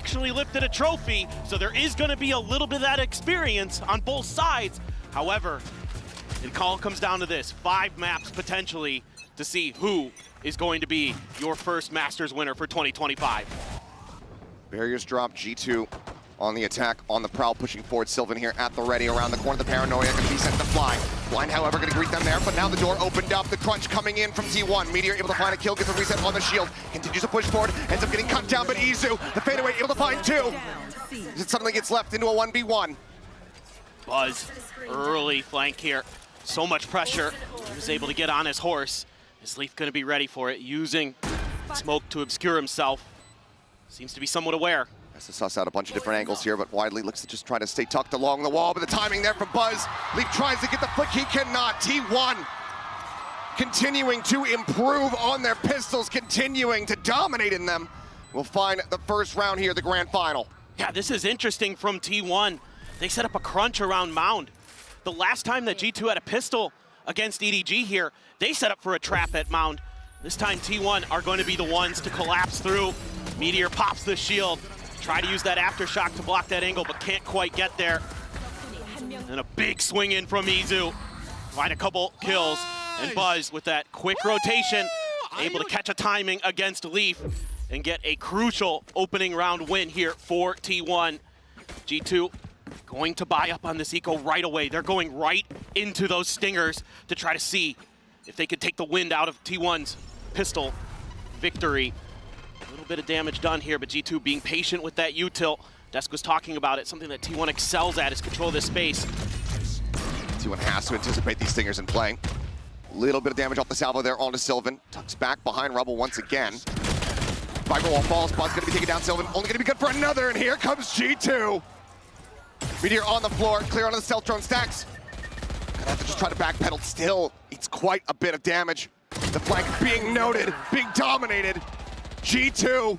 actually lifted a trophy, so there is going to be a little bit of that experience on both sides. However, it all comes down to this: 5 maps potentially to see who is going to be your first Masters winner for 2025. Barriers drop, G2 on the attack, on the prowl, pushing forward. Sylvan here at the ready, around the corner. The paranoia going to be sent to fly. Blind, however, going to greet them there, but now the door opened up. The crunch coming in from T1. Meteor able to find a kill, gets a reset on the shield. Continues to push forward, ends up getting cut down, but Izu, the fadeaway, able to find 2. It suddenly gets left into a 1v1. Buzz, early flank here. So much pressure. He was able to get on his horse. Is Leaf going to be ready for it? Using smoke to obscure himself. Seems to be somewhat aware. Has to suss out a bunch of different angles here, but Widely looks to just try to stay tucked along the wall. But the timing there from Buzz. Leaf tries to get the flick, he cannot. T1 continuing to improve on their pistols, continuing to dominate in them. We'll find the first round here, the grand final. Yeah, this is interesting from T1. They set up a crunch around Mound. The last time that G2 had a pistol against EDG here, they set up for a trap at Mound. This time T1 are going to be the ones to collapse through. Meteor pops the shield. Try to use that aftershock to block that angle, but can't quite get there. And a big swing in from Izu. Find a couple kills. And Buzz with that quick rotation, able to catch a timing against Leaf and get a crucial opening round win here for T1. G2 going to buy up on this eco right away. They're going right into those stingers to try to see if they could take the wind out of T1's pistol victory. A little bit of damage done here, but G2 being patient with that util. Desk was talking about it. Something that T1 excels at is control this space. T1 has to anticipate these stingers in play. Little bit of damage off the salvo there onto Sylvan. Tucks back behind Rubble once again. Viper wall falls. Buzz going to be taking down Sylvan. Only going to be good for another, and here comes G2. Meteor on the floor, clear onto the stealth drone. Stacks gonna have to just try to backpedal. Still, it's quite a bit of damage. The flank being noted, being dominated. G2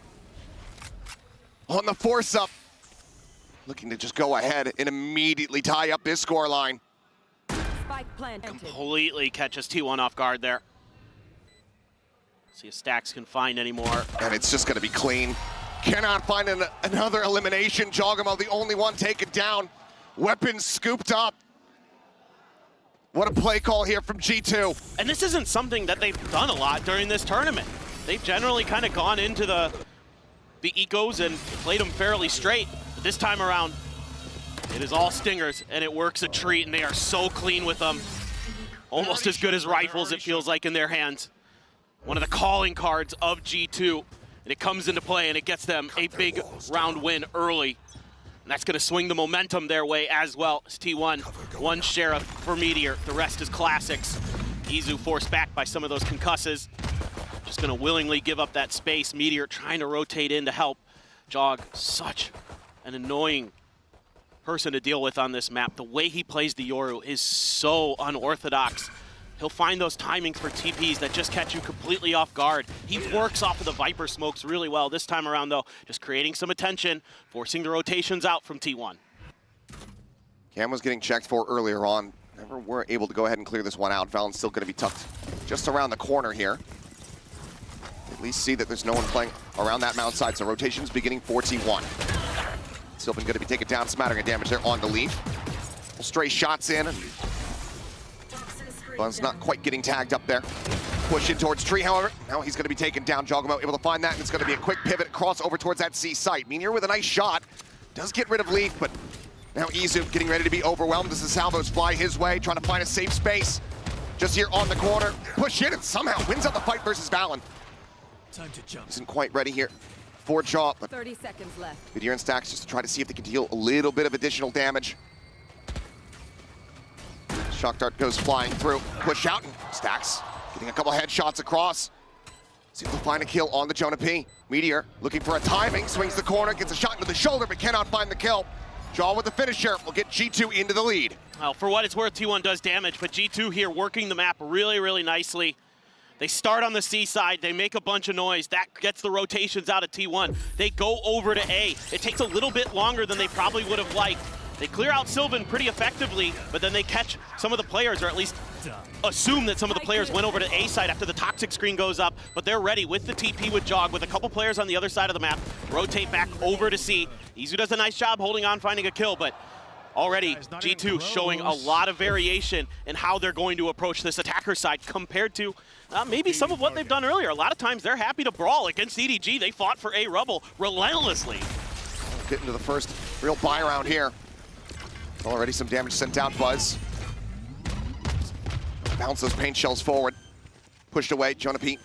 on the force up, looking to just go ahead and immediately tie up this scoreline. Completely catches T1 off guard there. See if Stacks can find any more. And it's just gonna be clean. Cannot find another elimination. Jogamo, the only one taken down. Weapons scooped up. What a play call here from G2. And this isn't something that they've done a lot during this tournament. They've generally kind of gone into the ecos and played them fairly straight. But this time around, it is all stingers, and it works a treat, and they are so clean with them. Almost as good as rifles, it feels like, in their hands. One of the calling cards of G2. And it comes into play, and it gets them a big round win early. And that's going to swing the momentum their way as well. It's T1, 1 Sheriff for Meteor. The rest is classics. Izu forced back by some of those concusses. Just going to willingly give up that space. Meteor trying to rotate in to help. Jog, such an annoying person to deal with on this map. The way he plays the Yoru is so unorthodox. He'll find those timings for TPs that just catch you completely off guard. He works off of the Viper smokes really well. This time around, though, just creating some attention, forcing the rotations out from T1. Cam was getting checked for earlier on. Never were able to go ahead and clear this one out. Valen's still going to be tucked just around the corner here. At least see that there's no one playing around that mount side, so rotations beginning for T1. Sylvan going to be taken down, smattering of damage there on the Leaf. Stray shots in. Buzz not quite getting tagged up there. Push in towards Tree, however. Now he's going to be taken down. Jogamo able to find that, and it's going to be a quick pivot cross over towards that C site. Meteor with a nice shot. Does get rid of Leaf, but now Izu getting ready to be overwhelmed as the salvos fly his way, trying to find a safe space. Just here on the corner. Push in and somehow wins out the fight versus Valen. Time to jump. Isn't quite ready here for Jaw, but 30 seconds left. Meteor and Stacks just to try to see if they can deal a little bit of additional damage. Shock Dart goes flying through. Push out, and Stacks getting a couple headshots across. See if they'll find a kill on the Jonah P. Meteor looking for a timing, swings the corner, gets a shot into the shoulder, but cannot find the kill. Jaw with the finisher will get G2 into the lead. Well, for what it's worth, T1 does damage, but G2 here working the map really, really nicely. They start on the C side, they make a bunch of noise. That gets the rotations out of T1. They go over to A. It takes a little bit longer than they probably would have liked. They clear out Sylvan pretty effectively, but then they catch some of the players, or at least assume that some of the players went over to A side after the toxic screen goes up, but they're ready with the TP with Jog, with a couple players on the other side of the map. Rotate back over to C. Izu does a nice job holding on, finding a kill, but already G2 showing a lot of variation in how they're going to approach this attacker side compared to maybe some of what they've done earlier. A lot of times they're happy to brawl against EDG. They fought for A Rubble relentlessly. Getting to the first real buy round here. Already some damage sent out, Buzz. Bounce those paint shells forward. Pushed away, Jonah P.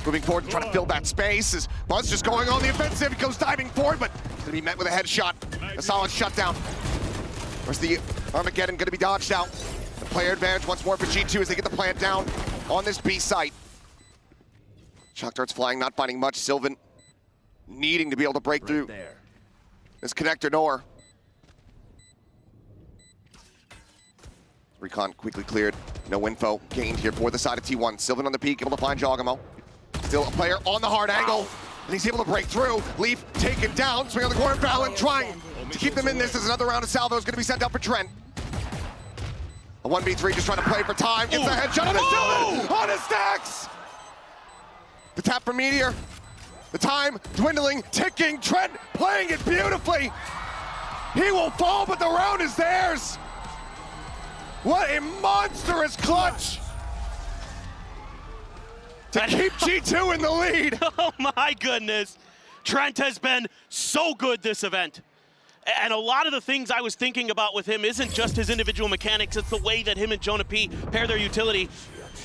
Moving forward and trying to fill that space as Buzz just going on the offensive. He goes diving forward, but he's gonna be met with a headshot. A solid shutdown. Where's the Armageddon gonna be dodged out? The player advantage once more for G2 as they get the plant down on this B site. Shock darts flying, not finding much. Sylvan needing to be able to break through this connector door. Recon quickly cleared. No info gained here for the side of T1. Sylvan on the peak, able to find Jogamo. Still a player on the hard angle, and he's able to break through. Leaf taken down, swing on the corner, Fallon trying to keep them in this as another round of salvo is going to be sent out for Trent. A 1v3 just trying to play for time. Gets a headshot on the Sylvan, on his stacks! The tap from Meteor. The time dwindling, ticking. Trent playing it beautifully. He will fall, but the round is theirs. What a monstrous clutch to keep G2 in the lead. Oh my goodness. Trent has been so good this event. And a lot of the things I was thinking about with him isn't just his individual mechanics, it's the way that him and Jonah P pair their utility.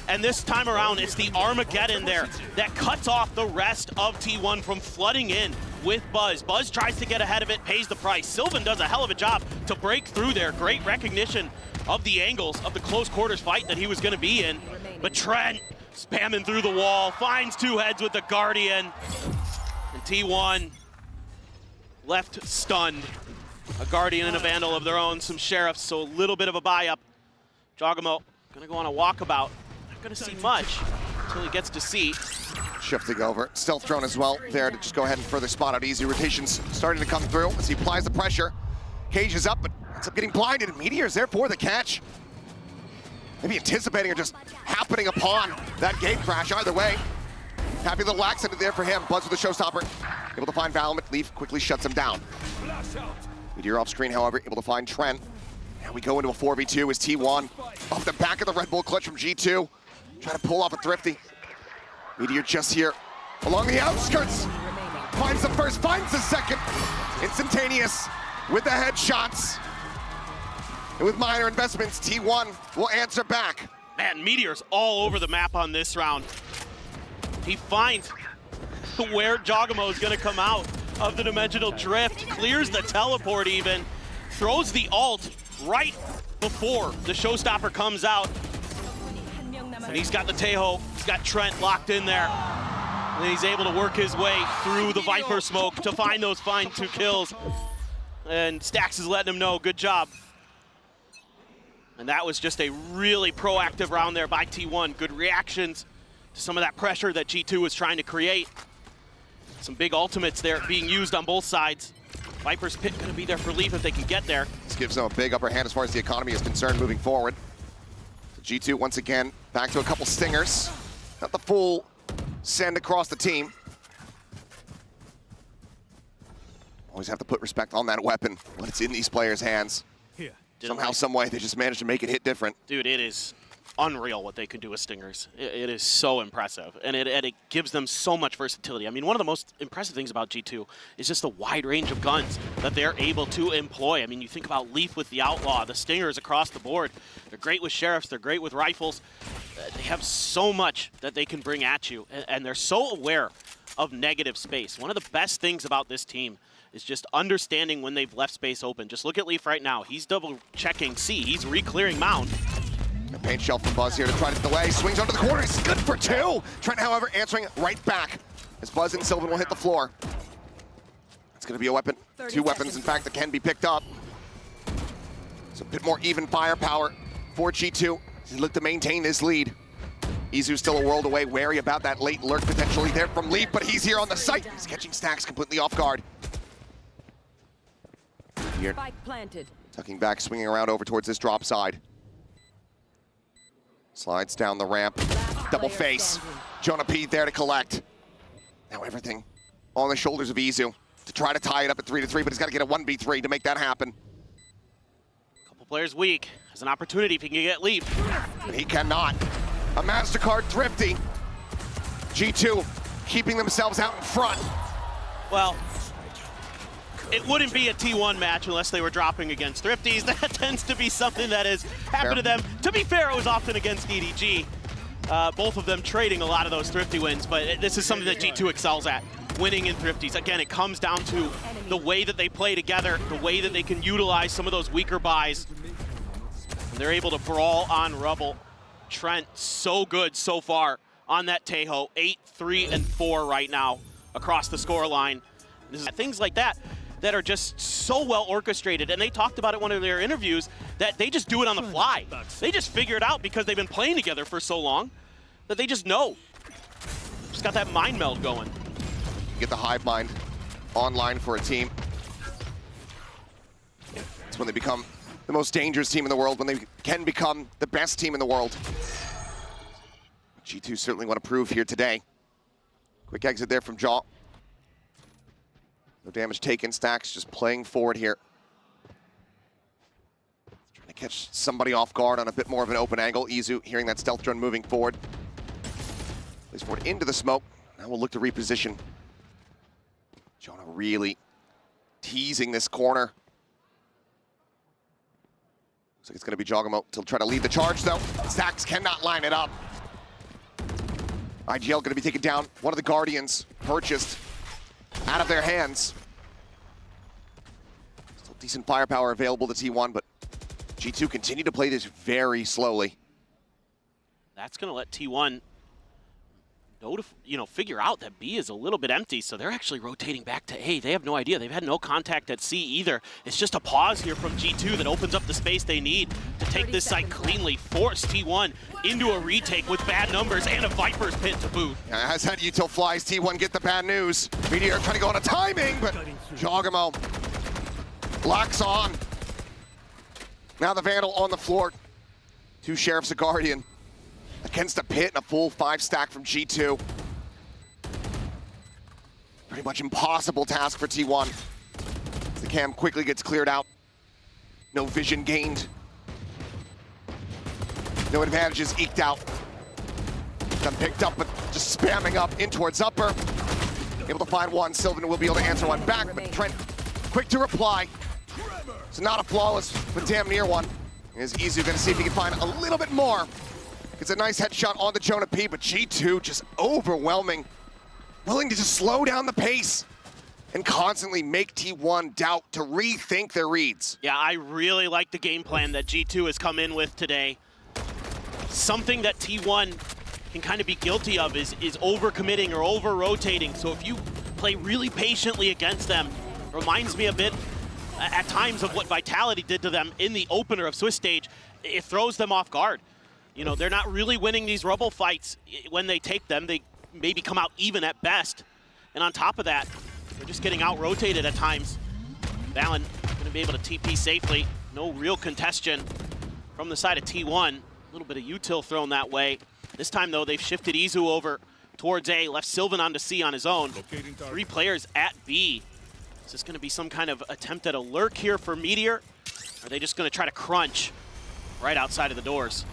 And this time around, it's the Armageddon there that cuts off the rest of T1 from flooding in with Buzz. Buzz tries to get ahead of it, pays the price. Sylvan does a hell of a job to break through there. Great recognition of the angles of the close quarters fight that he was going to be in. But Trent spamming through the wall, finds two heads with the Guardian. And T1 left stunned. A Guardian and a Vandal of their own, some Sheriffs, so a little bit of a buy-up. Jogamo gonna go on a walkabout. Not gonna see much until he gets to C. Shifting over, stealth drone as well there to just go ahead and further spot out easy. Rotations starting to come through as he applies the pressure. Cage is up, but ends up getting blinded. Meteor's there for the catch. Maybe anticipating or just happening upon that gate crash. Either way, happy little accident there for him. Buzz with the showstopper. Able to find Valorant. Leaf quickly shuts him down. Meteor off screen, however, able to find Trent. And we go into a 4v2 as T1 off the back of the Red Bull clutch from G2. Trying to pull off a thrifty. Meteor just here along the outskirts. Finds the first, finds the second. Instantaneous with the headshots. And with minor investments, T1 will answer back. Man, Meteor's all over the map on this round. He finds where Jogamo is going to come out of the dimensional drift, clears the teleport even, throws the ult right before the showstopper comes out. And he's got the Tejo, he's got Trent locked in there. And he's able to work his way through the Viper smoke to find those fine 2 kills. And Stax is letting him know, good job. And that was just a really proactive round there by T1. Good reactions to some of that pressure that G2 was trying to create. Some big ultimates there being used on both sides. Viper's Pit gonna be there for Leaf if they can get there. This gives them a big upper hand as far as the economy is concerned moving forward. So G2 once again back to a couple stingers. Not the full send across the team. Always have to put respect on that weapon when it's in these players' hands. Here. Somehow, some way, they just managed to make it hit different. Dude, it is unreal what they can do with stingers. It is so impressive, and it gives them so much versatility. I mean, one of the most impressive things about G2 is just the wide range of guns that they're able to employ. I mean, you think about Leaf with the Outlaw, the stingers across the board. They're great with Sheriffs, they're great with rifles. They have so much that they can bring at you, and they're so aware of negative space. One of the best things about this team is just understanding when they've left space open. Just look at Leaf right now. He's double checking C. He's re-clearing Mound. A paint shell from Buzz here to try to delay. Swings onto the corner. He's good for 2. Trent, however, answering right back as Buzz and Sylvan will hit the floor. It's going to be a weapon. 2 weapons, in fact, that can be picked up. It's a bit more even firepower for G2. They look to maintain this lead. Izu's still a world away, wary about that late lurk potentially there from Leaf, but he's here on the site. He's catching Stacks completely off guard. Here, Spike planted. tucking back, swinging around over towards this drop side. Slides down the ramp. Double face. Jonah P there to collect. Now everything on the shoulders of Izu to try to tie it up at 3-3, but he's got to get a 1v3 to make that happen. Couple players weak. Has an opportunity if he can get Leaf. And he cannot. A MasterCard Thrifty. G2 keeping themselves out in front. Well, it wouldn't be a T1 match unless they were dropping against Thrifties. That tends to be something that has happened to them. To be fair, it was often against EDG. Both of them trading a lot of those Thrifty wins, but this is something that G2 excels at, winning in Thrifties. Again, it comes down to the way that they play together, the way that they can utilize some of those weaker buys. And they're able to brawl on Rubble. Trent, so good so far on that Tejo. 8-3-4 right now across the scoreline. Things like that are just so well orchestrated, and they talked about it in one of their interviews that they just do it on the fly. They just figure it out because they've been playing together for so long that they just know. Just got that mind meld going. Get the hive mind online for a team. It's when they become the most dangerous team in the world, when they can become the best team in the world. G2 certainly want to prove here today. Quick exit there from Jaw. No damage taken. Stax just playing forward here. Trying to catch somebody off guard on a bit more of an open angle. Izu hearing that stealth drone moving forward. Plays forward into the smoke. Now we'll look to reposition. Jonah really teasing this corner. Looks like it's going to be Jogamo to try to lead the charge, though. Stax cannot line it up. IGL going to be taken down. One of the Guardians purchased out of their hands. Still decent firepower available to T1, but G2 continue to play this very slowly. That's going to let T1 figure out that B is a little bit empty, so they're actually rotating back to A. They have no idea. They've had no contact at C either. It's just a pause here from G2 that opens up the space they need to take this site cleanly, force T1 into a retake with bad numbers and a Viper's Pit to boot. As that util flies, T1 get the bad news. Meteor trying to go on a timing, but Jogamo locks on. Now the Vandal on the floor. Two Sheriffs, a Guardian. Against a Pit and a full 5-stack from G2. Pretty much impossible task for T1. The cam quickly gets cleared out. No vision gained. No advantages eked out. Gun picked up, but just spamming up in towards upper. Able to find one. Sylvan will be able to answer one back, but Trent quick to reply. It's not a flawless, but damn near one. Is Izu gonna see if he can find a little bit more. It's a nice headshot on the Jonah P, but G2 just overwhelming. Willing to just slow down the pace and constantly make T1 doubt to rethink their reads. Yeah, I really like the game plan that G2 has come in with today. Something that T1 can kind of be guilty of is overcommitting or over-rotating. So if you play really patiently against them, reminds me a bit at times of what Vitality did to them in the opener of Swiss Stage. It throws them off guard. You know, they're not really winning these Rubble fights when they take them. They maybe come out even at best. And on top of that, they're just getting out-rotated at times. Valen going to be able to TP safely. No real congestion from the side of T1. A little bit of util thrown that way. This time, though, they've shifted Izu over towards A, left Sylvan onto C on his own. 3 players at B. Is this going to be some kind of attempt at a lurk here for Meteor? Or are they just going to try to crunch right outside of the doors?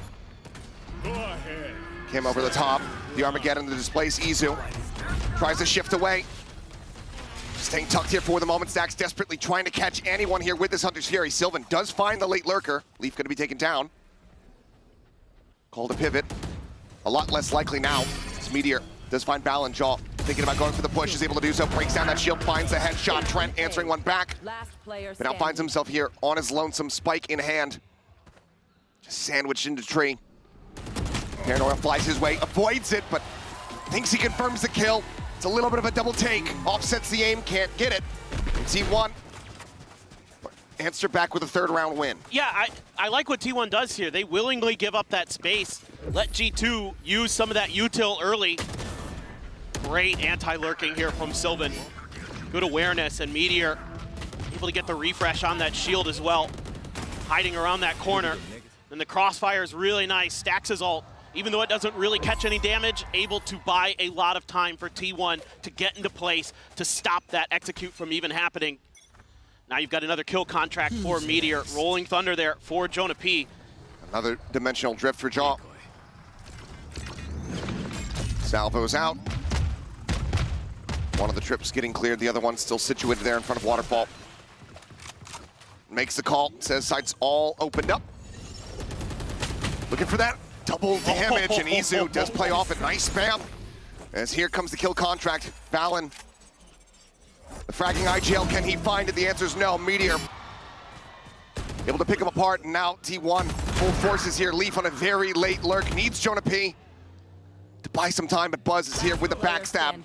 Came over the top. The Armageddon to displace Izu. Tries to shift away. Staying tucked here for the moment. Stax desperately trying to catch anyone here with this Hunter's Fury. Sylvan does find the late lurker. Leaf going to be taken down. Called a pivot. A lot less likely now. This Meteor does find Balan Jaw. Thinking about going for the push, is able to do so. Breaks down that shield, finds the headshot. Trent answering one back. But now finds himself here on his lonesome, spike in hand. Just sandwiched into tree. Paranoia flies his way, avoids it, but thinks he confirms the kill. It's a little bit of a double take. Offsets the aim, can't get it. T1 answer back with a 3rd round win. Yeah, I like what T1 does here. They willingly give up that space. Let G2 use some of that util early. Great anti-lurking here from Sylvan. Good awareness, and Meteor able to get the refresh on that shield as well. Hiding around that corner. And the crossfire is really nice. Stacks' ult, even though it doesn't really catch any damage, able to buy a lot of time for T1 to get into place to stop that execute from even happening. Now you've got another kill contract for Meteor. Rolling Thunder there for Jonah P. Another dimensional drift for Jaw. Salvo's out. One of the trips getting cleared, the other one still situated there in front of Waterfall. Makes the call, says sights all opened up. Looking for that double damage, and Izu does play off a nice spam. As here comes the kill contract. Valen, the fragging IGL, can he find it? The answer is no. Meteor able to pick him apart, and now T1 full forces here. Leaf on a very late lurk, needs Jonah P to buy some time, but Buzz is here with the backstab.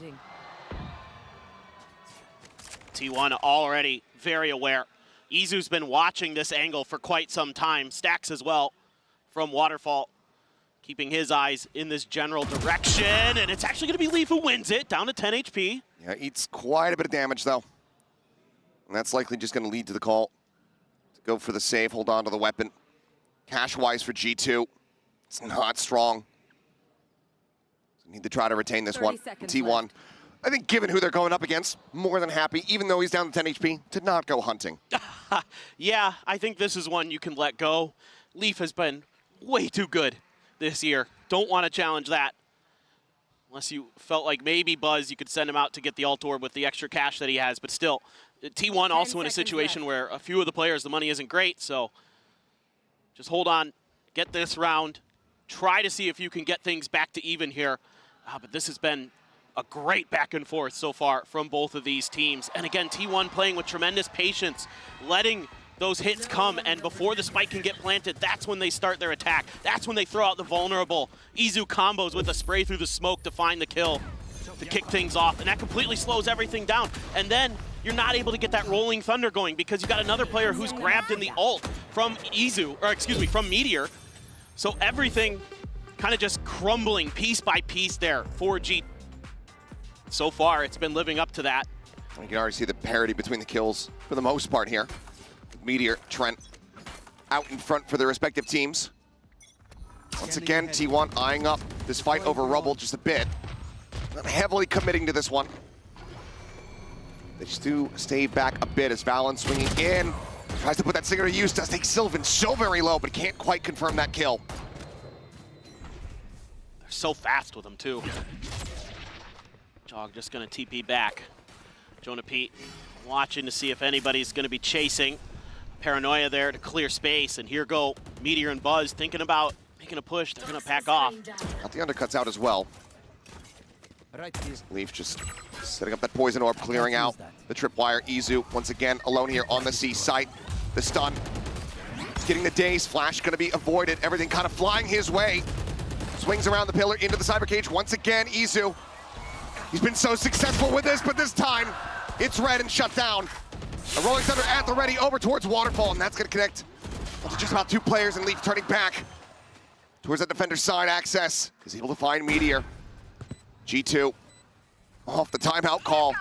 T1 already very aware. Izu's been watching this angle for quite some time. Stacks as well from Waterfall, keeping his eyes in this general direction, and it's actually going to be Leaf who wins it, down to 10 HP. Yeah, eats quite a bit of damage, though. And that's likely just going to lead to the call to go for the save, hold on to the weapon. Cash-wise for G2, it's not strong. So need to try to retain this one. T1, left. I think given who they're going up against, more than happy, even though he's down to 10 HP, to not go hunting. Yeah, I think this is one you can let go. Leaf has been way too good this year. Don't want to challenge that. Unless you felt like maybe Buzz, you could send him out to get the ult orb with the extra cash that he has. But still, T1 also in a situation where a few of the players, the money isn't great. So just hold on, get this round. Try to see if you can get things back to even here. But this has been a great back and forth so far from both of these teams. And again, T1 playing with tremendous patience, letting those hits come, and before the spike can get planted, that's when they start their attack. That's when they throw out the vulnerable Izu combos with a spray through the smoke to find the kill, to kick things off, and that completely slows everything down. And then you're not able to get that rolling thunder going because you got another player who's grabbed in the ult from from Meteor. So everything kind of just crumbling piece by piece there for G. So far, it's been living up to that. You can already see the parity between the kills for the most part here. Meteor, Trent out in front for their respective teams. Once again, T1 eyeing up this fight over Rubble just a bit. Not heavily committing to this one. They just do stay back a bit as Valen swinging in. Tries to put that Stinger to use, does take Sylvan so very low, but can't quite confirm that kill. They're so fast with them too. Jog just gonna TP back. Jonah P watching to see if anybody's gonna be chasing. Paranoia there to clear space, and here go Meteor and Buzz thinking about making a push. They're gonna pack off. Got the undercuts out as well. Leaf just setting up that poison orb, clearing out the tripwire. Izu once again alone here on the C site. The stun, he's getting the daze. Flash gonna be avoided. Everything kind of flying his way. Swings around the pillar into the cyber cage once again. Izu, he's been so successful with this, but this time it's red and shut down. A Rolling Thunder at the ready over towards Waterfall, and that's going to connect to just about two players, and Leaf turning back towards that defender's side. Access is able to find Meteor. G2 off the timeout call.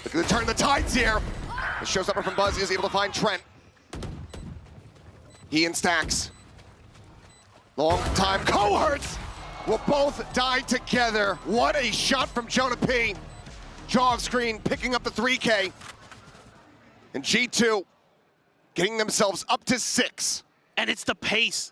Looking to turn the tides here. The showstopper from Buzz is able to find Trent. He and Stacks, long time cohorts, will both die together. What a shot from Jonah P. Jaw screen picking up the 3K. And G2 getting themselves up to 6. And it's the pace.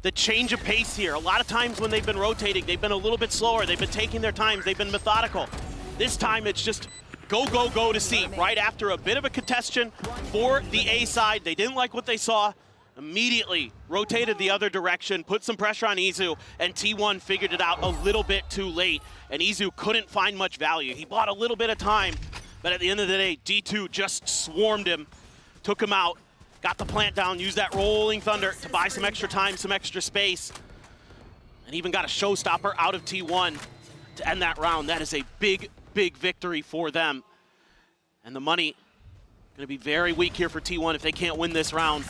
The change of pace here. A lot of times when they've been rotating, they've been a little bit slower. They've been taking their times. They've been methodical. This time it's just go, go, go to C. Right after a bit of a congestion for the A side. They didn't like what they saw. Immediately rotated the other direction, put some pressure on Izu, and T1 figured it out a little bit too late. And Izu couldn't find much value. He bought a little bit of time. But at the end of the day, D2 just swarmed him, took him out, got the plant down, used that rolling thunder to buy some extra time, some extra space, and even got a showstopper out of T1 to end that round. That is a big, big victory for them. And the money gonna be very weak here for T1 if they can't win this round.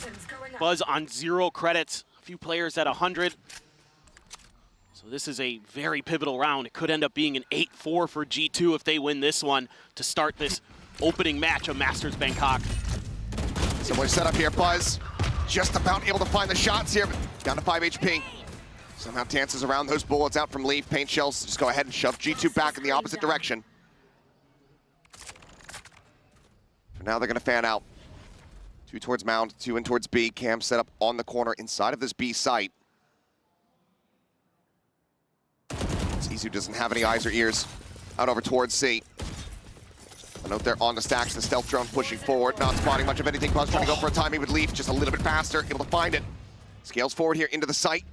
Buzz on 0 credits, a few players at 100. So this is a very pivotal round. It could end up being an 8-4 for G2 if they win this one to start this opening match of Masters Bangkok. Similar setup here, Buzz just about able to find the shots here, but down to 5 HP. Somehow dances around those bullets out from Leaf. Paint shells just go ahead and shove G2 back in the opposite direction. For now, they're going to fan out. 2 towards Mound, 2 in towards B. Cam set up on the corner inside of this B site. Izu doesn't have any eyes or ears. Out over towards C. A note there on the stacks, the stealth drone pushing forward, not spotting much of anything. Buzz trying to go for a timing with Leaf, just a little bit faster, able to find it. Scales forward here into the site.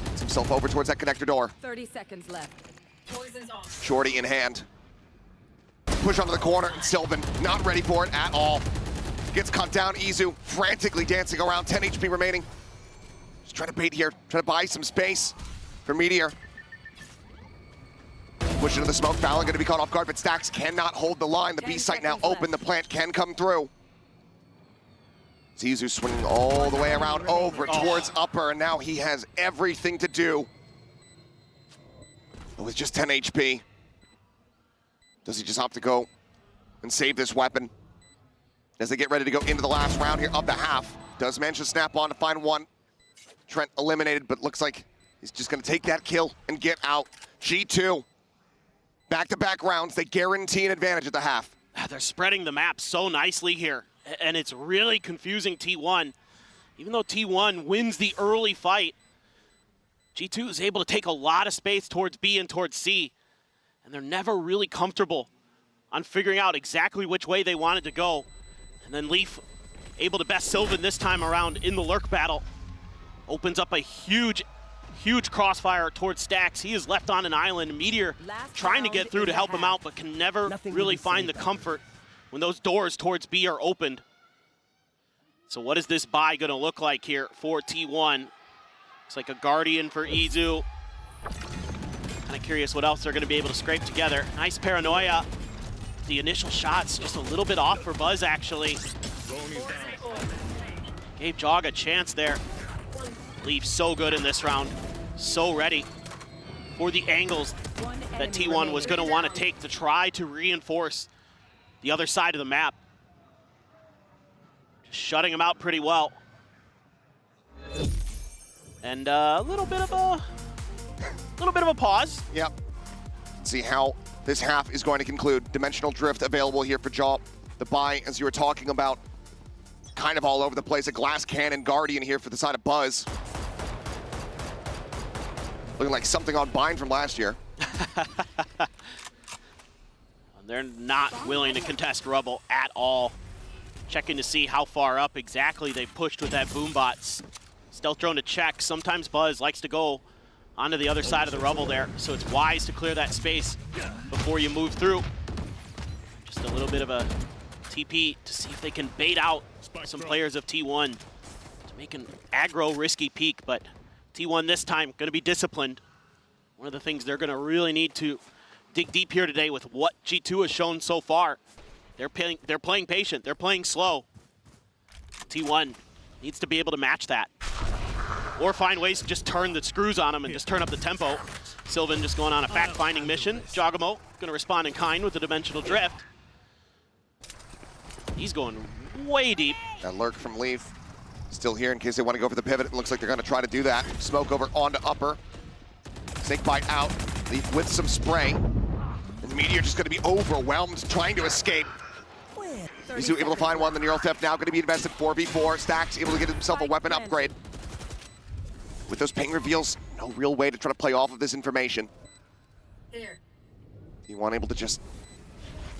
Gets himself over towards that connector door. 30 seconds left. Poison's off. Shorty in hand. Push onto the corner, and Sylvan not ready for it at all. Gets cut down, Izu frantically dancing around, 10 HP remaining. Just trying to bait here, trying to buy some space for Meteor. Push into the smoke, Valorant going to be caught off guard, but Stacks cannot hold the line. The B site now open, the plant can come through. Izu swinging all the way around over towards upper, and now he has everything to do. But with just 10 HP, does he just opt to go and save this weapon? As they get ready to go into the last round here of the half. Does manage to snap on to find one. Trent eliminated, but looks like he's just going to take that kill and get out. G2. Back-to-back rounds, they guarantee an advantage at the half. They're spreading the map so nicely here, and it's really confusing T1. Even though T1 wins the early fight, G2 is able to take a lot of space towards B and towards C, and they're never really comfortable on figuring out exactly which way they wanted to go. And then Leaf able to best Sylvan this time around in the lurk battle. Opens up a huge crossfire towards Stacks. He is left on an island. Meteor trying to get through to help him out, but can never really find the comfort when those doors towards B are opened. So what is this buy going to look like here for T1? Looks like a Guardian for Izu. Kind of curious what else they're going to be able to scrape together. Nice paranoia. The initial shots just a little bit off for Buzz, actually. Gave Jog a chance there. Leaf so good in this round. So ready for the angles that T1 was going to want to take to try to reinforce the other side of the map. Just shutting him out pretty well. And a little bit of a pause. Yep. Let's see how this half is going to conclude. Dimensional Drift available here for Jaw. The buy, as you were talking about, kind of all over the place. A glass cannon Guardian here for the side of Buzz. Looking like something on Bind from last year. They're not willing to contest Rubble at all. Checking to see how far up exactly they pushed with that Boombot. Stealth drone to check. Sometimes Buzz likes to go onto the other side of the Rubble there, so it's wise to clear that space before you move through. Just a little bit of a TP to see if they can bait out some players of T1 to make an aggro risky peek, but T1 this time going to be disciplined. One of the things they're going to really need to dig deep here today with what G2 has shown so far. They're playing patient, they're playing slow. T1 needs to be able to match that. Or find ways to just turn the screws on them and just turn up the tempo. Sylvan just going on a fact-finding mission. Jogamo going to respond in kind with the Dimensional Drift. He's going way deep. That lurk from Leaf. Still here in case they want to go for the pivot. It looks like they're going to try to do that. Smoke over onto upper. Snake bite out. Leaf with some spray. And the Meteor just going to be overwhelmed trying to escape. Izu able to find one. The Neural Theft now going to be invested 4v4. Stacks able to get himself a weapon upgrade. With those ping reveals, no real way to try to play off of this information. T1 able to just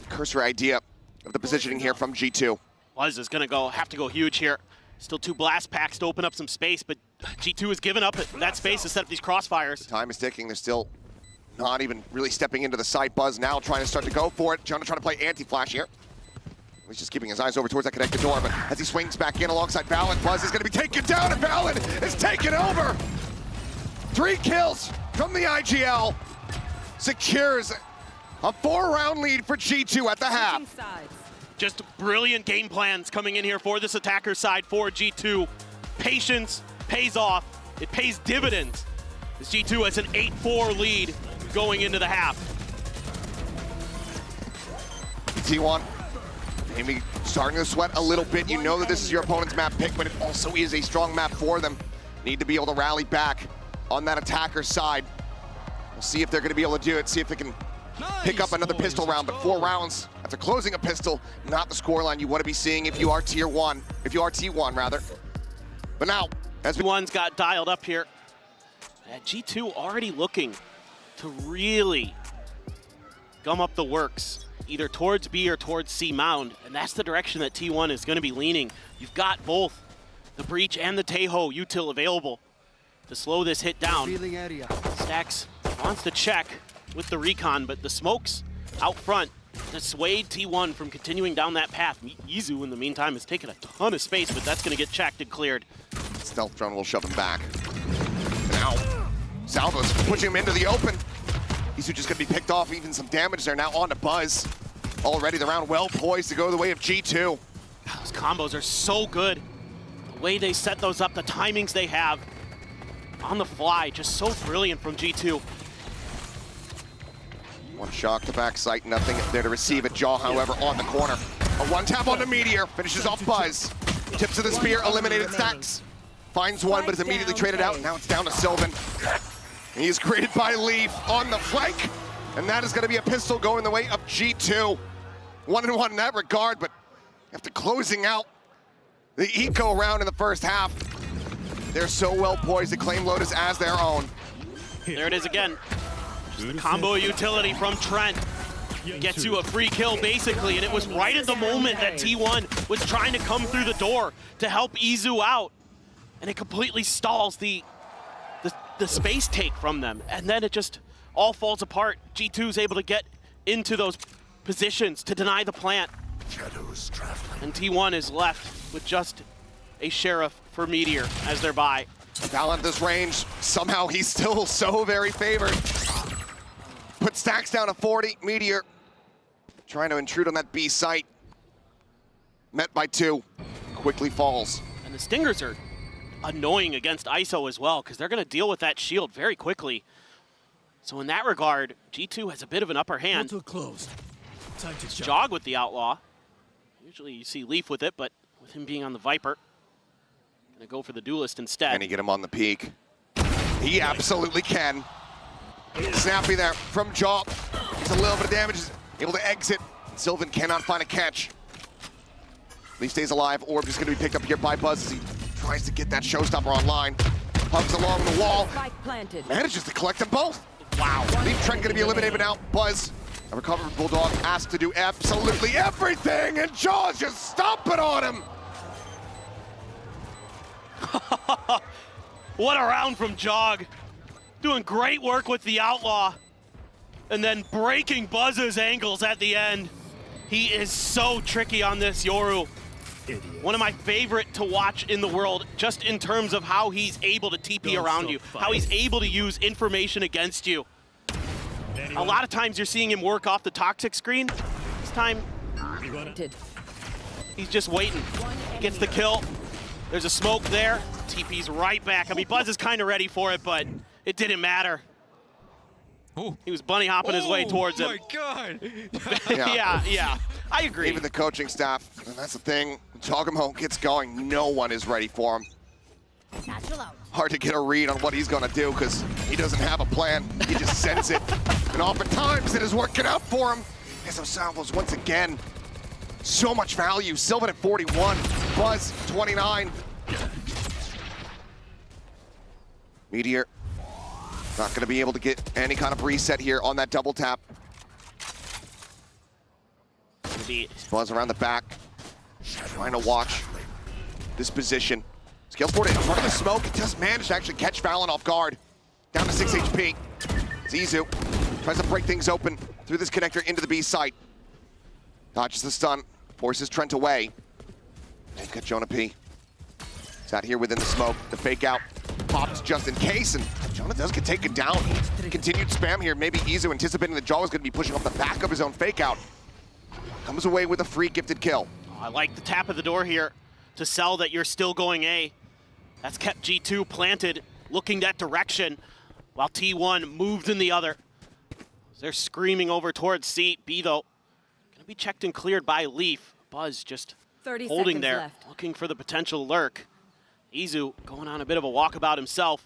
cursory idea of the positioning here from G2. Buzz is going to have to go huge here. Still 2 blast packs to open up some space, but G2 has given up that space to set up these crossfires. The time is ticking. They're still not even really stepping into the site. Buzz now trying to start to go for it. Trying to play anti-flash here. He's just keeping his eyes over towards that connected door, but as he swings back in alongside Valorant, Buzz is going to be taken down, and Valorant is taken over! 3 kills from the IGL. Secures a 4-round lead for G2 at the half. Just brilliant game plans coming in here for this attacker side for G2. Patience pays off. It pays dividends. As G2 has an 8-4 lead going into the half. T1 Maybe starting to sweat a little bit. You know that this is your opponent's map pick, but it also is a strong map for them. Need to be able to rally back on that attacker side. We'll see if they're going to be able to do it, see if they can pick up another pistol round, but 4 rounds after closing a pistol, not the scoreline you want to be seeing if you are tier 1, if you are T1 rather. But now, as T1's got dialed up here. G2 already looking to really gum up the works, either towards B or towards C mound, and that's the direction that T1 is going to be leaning. You've got both the Breach and the Taeho util available to slow this hit down. Stacks wants to check with the recon, but the smokes out front dissuade T1 from continuing down that path. Izu, in the meantime, has taken a ton of space, but that's going to get checked and cleared. Stealth drone will shove him back. Now, Salvo's pushing him into the open. Izu just going to be picked off, even some damage there. Now on to Buzz. Already the round well poised to go the way of G2. Those combos are so good. The way they set those up, the timings they have on the fly, just so brilliant from G2. One shock to back sight, nothing there to receive it. Jaw, however, on the corner. A one tap on the Meteor, finishes off Buzz. Tips of the spear, eliminated Stacks. Finds one, but is immediately traded out. Now it's down to Sylvan. He is greeted by Leaf on the flank, and that is going to be a pistol going the way of G2. 1-1 in that regard, but after closing out the eco round in the first half, they're so well poised to claim Lotus as their own. There it is again. Just the combo utility from Trent gets you a free kill basically, and it was right at the moment that T1 was trying to come through the door to help Izu out, and it completely stalls the space take from them, and then it just all falls apart. G2's able to get into those positions to deny the plant, and T1 is left with just a Sheriff for Meteor as their buy. Val at this range, somehow he's still so very favored. Put Stacks down to 40, Meteor trying to intrude on that B site. Met by 2, quickly falls. And the Stingers are annoying against ISO as well, because they're going to deal with that shield very quickly. So in that regard, G2 has a bit of an upper hand. Closed. Time to Jog with the Outlaw. Usually you see Leaf with it, but with him being on the Viper, gonna go for the Duelist instead. Can he get him on the peak? He absolutely can. Snappy there from Jaw. It's a little bit of damage, is able to exit. Sylvan cannot find a catch. Leaf stays alive. Orb is gonna be picked up here by Buzz as he tries to get that showstopper online. Hugs along the wall. Manages to collect them both. Wow. Leaf Trent gonna be eliminated, but now Buzz, a recovered Bulldog, asked to do absolutely everything, and Jaw's just stomping on him. What a round from Jog. Doing great work with the Outlaw, and then breaking Buzz's ankles at the end. He is so tricky on this Yoru. One of my favorite to watch in the world, just in terms of how he's able to TP around you, how he's able to use information against you. A lot of times you're seeing him work off the toxic screen. This time, he's just waiting. Gets the kill. There's a smoke there. TP's right back. I mean, Buzz is kind of ready for it, but it didn't matter. Oh. He was bunny hopping his way towards him. Oh my God! Yeah, I agree. Even the coaching staff, and that's the thing, Jogamo gets going, no one is ready for him. Hard to get a read on what he's gonna do because he doesn't have a plan. He just sends it. And oftentimes it is working out for him. As those salvos once again, so much value. Sylvan at 41, Buzz 29. Meteor not gonna be able to get any kind of reset here on that double tap. Buzz around the back, trying to watch this position. Scales forward in front of the smoke. It does manage to actually catch Valen off guard. Down to 6 HP. Zizu tries to break things open through this connector into the B site. Dodges the stun, forces Trent away. They've got Jonah P. He's out here within the smoke. The fake out pops just in case, and Jonah does get taken down. Continued spam here. Maybe Izu anticipating that Jaw was going to be pushing off the back of his own fake out. Comes away with a free gifted kill. I like the tap of the door here to sell that you're still going A. That's kept G2 planted, looking that direction, while T1 moved in the other. They're screaming over towards C. B, though, gonna be checked and cleared by Leaf. Buzz just 30 holding seconds there, left. looking for the potential lurk. Izu going on a bit of a walkabout himself.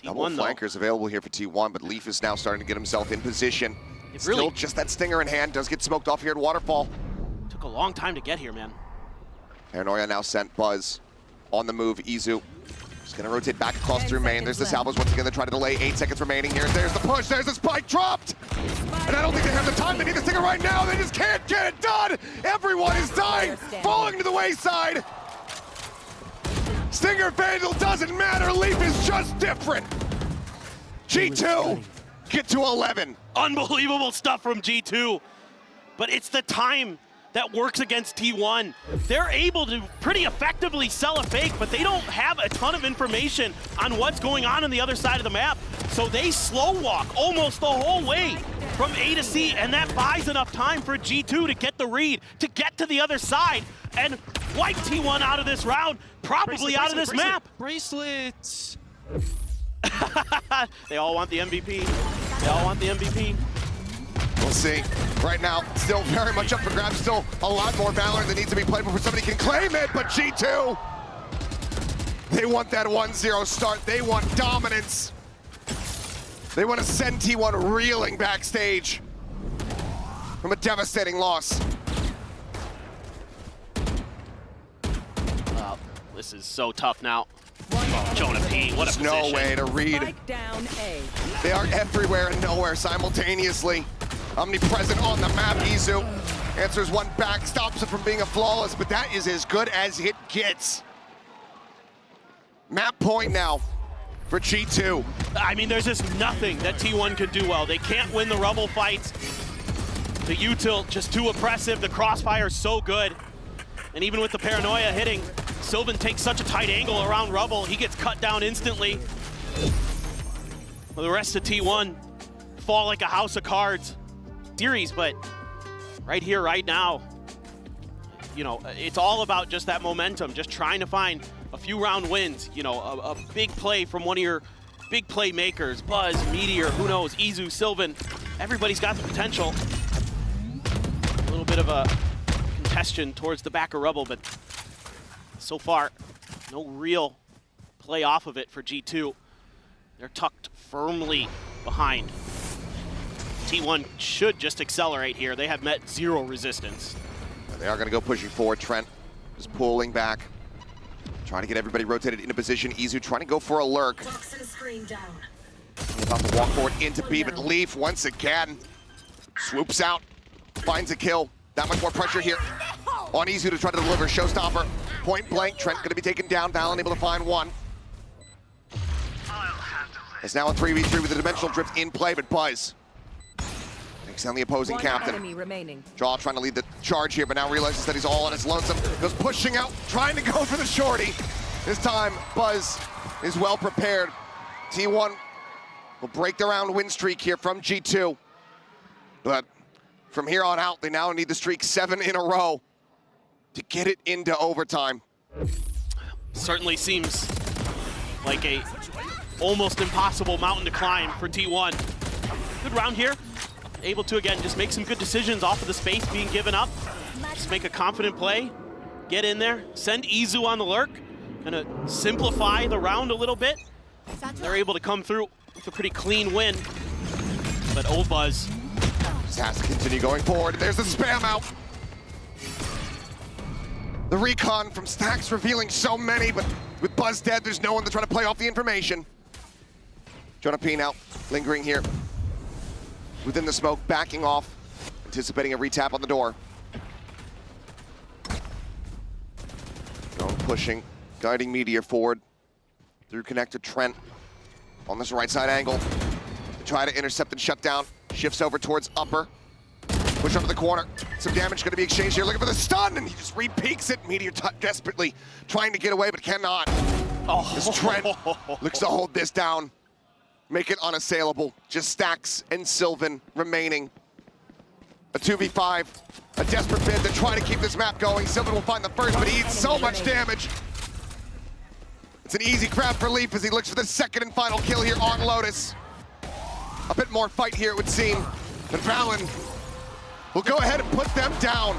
Double T1 though. flankers available here for T1, but Leaf is now starting to get himself in position. It Still really just that stinger in hand, does get smoked off here at Waterfall. took a long time to get here, man. Paranoia now sent. Buzz on the move. Izu just gonna rotate back across 10 through main. There's the seconds salvos once again. They're trying to delay. 8 seconds remaining here. There's the push. There's the spike dropped. And I don't think they have the time. They need the stinger right now. They just can't get it done. Everyone is dying, falling to the wayside. Stinger Vandal doesn't matter. Leaf is just different. G2 get to 11. Unbelievable stuff from G2. But it's the time that works against T1. They're able to pretty effectively sell a fake, but they don't have a ton of information on what's going on the other side of the map. So they slow walk almost the whole way from A to C, and that buys enough time for G2 to get the read, to get to the other side, and wipe T1 out of this round, probably out of this map. Bracelets. They all want the MVP. They all want the MVP. We'll see. Right now, still very much up for grabs. Still a lot more Valorant that needs to be played before somebody can claim it, but G2, they want that 1-0 start. They want dominance. They want to send T1 reeling backstage from a devastating loss. This is so tough now. Oh, Jonah P, what a There's no position. way to read. Spike down A. They are everywhere and nowhere simultaneously. Omnipresent on the map. Izu answers one back, stops it from being a flawless, but that is as good as it gets. Map point now for G2. I mean, there's just nothing that T1 can do well. They can't win the Rubble fights. The util just too oppressive. The crossfire is so good. And even with the paranoia hitting, Sylvan takes such a tight angle around Rubble. He gets cut down instantly. Well, the rest of T1 fall like a house of cards. Series, but right here, right now, you know, it's all about just that momentum, just trying to find a few round wins, you know, a big play from one of your big playmakers, Buzz, Meteor, who knows, Izu, Sylvan, everybody's got the potential. A little bit of a congestion towards the back of Rubble, but so far, no real play off of it for G2. They're tucked firmly behind. T1 should just accelerate here. They have met zero resistance. They are going to go pushing forward. Trent is pulling back, trying to get everybody rotated into position. Izu trying to go for a lurk. Toxin screen down. About to walk forward into B, but Leaf once again swoops out, finds a kill. That much more pressure here on Izu to try to deliver showstopper. Point blank, Trent going to be taken down. Valen able to find one. It's now a 3v3 with the dimensional drift in play, but Buzz takes down the opposing One captain. enemy remaining. Jaw trying to lead the charge here, but now realizes that he's all on his lonesome. Goes pushing out, trying to go for the shorty. This time, Buzz is well prepared. T1 will break the round win streak here from G2. But from here on out, they now need the streak 7 in a row to get it into overtime. Certainly seems like a almost impossible mountain to climb for T1. Good round here. Able to, again, just make some good decisions off of the space being given up. Just make a confident play, get in there, send Izu on the lurk, kind of simplify the round a little bit. They're able to come through with a pretty clean win. But Buzz Just has to continue going forward. There's the spam out. The recon from Stacks revealing so many, but with Buzz dead, there's no one to try to play off the information. Jonah P now lingering here within the smoke, backing off, anticipating a retap on the door. Going pushing, guiding Meteor forward through connector Trent on this right side angle. Try to intercept and shut down. Shifts over towards upper. Push over the corner. Some damage going to be exchanged here. Looking for the stun, and he just re-peeks it. Meteor desperately trying to get away, but cannot. As Trent looks to hold this down. Make it unassailable. Just Stacks and Sylvan remaining. A 2v5. A desperate bid to try to keep this map going. Sylvan will find the first, but he eats so much damage. It's an easy grab for Leaf as he looks for the second and final kill here on Lotus. A bit more fight here, it would seem. But Valen will go ahead and put them down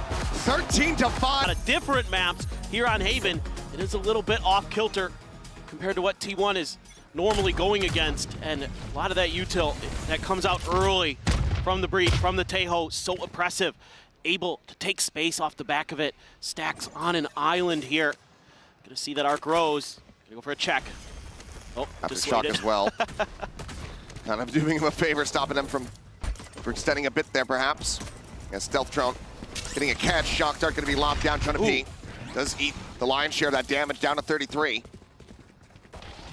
13-5. of different maps here on Haven. It is a little bit off kilter compared to what T1 is normally going against, and a lot of that util that comes out early from the breach, from the Tejo, so oppressive, able to take space off the back of it. Stacks on an island here. Gonna see that arc grows. Gonna go for a check. Oh, After just shock waited. as well. Kind of doing him a favor, stopping them from extending a bit there, perhaps. Yeah, stealth drone getting a catch. Shock dart going to be locked down. Chun P does eat the lion's share of that damage, down to 33.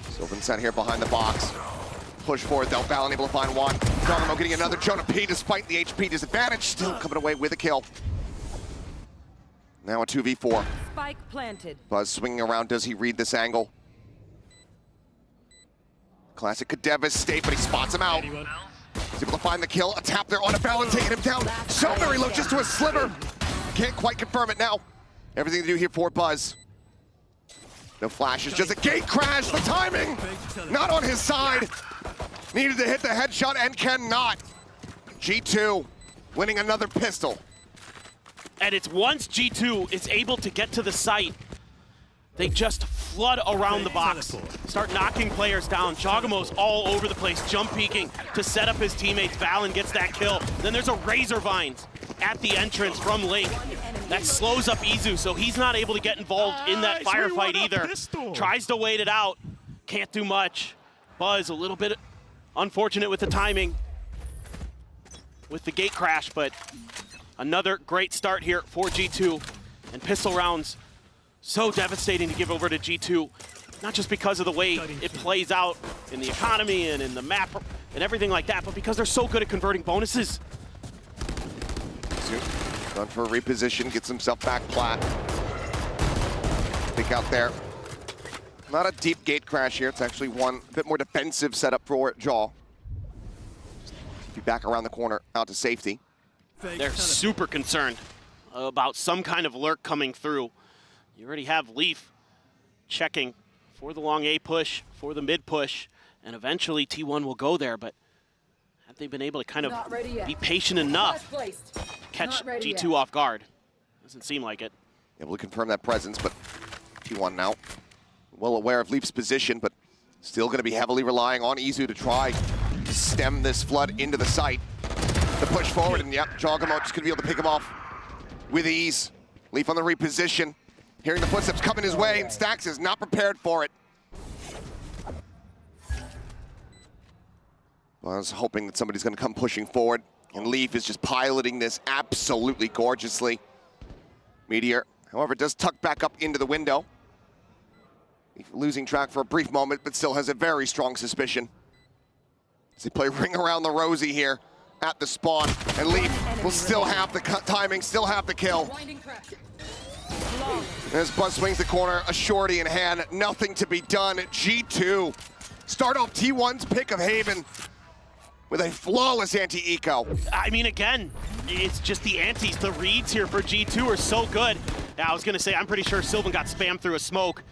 Sylvan sent here behind the box. Push forward, though. Val unable to find one. Geronimo getting another Chun P despite the HP disadvantage. Still coming away with a kill. Now a 2v4. Spike planted. Buzz swinging around. Does he read this angle? Classic could devastate, but he spots him out. He's able to find the kill. A tap there on a balance, taking him down. So very low, just to a sliver. Can't quite confirm it now. Everything to do here for Buzz. No flashes, just a gate crash. The timing, not on his side. Needed to hit the headshot and cannot. G2 winning another pistol. And it's once G2 is able to get to the site, they just flood around the box, start knocking players down. Jagamo's all over the place, jump peeking to set up his teammates. Valen gets that kill. Then there's a Razor Vines at the entrance from Link that slows up Izu, so he's not able to get involved in that firefight either. Tries to wait it out, can't do much. Buzz a little bit unfortunate with the timing with the gate crash, but another great start here for G2, and pistol rounds so devastating to give over to G2, not just because of the way it plays out in the economy and in the map and everything like that, but because they're so good at converting bonuses. Run for a reposition, gets himself back plat. Pick out there. Not a deep gate crash here. It's actually one a bit more defensive setup for Jaw. Be back around the corner, out to safety. They're super concerned about some kind of lurk coming through. You already have Leaf checking for the long A push, for the mid push, and eventually T1 will go there, but have they been able to kind of be patient enough to catch G2 off guard? Doesn't seem like it. Able to confirm that presence, but T1 now well aware of Leaf's position, but still going to be heavily relying on Izu to try to stem this flood into the site. The push forward, and yep, Jogamo just going to be able to pick him off with ease. Leaf on the reposition. Hearing the footsteps coming his way, and Stax is not prepared for it. Well, I was hoping that somebody's going to come pushing forward, and Leaf is just piloting this absolutely gorgeously. Meteor, however, does tuck back up into the window. Leaf losing track for a brief moment, but still has a very strong suspicion. As they play Ring Around the Rosie here at the spawn, and Leaf will still have the timing, still have the kill. As Buzz swings the corner, a shorty in hand, nothing to be done. G2 start off T1's pick of Haven with a flawless anti-eco. I mean, again, it's just the antis. The reads here for G2 are so good. Now, I was gonna say, I'm pretty sure Sylvan got spammed through a smoke.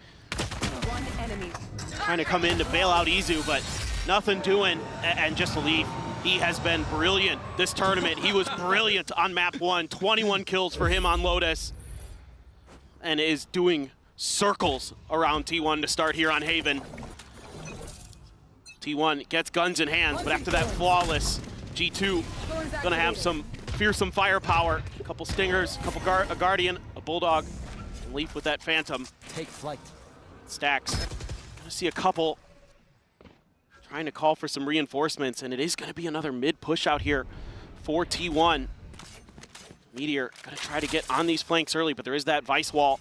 Trying to come in to bail out Izu, but nothing doing, and just a Leaf. He has been brilliant this tournament. He was brilliant on map 1, 21 kills for him on Lotus, and is doing circles around T1 to start here on Haven. T1 gets guns in hands, but after that flawless, G2 gonna have some fearsome firepower. A couple stingers, a guardian, a bulldog, and Leaf with that phantom. Take flight. Stacks. Gonna see a couple trying to call for some reinforcements, and it is gonna be another mid push out here for T1. Meteor gonna try to get on these flanks early, but there is that Vice wall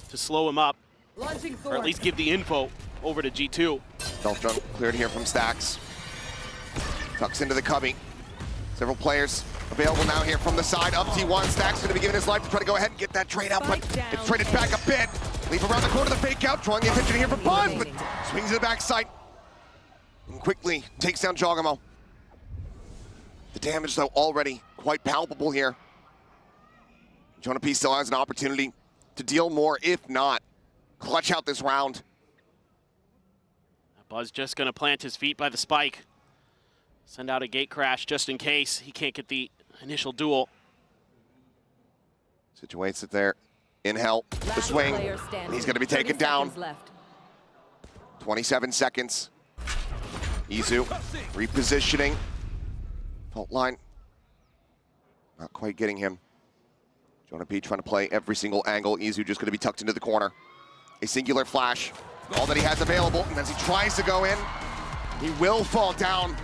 to slow him up, or at least give the info over to G2. Stealth drone cleared here from Stacks. Tucks into the cubby. Several players available now here from the side. Up T1, Stacks going to be giving his life to try to go ahead and get that trade out, but it's traded back a bit. Leave around the corner, the fake out, drawing the attention here from Buzz, but swings to the backside and quickly takes down Jogamo. The damage, though, already quite palpable here. Jonah P still has an opportunity to deal more, if not clutch out this round. Buzz just gonna plant his feet by the spike. Send out a gate crash just in case he can't get the initial duel. Situates it there. In hell, the swing. He's going to be taken down. 27 seconds. Izu repositioning. Fault line. Not quite getting him. Jonah P trying to play every single angle. Izu just going to be tucked into the corner. A singular flash. All that he has available. And as he tries to go in, he will fall down.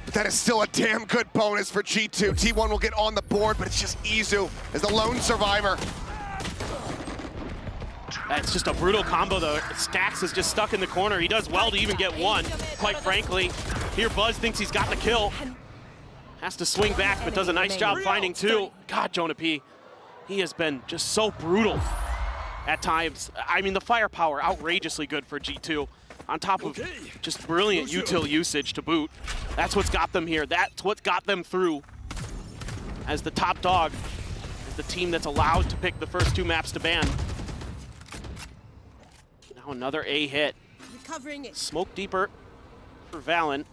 But that is still a damn good bonus for G2. T1 will get on the board, but it's just Izu as the lone survivor. It's just a brutal combo, though. Stax is just stuck in the corner. He does well to even get one, quite frankly. Here, Buzz thinks he's got the kill. Has to swing back, but does a nice job finding two. God, Jonah P, he has been just so brutal at times. I mean, the firepower, outrageously good for G2, on top of just brilliant util usage to boot. That's what's got them here. That's what got them through as the top dog, as the team that's allowed to pick the first two maps to ban. Now another A hit. Smoke deeper for Valorant.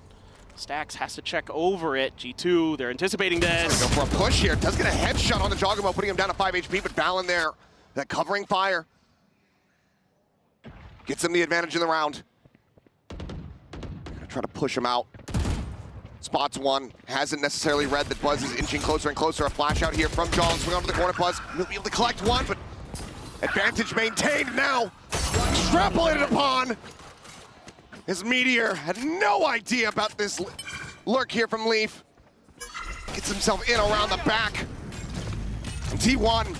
Stax has to check over it. G2, they're anticipating this. Go for a push here. Does get a headshot on the Jogamo, putting him down to 5 HP, but Valen there, that covering fire, gets him the advantage in the round. Gonna try to push him out. Spots one, hasn't necessarily read that Buzz is inching closer and closer. A flash out here from John, swing onto the corner. Buzz will be able to collect one, but advantage maintained now. Extrapolated upon. His Meteor had no idea about this lurk here from Leaf. Gets himself in around the back. And T1,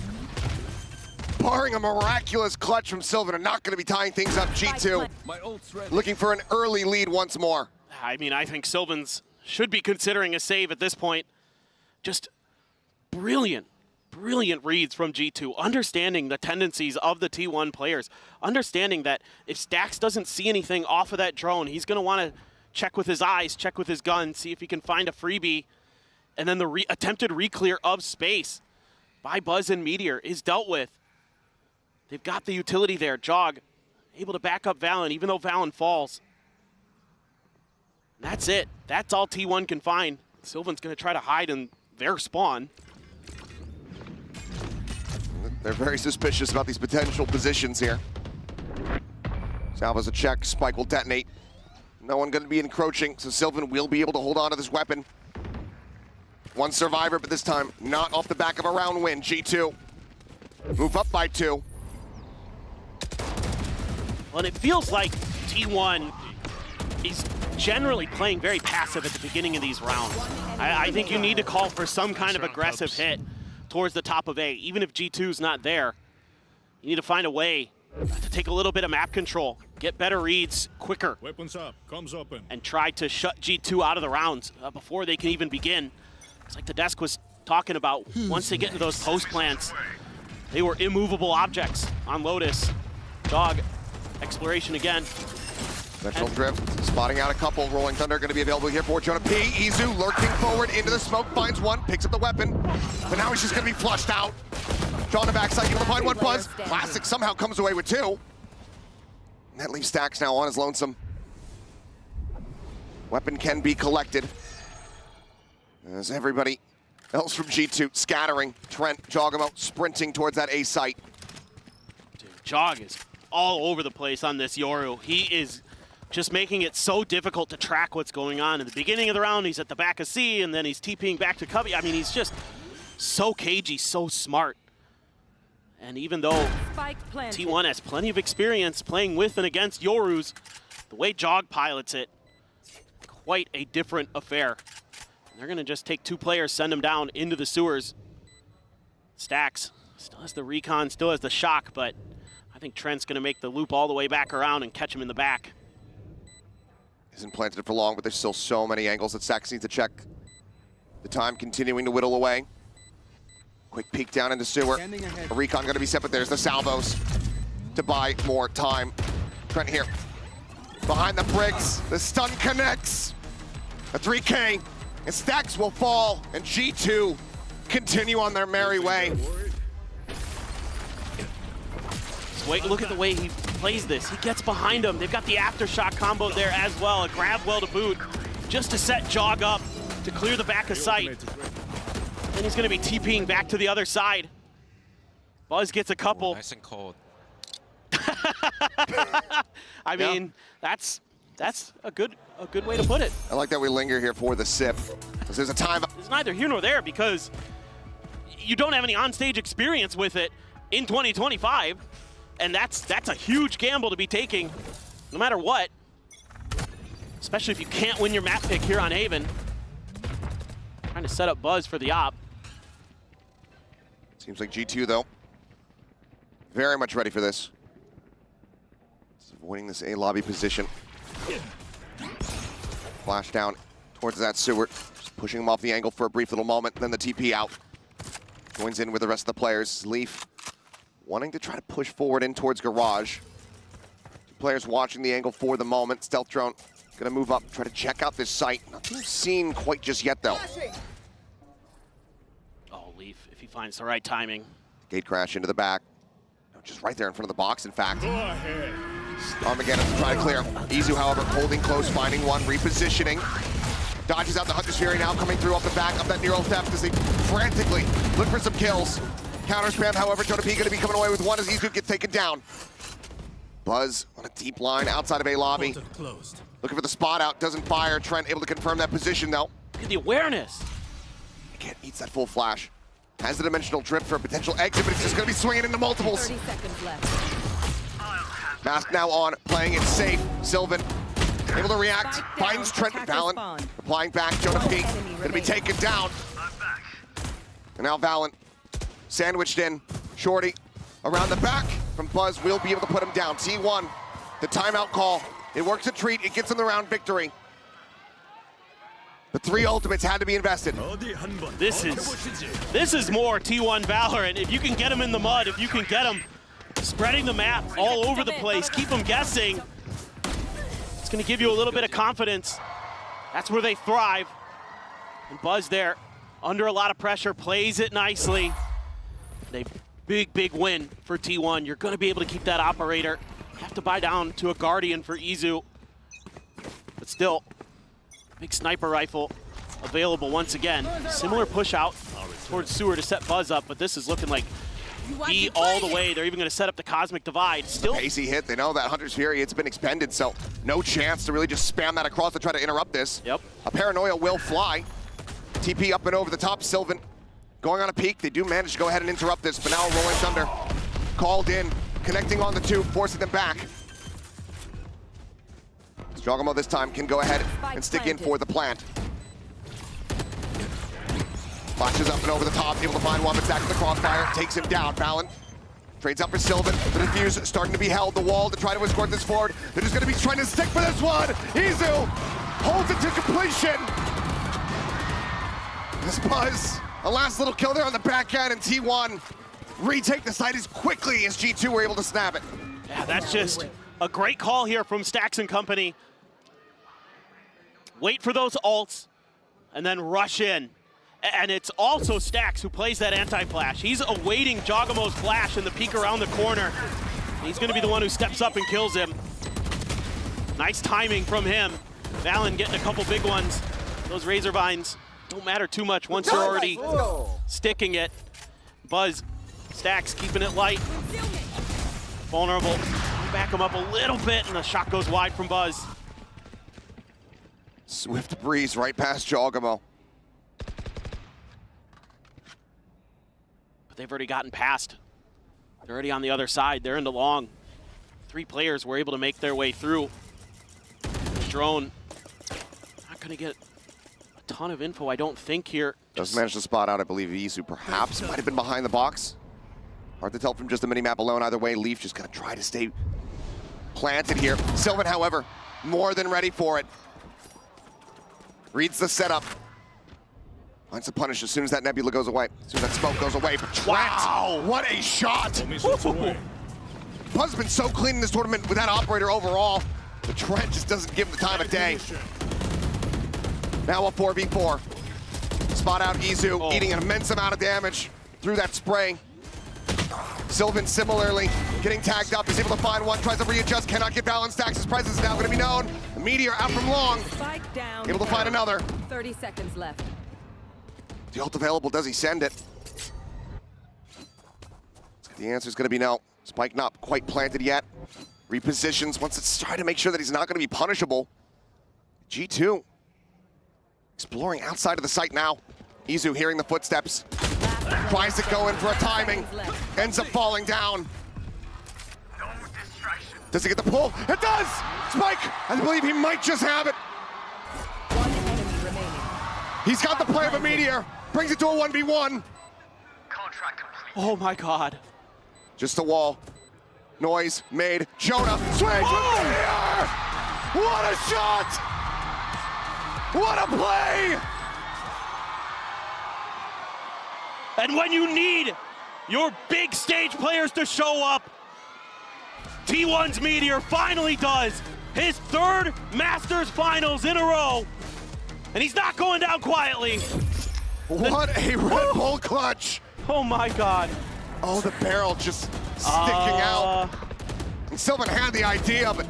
barring a miraculous clutch from Sylvan, are not going to be tying things up. G2 looking for an early lead once more. I mean, I think Sylvan's should be considering a save at this point. Just brilliant reads from G2, understanding the tendencies of the T1 players, understanding that if Stax doesn't see anything off of that drone, he's going to want to check with his eyes, check with his gun, see if he can find a freebie, and then the attempted re-clear of space by Buzz and Meteor is dealt with. They've got the utility there. Jog able to back up Valen, even though Valen falls. And that's it. That's all T1 can find. Sylvan's going to try to hide in their spawn. They're very suspicious about these potential positions here. Salvo's a check, Spike will detonate. No one going to be encroaching, so Sylvan will be able to hold on to this weapon. One survivor, but this time not off the back of a round win. G2 move up by 2. Well, and it feels like T1 is generally playing very passive at the beginning of these rounds. I think you need to call for some kind of aggressive hit towards the top of A. Even if G2's not there, you need to find a way to take a little bit of map control, get better reads quicker, Weapons up, comes open. and try to shut G2 out of the rounds before they can even begin. It's like the desk was talking about, once they get into those post plants, they were immovable objects on Lotus. Dog, exploration again. Dimensional drift, spotting out a couple. Rolling Thunder going to be available here for Jonah P. Izu lurking forward into the smoke, finds one, picks up the weapon, but now he's just going to be flushed out. John the backside, able to find one. Buzz. Classic somehow comes away with 2. And that leaves Stax now on his lonesome. Weapon can be collected. As everybody else from G2 scattering. Trent, Jogamo sprinting towards that A site. Dude, Jog is all over the place on this Yoru. He is just making it so difficult to track what's going on. In the beginning of the round, he's at the back of C, and then he's TPing back to Cubby. I mean, he's just so cagey, so smart. And even though T1 has plenty of experience playing with and against Yorus, the way Jog pilots it, quite a different affair. And they're going to just take 2 players, send them down into the sewers. Stax still has the recon, still has the shock, but I think Trent's going to make the loop all the way back around and catch him in the back. Isn't planted it for long, but there's still so many angles that Stax needs to check. The time continuing to whittle away. Quick peek down into sewer. A recon going to be set, but there's the salvos to buy more time. Trent here. Behind the bricks, the stun connects. A 3K, and Stax will fall, and G2 continue on their merry way. Wait, look at the way he plays this. He gets behind him. They've got the aftershock combo there as well. A grab well to boot, just to set Jog up to clear the back of sight. And he's going to be TPing back to the other side. Buzz gets a couple. Nice and cold. I mean, that's a good way to put it. I like that we linger here for the sip. Because there's a time. It's neither here nor there because you don't have any on-stage experience with it in 2025, and that's a huge gamble to be taking, no matter what. Especially if you can't win your map pick here on Haven. Trying to set up Buzz for the op. Seems like G2 though, very much ready for this. Just avoiding this A lobby position. Flash down towards that sewer. Just pushing him off the angle for a brief little moment, then the TP out. Joins in with the rest of the players. Leaf wanting to try to push forward in towards Garage. Two players watching the angle for the moment. Stealth drone gonna move up, try to check out this site. Nothing seen quite just yet though. Oh, Leaf, if he finds the right timing. Gate crash into the back. No, just right there in front of the box, in fact. Armageddon to try to clear. Izu, however, holding close, finding one, repositioning. Dodges out the Hunter's Fury now, coming through up the back of that neural theft as they frantically look for some kills. Counter spam, however, Jonah P gonna be coming away with one as Izu gets taken down. Buzz on a deep line outside of A lobby. Looking for the spot out, doesn't fire. Trent able to confirm that position though. Look at the awareness. Again, eats that full flash. Has the dimensional drip for a potential exit, but it's just gonna be swinging into multiples. 30 seconds left. Mask now on, playing it safe. Sylvan able to react, Spike down, finds Trent and attacker Valen. spawn. Applying back, Jonah P Enemy gonna be remaining. taken down. And now Valen sandwiched in. Shorty around the back from Buzz will be able to put him down. T1, the timeout call. It works a treat, it gets him the round victory. The 3 ultimates had to be invested. This is more T1 Valorant. If you can get him in the mud, if you can get him spreading the map all over the place, keep them guessing, it's going to give you a little bit of confidence. That's where they thrive. And Buzz there, under a lot of pressure, plays it nicely. A big win for T1. You're going to be able to keep that operator. Have to buy down to a Guardian for Izu. But still, big sniper rifle available once again. Similar push out towards Sewer to set Buzz up, but this is looking like B all the way. They're even going to set up the Cosmic Divide. Still Pacey hit, they know that Hunter's Fury, it's been expended, so no chance to really just spam that across to try to interrupt this. Yep. A Paranoia will fly. TP up and over the top, Sylvan going on a peak. They do manage to go ahead and interrupt this, but now a Rolling Thunder called in, connecting on the 2, forcing them back. Strogamo this time can go ahead and stick in for the plant. Flashes up and over the top, able to find one, attacks the crossfire, takes him down. Valen trades up for Sylvan. The defuse starting to be held, the wall to try to escort this forward. They're just gonna be trying to stick for this one. Izu holds it to completion. This Buzz, a last little kill there on the back end, and T1 retake the site as quickly as G2 were able to snap it. Yeah, that's just a great call here from Stacks and company. Wait for those ults and then rush in. And it's also Stacks who plays that anti-flash. He's awaiting Jogamo's flash in the peek around the corner. He's gonna be the one who steps up and kills him. Nice timing from him. Valen getting a couple big ones. Those Razor Vines don't matter too much once you're already sticking it. Buzz, Stacks keeping it light. Vulnerable. Back him up a little bit, and the shot goes wide from Buzz. Swift breeze right past Jogamo. But they've already gotten past. They're already on the other side. They're into long. 3 players were able to make their way through. Drone not going to get a ton of info, I don't think, here. Does manage to spot out, I believe, Isu perhaps might have been behind the box. Hard to tell from just the mini-map alone. Either way, Leaf just gonna try to stay planted here. Sylvan, however, more than ready for it. Reads the setup. Finds the punish as soon as that nebula goes away. As soon as that smoke goes away. But Trent, Wow. what a shot! Buzz has been so clean in this tournament with that operator overall. But Trent just doesn't give him the time of day. Now a 4v4. Spot out Izu, eating an immense amount of damage through that spray. Sylvan similarly getting tagged up, is able to find one, tries to readjust, cannot get balance. Stacks' presence is now going to be known. The Meteor out from long, Spike down. able to find another. 30 seconds left. The ult available, does he send it? The answer's gonna be no. Spike not quite planted yet. Repositions, wants to try to make sure that he's not gonna be punishable. G2 exploring outside of the site now. Izu hearing the footsteps. Tries to go in for a timing. Ends up falling down. Does he get the pull? It does! Spike! I believe he might just have it. One enemy remaining. He's got the play of a meteor. Brings it to a 1v1. Oh my God. Just a wall. Noise made. Jonah swings with meteor! What a shot! What a play! And when you need your big stage players to show up, T1's Meteor finally does his third Masters Finals in a row. And he's not going down quietly. What a Red Bull clutch! Oh my God. Oh, the barrel just sticking out. And Sylvan had the idea, but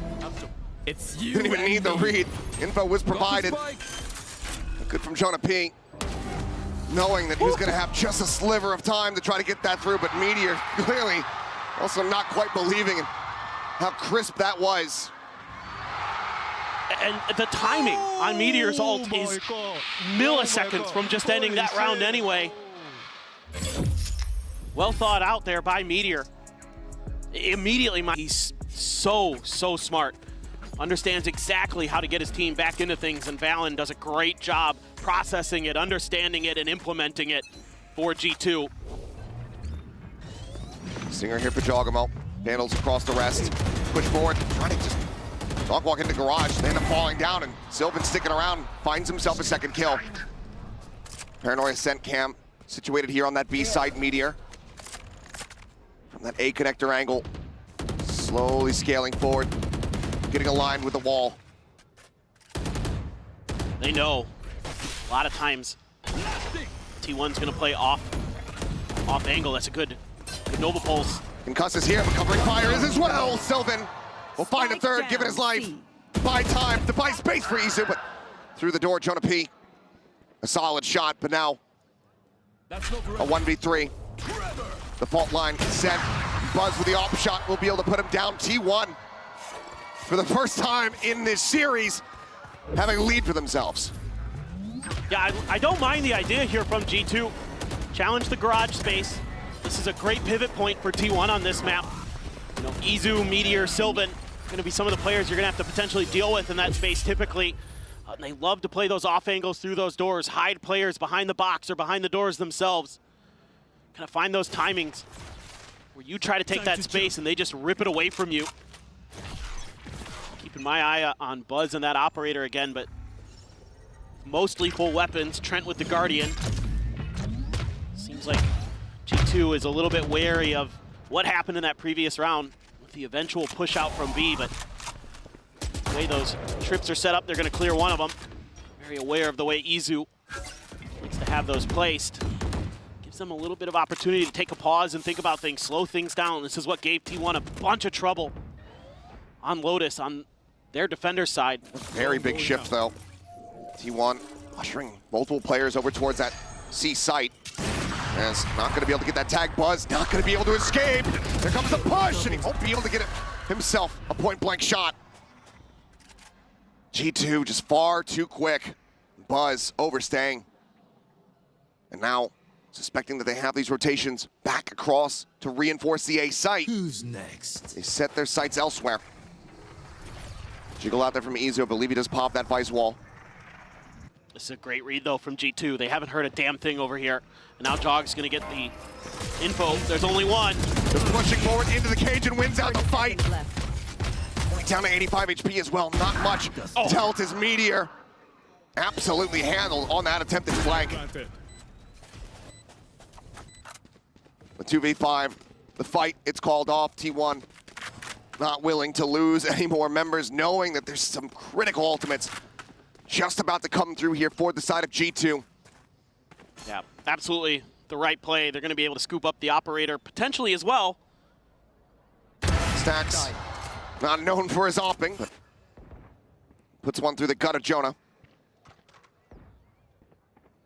It's you. didn't even need the read. Info was provided. Spike. Good from Jonah P. Knowing that he was going to have just a sliver of time to try to get that through, but Meteor clearly also not quite believing in how crisp that was. And the timing on Meteor's ult is milliseconds from just ending that round anyway. Well thought out there by Meteor. Immediately, he's so smart. Understands exactly how to get his team back into things, and Valen does a great job processing it, understanding it, and implementing it for G2. Singer here for Jogamo. Vandals across the rest. Push forward, trying to just dog walk into garage. They end up falling down, and Sylvan sticking around, finds himself a second kill. Paranoia sent cam, situated here on that B side. Meteor. From that A connector angle, slowly scaling forward, getting aligned with the wall. They know a lot of times T1's gonna play off angle. That's a good Nova Pulse. Concuss is here, but covering fire is as well. Sylvan will find a third, giving his life. To buy time, to buy space for Izu, but through the door, Jonah P. A solid shot, but now That's no a 1v3. The fault line set. Buzz with the off shot will be able to put him down. T1, for the first time in this series, having a lead for themselves. Yeah, I don't mind the idea here from G2. Challenge the garage space. This is a great pivot point for T1 on this map. You know, Izu, Meteor, Sylvan, gonna be some of the players you're gonna have to potentially deal with in that space typically. And they love to play those off angles through those doors, hide players behind the box or behind the doors themselves. Kind of find those timings where you try to take that space and they just rip it away from you. Keeping my eye on Buzz and that operator again, but mostly full weapons. Trent with the Guardian. Seems like G2 is a little bit wary of what happened in that previous round with the eventual push out from B, but the way those trips are set up, they're going to clear one of them. Very aware of the way Izu likes to have those placed. Gives them a little bit of opportunity to take a pause and think about things, slow things down. This is what gave T1 a bunch of trouble on Lotus, on their defender side. Very big shift though. T1 ushering multiple players over towards that C site. As not going to be able to get that tag. Buzz not going to be able to escape. There comes the push, and he won't be able to get it himself a point-blank shot. G2 just far too quick. Buzz overstaying. And now suspecting that they have these rotations back across to reinforce the A site. Who's next? They set their sights elsewhere. Jiggle out there from Izu. I believe he does pop that vice wall. This is a great read, though, from G2. They haven't heard a damn thing over here. And now Jog's going to get the info. There's only one. They're pushing forward into the cage and wins out the fight. Left. Only down to 85 HP as well. Not much. Dealt as Meteor absolutely handled on that attempted flank. The 2v5, the fight, it's called off. T1 not willing to lose any more members, knowing that there's some critical ultimates just about to come through here for the side of G2. Yeah, absolutely the right play. They're going to be able to scoop up the operator potentially as well. Stacks, not known for his opping, but puts one through the gut of Jonah.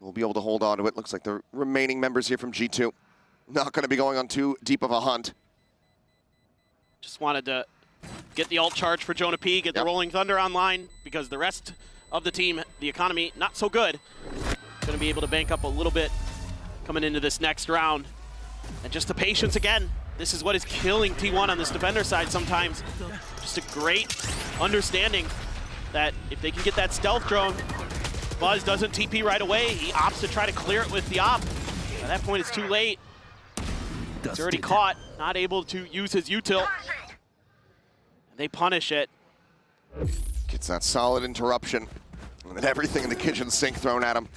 will be able to hold on to it. Looks like the remaining members here from G2 not going to be going on too deep of a hunt. Just wanted to get the ult charge for Jonah P, get the Rolling Thunder online, because the rest of the team, the economy, not so good. Going to be able to bank up a little bit coming into this next round. And just the patience again. This is what is killing T1 on this defender side sometimes. Just a great understanding that if they can get that stealth drone, Buzz doesn't TP right away. He opts to try to clear it with the op. At that point, it's too late. He's already caught, not able to use his util. They punish it. Gets that solid interruption. And then everything in the kitchen sink thrown at him.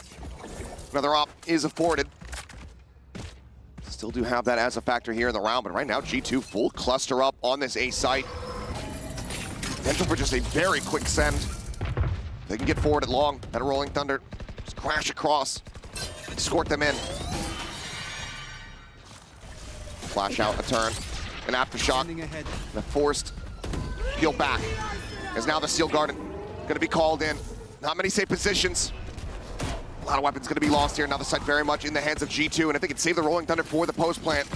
Another op is afforded. Still do have that as a factor here in the round, but right now G2 full cluster up on this A site. Potential for just a very quick send. They can get forward at long. That Rolling Thunder just crash across, escort them in. Flash out, a turn, an aftershock, and a forced peel back. As now the Steel Garden gonna be called in. Not many safe positions. A lot of weapons gonna be lost here. Now the site very much in the hands of G2, and if they can save the Rolling Thunder for the post plant,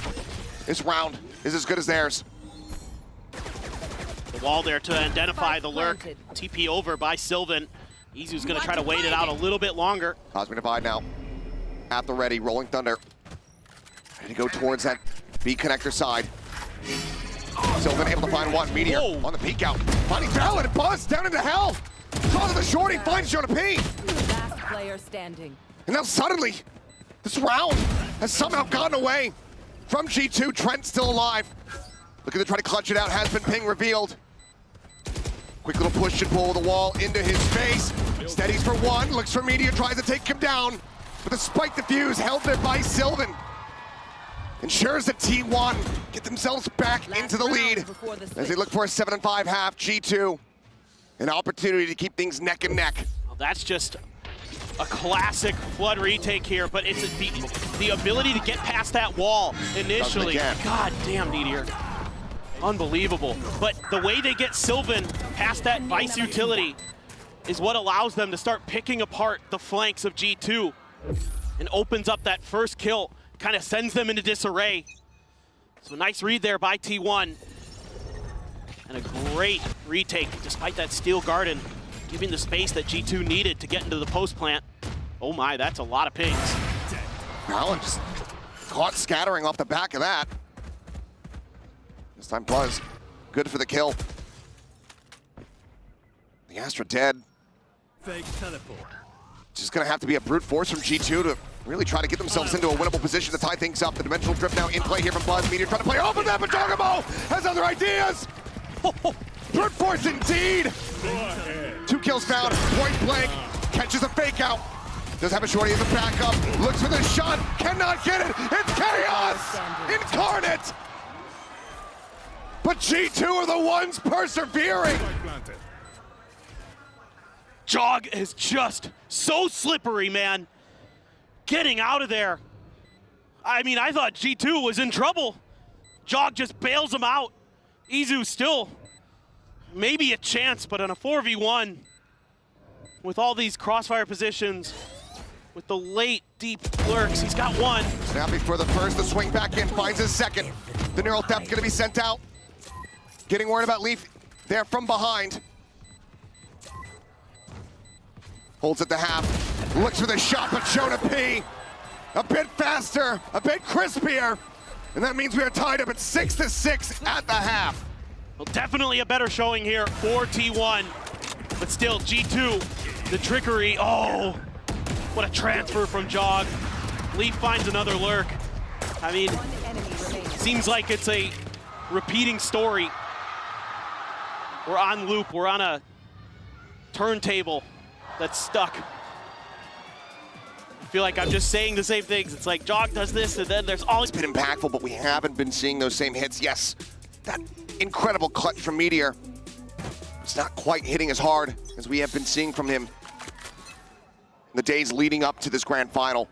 this round is as good as theirs. The wall there to identify the lurk. TP over by Sylvan. Izu's gonna try to wait it out a little bit longer. Cosmic Divide now at the ready. Rolling Thunder ready to go towards that B connector side. Sylvan able to find one. Meteor on the peek out. Finding Valorant and Buzz down into hell. Draws to the shorty, finds Jonah P. Last player standing. And now suddenly, this round has somehow gotten away from G2. Trent still alive. Looking to try to clutch it out, has been ping revealed. Quick little push and pull the wall into his face. Steadies for one, looks for Meteor, tries to take him down. But the spike defuse held there by Sylvan ensures that T1 get themselves back into the lead as they look for a 7-5 half. G2, an opportunity to keep things neck and neck. Well, that's just a classic Flood retake here, but it's the ability to get past that wall initially. God damn, Meteor. Unbelievable. But the way they get Sylvan past that Vice utility is what allows them to start picking apart the flanks of G2 and opens up that first kill, kind of sends them into disarray. So nice read there by T1. And a great retake despite that Steel Garden giving the space that G2 needed to get into the post plant. Oh my, that's a lot of pings. Allen just caught scattering off the back of that. This time Buzz, good for the kill. The Astra dead. Fake teleport. Just gonna have to be a brute force from G2 to really try to get themselves into a winnable position to tie things up. The dimensional drift now in play here from Buzz. Meteor trying to play off of that, but Jogamo has other ideas. Brute force indeed. 2 kills found, point blank, catches a fake out. Does have a shorty as a backup, looks for the shot, cannot get it. It's chaos incarnate. But G2 are the ones persevering. Jog is just so slippery, man. Getting out of there. I mean, I thought G2 was in trouble. Jog just bails him out. Izu still maybe a chance, but on a 4v1 with all these crossfire positions, with the late deep lurks, he's got one. Snapping for the first, the swing back in, finds his second. The neural depth gonna be sent out. Getting worried about Leaf there from behind. Holds at the half, looks for the shot, but Jonah P, a bit faster, a bit crispier, and that means we are tied up at 6-6 at the half. Well, definitely a better showing here for T1, but still G2, the trickery, oh, what a transfer from Jog. Leaf finds another lurk. I mean, seems like it's a repeating story. We're on loop, we're on a turntable that's stuck. I feel like I'm just saying the same things. It's like Jog does this, and then there's always been impactful, but we haven't been seeing those same hits. Yes, that incredible clutch from Meteor. It's not quite hitting as hard as we have been seeing from him in the days leading up to this grand final.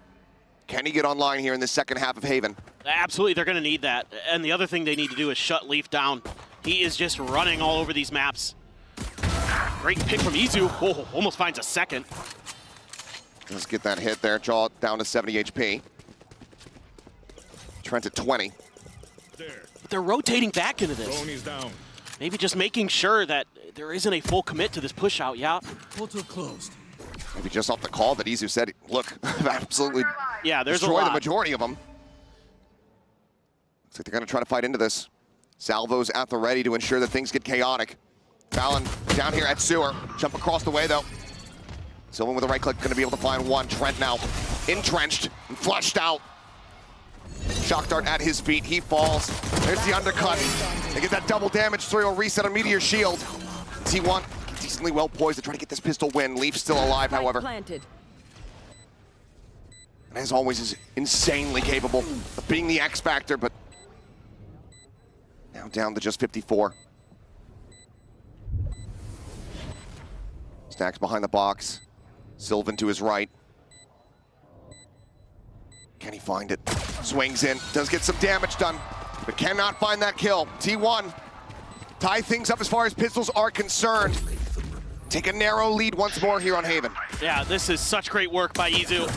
Can he get online here in the second half of Haven? Absolutely, they're gonna need that. And the other thing they need to do is shut Leaf down. He is just running all over these maps. Great pick from Izu. Oh, almost finds a second. Let's get that hit there. Jaw down to 70 HP. Trent at 20. But they're rotating back into this. Down. Maybe just making sure that there isn't a full commit to this push out, yeah. Portal closed. Maybe just off the call that Izu said, look, I've absolutely Yeah, there's a destroyed lot. the majority of them. Looks like they're going to try to fight into this. Salvo's at the ready to ensure that things get chaotic. Fallon down here at Sewer. Jump across the way, though. Sylvan with a right click, going to be able to find one. Trent now entrenched and flushed out. Shock dart at his feet. He falls. There's the undercut. They get that double damage through a reset on Meteor Shield. T1 decently well poised to try to get this pistol win. Leaf still alive, however. Planted. And as always, is insanely capable of being the X factor, but now down to just 54. Stacks behind the box. Sylvan to his right. Can he find it? Swings in, does get some damage done, but cannot find that kill. T1 tie things up as far as pistols are concerned. Take a narrow lead once more here on Haven. Yeah, this is such great work by Izu.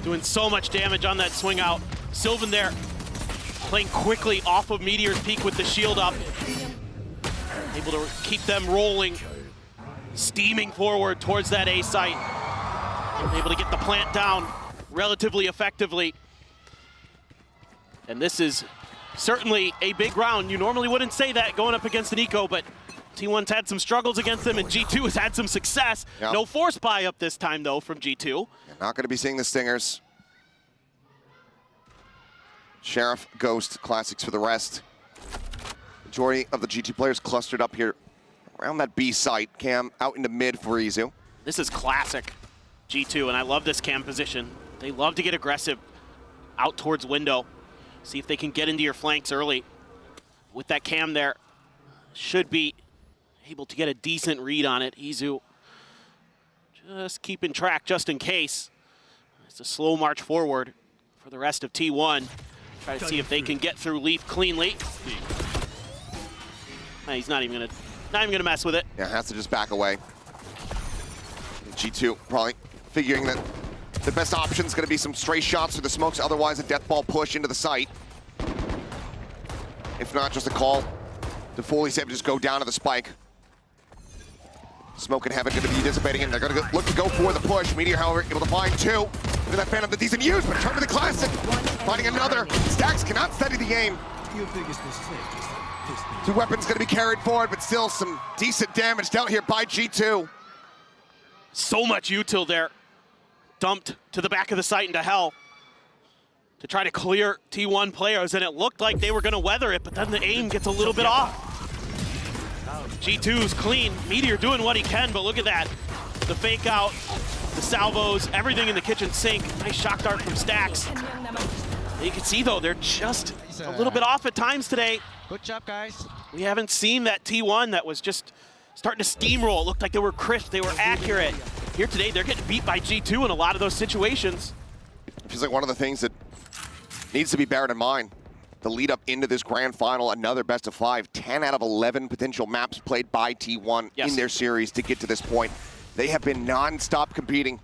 Doing so much damage on that swing out. Sylvan there, playing quickly off of Meteor's peak with the shield up. Able to keep them rolling, steaming forward towards that A site. Able to get the plant down relatively effectively. And this is certainly a big round. You normally wouldn't say that going up against an eco, but T1's had some struggles against them, and G2 has had some success. Yep. No force buy up this time, though, from G2. You're not going to be seeing the Stingers. Sheriff, Ghost, Classics for the rest. Majority of the G2 players clustered up here around that B site. Cam out into mid for Izu. This is classic G2, and I love this cam position. They love to get aggressive out towards window. See if they can get into your flanks early. With that cam there, should be able to get a decent read on it. Izu just keeping track just in case. It's a slow march forward for the rest of T1. Try to see if they can get through Leaf cleanly. He's not even gonna mess with it. Yeah, has to just back away. G2 probably figuring that the best option is going to be some stray shots through the smokes, otherwise a death ball push into the site. If not, just a call to fully save, just go down to the spike. Smoke and Heaven going to be dissipating, and they're going to look to go for the push. Meteor, however, able to find two. Look at that Phantom, the decent use, but turn to the Classic. Finding another. Stacks cannot steady the aim. Your biggest mistake is that Two weapons going to be carried forward, but still some decent damage dealt here by G2. So much util there. Dumped to the back of the site into hell to try to clear T1 players, and it looked like they were going to weather it, but then the aim gets a little bit off. G2's clean. Meteor doing what he can, but look at that. The fake out, the salvos, everything in the kitchen sink. Nice shock dart from Stacks. You can see, though, they're just a little bit off at times today. Good job, guys. We haven't seen that T1 that was just starting to steamroll. It looked like they were crisp, they were accurate. Here today, they're getting beat by G2 in a lot of those situations. It feels like one of the things that needs to be bared in mind. The lead up into this grand final, another best of 5. 10 out of 11 potential maps played by T1 in their series to get to this point. They have been non-stop competing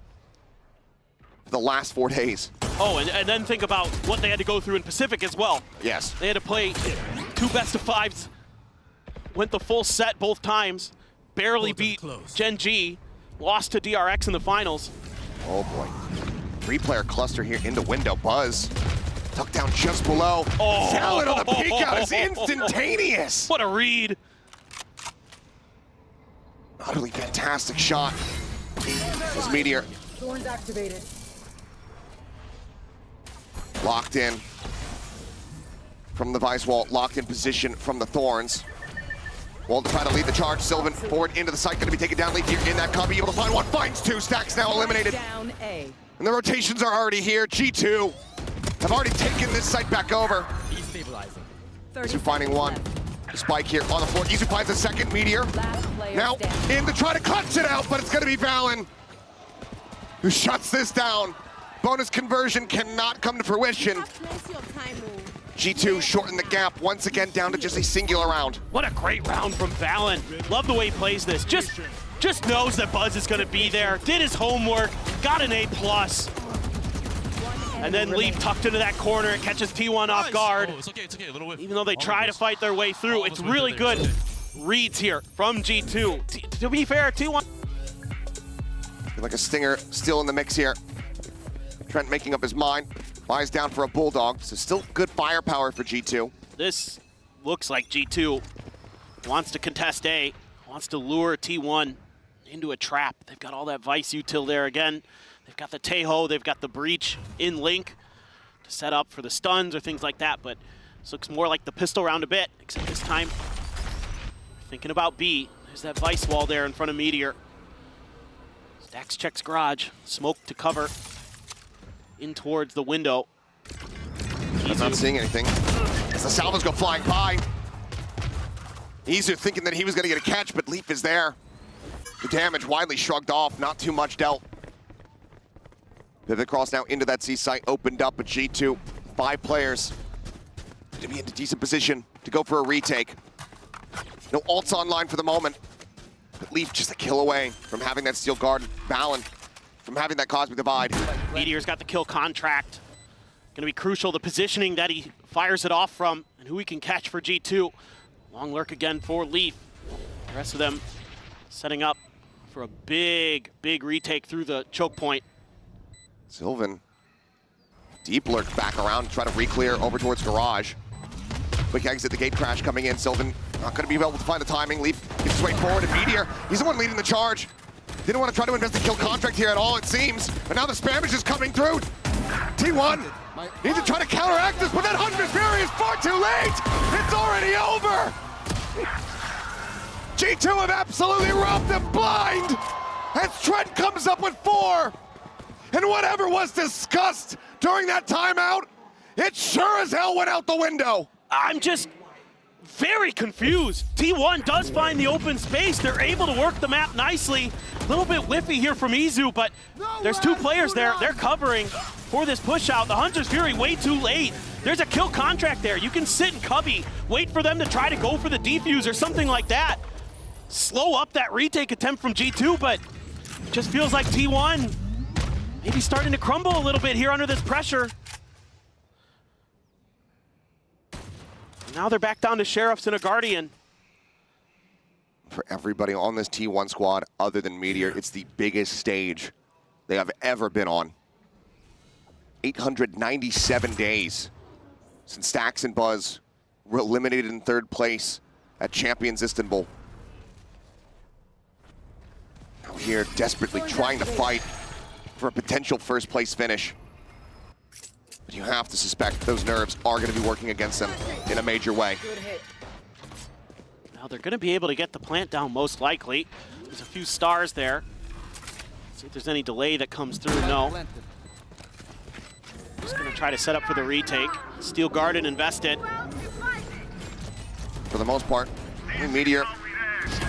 for the last 4 days. Oh, and then think about what they had to go through in Pacific as well. Yes. They had to play 2 best of 5s. Went the full set both times. Barely beat Gen G. Lost to DRX in the finals. Oh boy. 3-player cluster here into window. Buzz tucked down just below. Oh. Talent on the peek out is instantaneous. What a read. Utterly fantastic shot. This Meteor Thorns activated. locked in from the Vice Wall, locked in position from the Thorns. Wall to try to lead the charge. Sylvan forward into the site, going to be taken down. Leaf here in that cubby, able to find one, finds 2. Stacks now eliminated. Down A. And the rotations are already here. G2 have already taken this site back over. destabilizing. Izu finding one. Spike here on the floor. Izu finds a second Meteor. Now in to try to clutch it out, but it's going to be Valen who shuts this down. Bonus conversion cannot come to fruition. G2 shorten the gap once again down to just a singular round. What a great round from Valen. Love the way he plays this. Just just knows that Buzz is going to be there, did his homework, got an A+. And then Leaf tucked into that corner, it catches T1 off guard. Oh, it's okay, a little whiff. Even though they try to fight their way through, it's really good reads here from G2. To be fair, T1. Like a stinger still in the mix here. Trent making up his mind. Lies down for a bulldog, so still good firepower for G2. This looks like G2 wants to contest A, wants to lure T1 into a trap. They've got all that Vice util there again. They've got the Teho, they've got the Breach in Link to set up for the stuns or things like that, but this looks more like the pistol round a bit, except this time thinking about B. There's that Vice wall there in front of Meteor. Stacks checks garage, smoke to cover in towards the window. I'm not seeing anything. As the salvos go flying by. Izu thinking that he was going to get a catch, but Leaf is there. The damage widely shrugged off, not too much dealt. Pivot cross now into that C site, opened up at G2. 5 players to be in a decent position to go for a retake. No ults online for the moment. But Leaf just a kill away from having that steel guard. Valen from having that cosmic divide. Meteor's got the kill contract. Gonna be crucial, the positioning that he fires it off from and who he can catch for G2. Long lurk again for Leaf. The rest of them setting up for a big retake through the choke point. Sylvan, deep lurk back around, try to re-clear over towards garage. Quick exit, the gate crash coming in. Sylvan not going to be able to find the timing. Leaf gets his way forward, and Meteor, he's the one leading the charge. Didn't want to try to invest the kill contract here at all, it seems. And now the spammage is coming through. T1 needs to try to counteract this, but that 100 Fury is far too late. It's already over. G2 have absolutely robbed them blind as Trent comes up with 4. And whatever was discussed during that timeout, it sure as hell went out the window. I'm just very confused. T1 does find the open space. They're able to work the map nicely. A little bit whiffy here from Izu, but there's 2 players there. They're covering for this push out. The Hunter's Fury way too late. There's a kill contract there. You can sit and cubby, wait for them to try to go for the defuse or something like that. Slow up that retake attempt from G2, but it just feels like T1 maybe starting to crumble a little bit here under this pressure. Now they're back down to Sheriffs and a Guardian. For everybody on this T1 squad, other than Meteor, it's the biggest stage they have ever been on. 897 days since Stax and Buzz were eliminated in 3rd place at Champions Istanbul. Now here, desperately trying to fight for a potential 1st place finish. But you have to suspect those nerves are going to be working against them in a major way. Now they're going to be able to get the plant down most likely. There's a few stars there. See if there's any delay that comes through. No. Just going to try to set up for the retake. Steel guard and invest it. For the most part, Meteor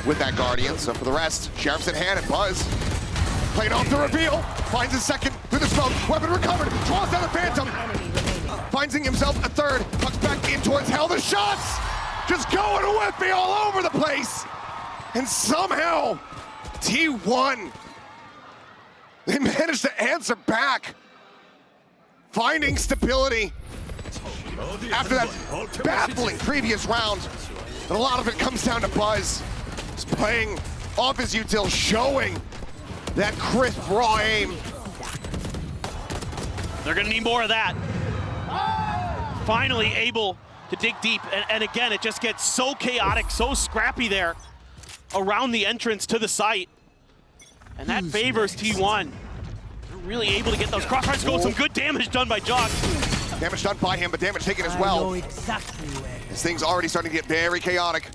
with that Guardian. So for the rest, Sheriff's in hand and Buzz playing off the reveal. Finds his 2nd through the smoke. Weapon recovered. Draws down the Phantom. Finding himself a 3rd. Tucks back in towards Hell. The shots just going whiffy all over the place. And somehow, T1, they managed to answer back. Finding stability after that baffling previous round. And a lot of it comes down to Buzz. Just playing off his util, showing that crisp, raw aim. They're going to need more of that. Finally able to dig deep. And again, it just gets so chaotic, so scrappy there around the entrance to the site. And that favors T1. They're really able to get those crossfires go. Some good damage done by Jock. Damage done by him, but damage taken as well. This thing's already starting to get very chaotic.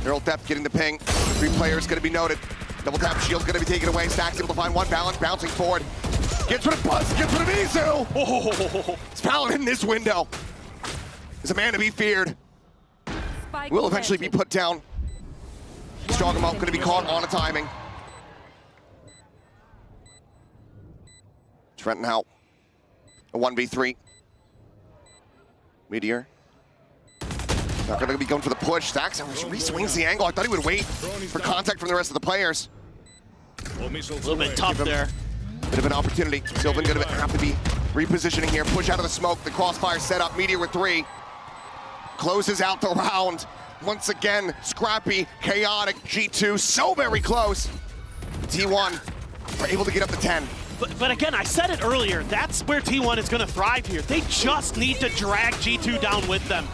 Neural depth getting the ping. 3 players going to be noted. Double tap shield's going to be taken away. Stack's able to find 1 balance, bouncing forward. Gets rid of Buzz, gets rid of Izu. Oh. It's Valen in this window. Is a man to be feared. Will eventually be put down. Strong amount going to be caught on a timing. Trent now a 1v3. Meteor Not going to be going for the push. Stax re-swings the angle. I thought he would wait for contact from the rest of the players. A little bit tough there. Bit of an opportunity. Sylvan going to have to be repositioning here. Push out of the smoke. The crossfire set up. Meteor with 3. Closes out the round. Once again, scrappy, chaotic. G2 so very close. T1 are able to get up to 10. But again, I said it earlier, that's where T1 is going to thrive here. They just need to drag G2 down with them.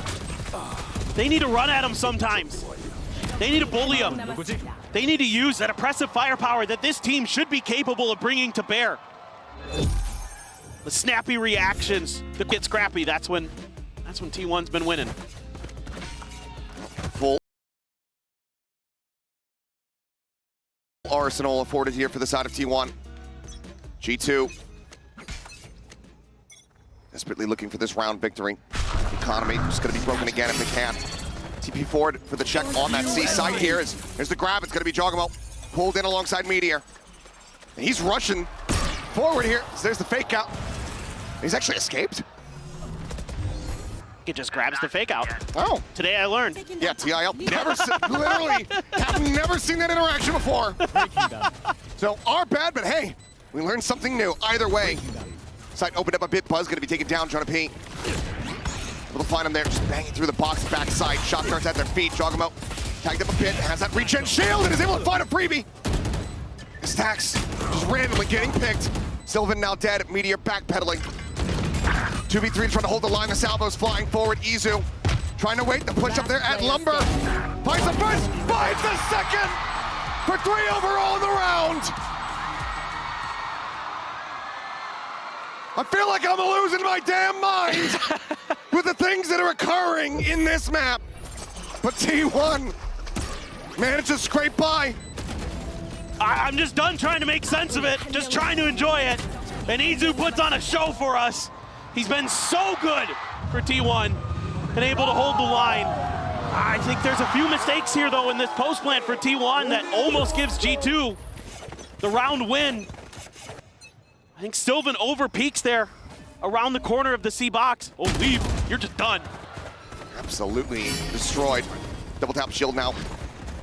They need to run at them sometimes. They need to bully them. They need to use that oppressive firepower that this team should be capable of bringing to bear. The snappy reactions, the get scrappy, that's when T1's been winning. Full arsenal afforded here for the side of T1. G2 desperately looking for this round victory. Economy just going to be broken again if they can. TP forward for the check on that C side here. There's the grab. It's going to be Jogamo pulled in alongside Meteor. And he's rushing forward here. So there's the fake out. He's actually escaped. It just grabs the fake out. Oh. Today I learned. Yeah, TIL. Literally have never seen that interaction before. So our bad, but hey, we learned something new. Either way, site opened up a bit. Buzz going to be taken down, trying to pee. Able to find him there, just banging through the box backside. Shot darts at their feet. Jogamo tagged up a bit, has that regen shield, and is able to find a freebie. Stacks just randomly getting picked. Sylvan now dead. Meteor backpedaling. 2v3 trying to hold the line. The salvo's flying forward. Izu trying to wait. The push up there at Lumber. Finds the first, finds the second for 3 overall in the round. I feel like I'm losing my damn mind with the things that are occurring in this map. But T1 managed to scrape by. I'm just done trying to make sense of it, just trying to enjoy it. And Izu puts on a show for us. He's been so good for T1 and able to hold the line. I think there's a few mistakes here, though, in this post plant for T1 that almost gives G2 the round win. I think Sylvan over peaks there around the corner of the C box. Oh, leave. You're just done. Absolutely destroyed. Double tap shield now.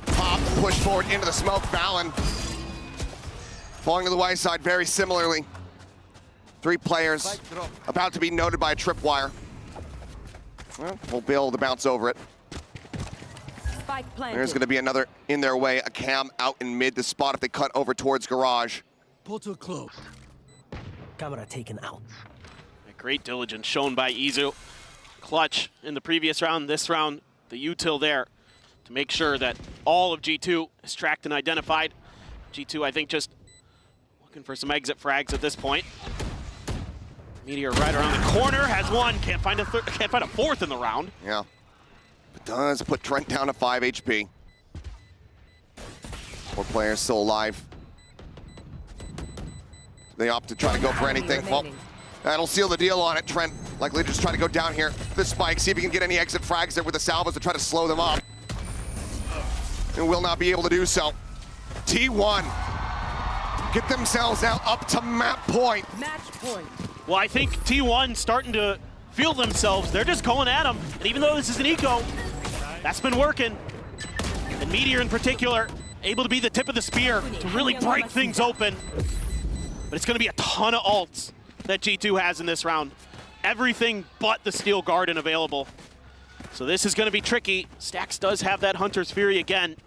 Pop, push forward into the smoke. Valen falling to the Y side very similarly. 3 players about to be noted by a tripwire. Well, we'll be able to bounce over it. There's going to be another in their way. A cam out in mid to spot if they cut over towards garage. Portal closed. Camera taken out. Great diligence shown by Izu. Clutch in the previous round. This round, the util there to make sure that all of G2 is tracked and identified. G2, I think, just looking for some exit frags at this point. Meteor right around the corner, has one, can't find a fourth in the round. Yeah, but does put Trent down to 5 HP. 4 players still alive. They opt to try to go for anything. Well, that'll seal the deal on it. Trent likely to just try to go down here. The spike, see if he can get any exit frags there with the salvos to try to slow them up. And will not be able to do so. T1 get themselves now up to map point. Match point. Well, I think T1 starting to feel themselves. They're just going at them. And even though this is an eco, that's been working. And Meteor in particular, able to be the tip of the spear to really break things open. But it's going to be a ton of ults that G2 has in this round. Everything but the Steel Garden available. So this is going to be tricky. Stax does have that Hunter's Fury again.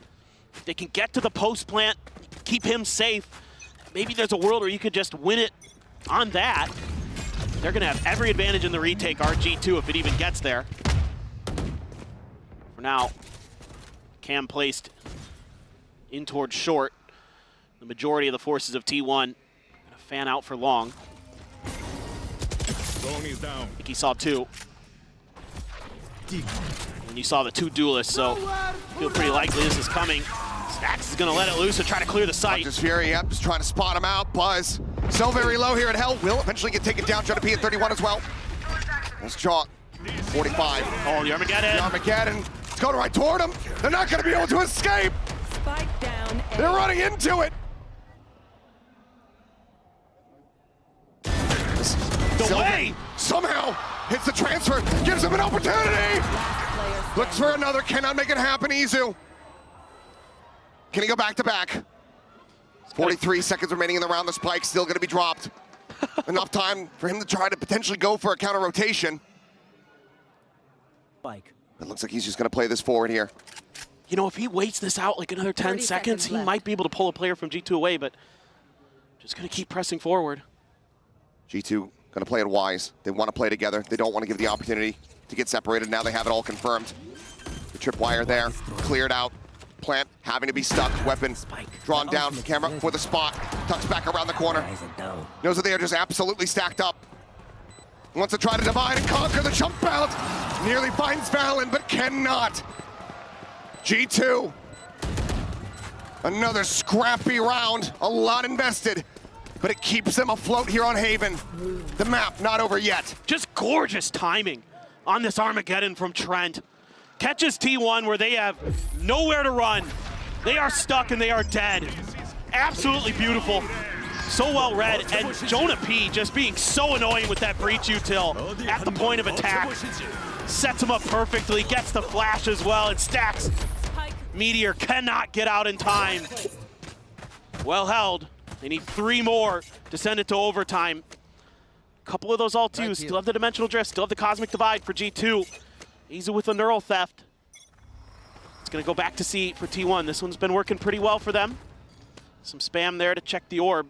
If they can get to the post plant, keep him safe. Maybe there's a world where you could just win it on that. They're going to have every advantage in the retake, RG2, if it even gets there. For now, Cam placed in towards short. The majority of the forces of T1 going to fan out for long. Is down. I think he saw 2. And you saw the 2 duelists, so feel pretty likely this is coming. Stax is going to let it loose and try to clear the site. Just Fury, yep, just trying to spot him out. Buzz, so very low here at Hell. Will eventually get taken down. Trying to be at 31 as well. There's Chalk, 45. Oh, the Armageddon. The Armageddon. It's going right toward him. They're not going to be able to escape. Spike down. They're running into it. The way! Somehow hits the transfer, gives him an opportunity. Last player Looks for another, cannot make it happen, Izu. Can he go back to back? 43 seconds remaining in the round. The spike's still going to be dropped. Enough time for him to try to potentially go for a counter rotation. Spike. It looks like he's just going to play this forward here. You know, if he waits this out like another 10 seconds, he might be able to pull a player from G2 away, but just going to keep pressing forward. G2 going to play it wise. They want to play together. They don't want to give the opportunity to get separated. Now they have it all confirmed. The tripwire there, cleared out. Plant having to be stuck. Weapon drawn down. Camera for the spot. Tucks back around the corner. Knows that they are just absolutely stacked up. Wants to try to divide and conquer the jump out. Nearly finds Valen, but cannot. G2. Another scrappy round. A lot invested, but it keeps them afloat here on Haven. The map not over yet. Just gorgeous timing on this Armageddon from Trent. Catches T1 where they have nowhere to run. They are stuck and they are dead. Absolutely beautiful. So well read. And Jonah P just being so annoying with that breach util at the point of attack. Sets him up perfectly, gets the flash as well, and stacks. Meteor cannot get out in time. Well held. They need 3 more to send it to overtime. A couple of those all twos. Still have the dimensional drift, still have the cosmic divide for G2. Easy with the neural theft. It's gonna go back to C for T1. This one's been working pretty well for them. Some spam there to check the orb.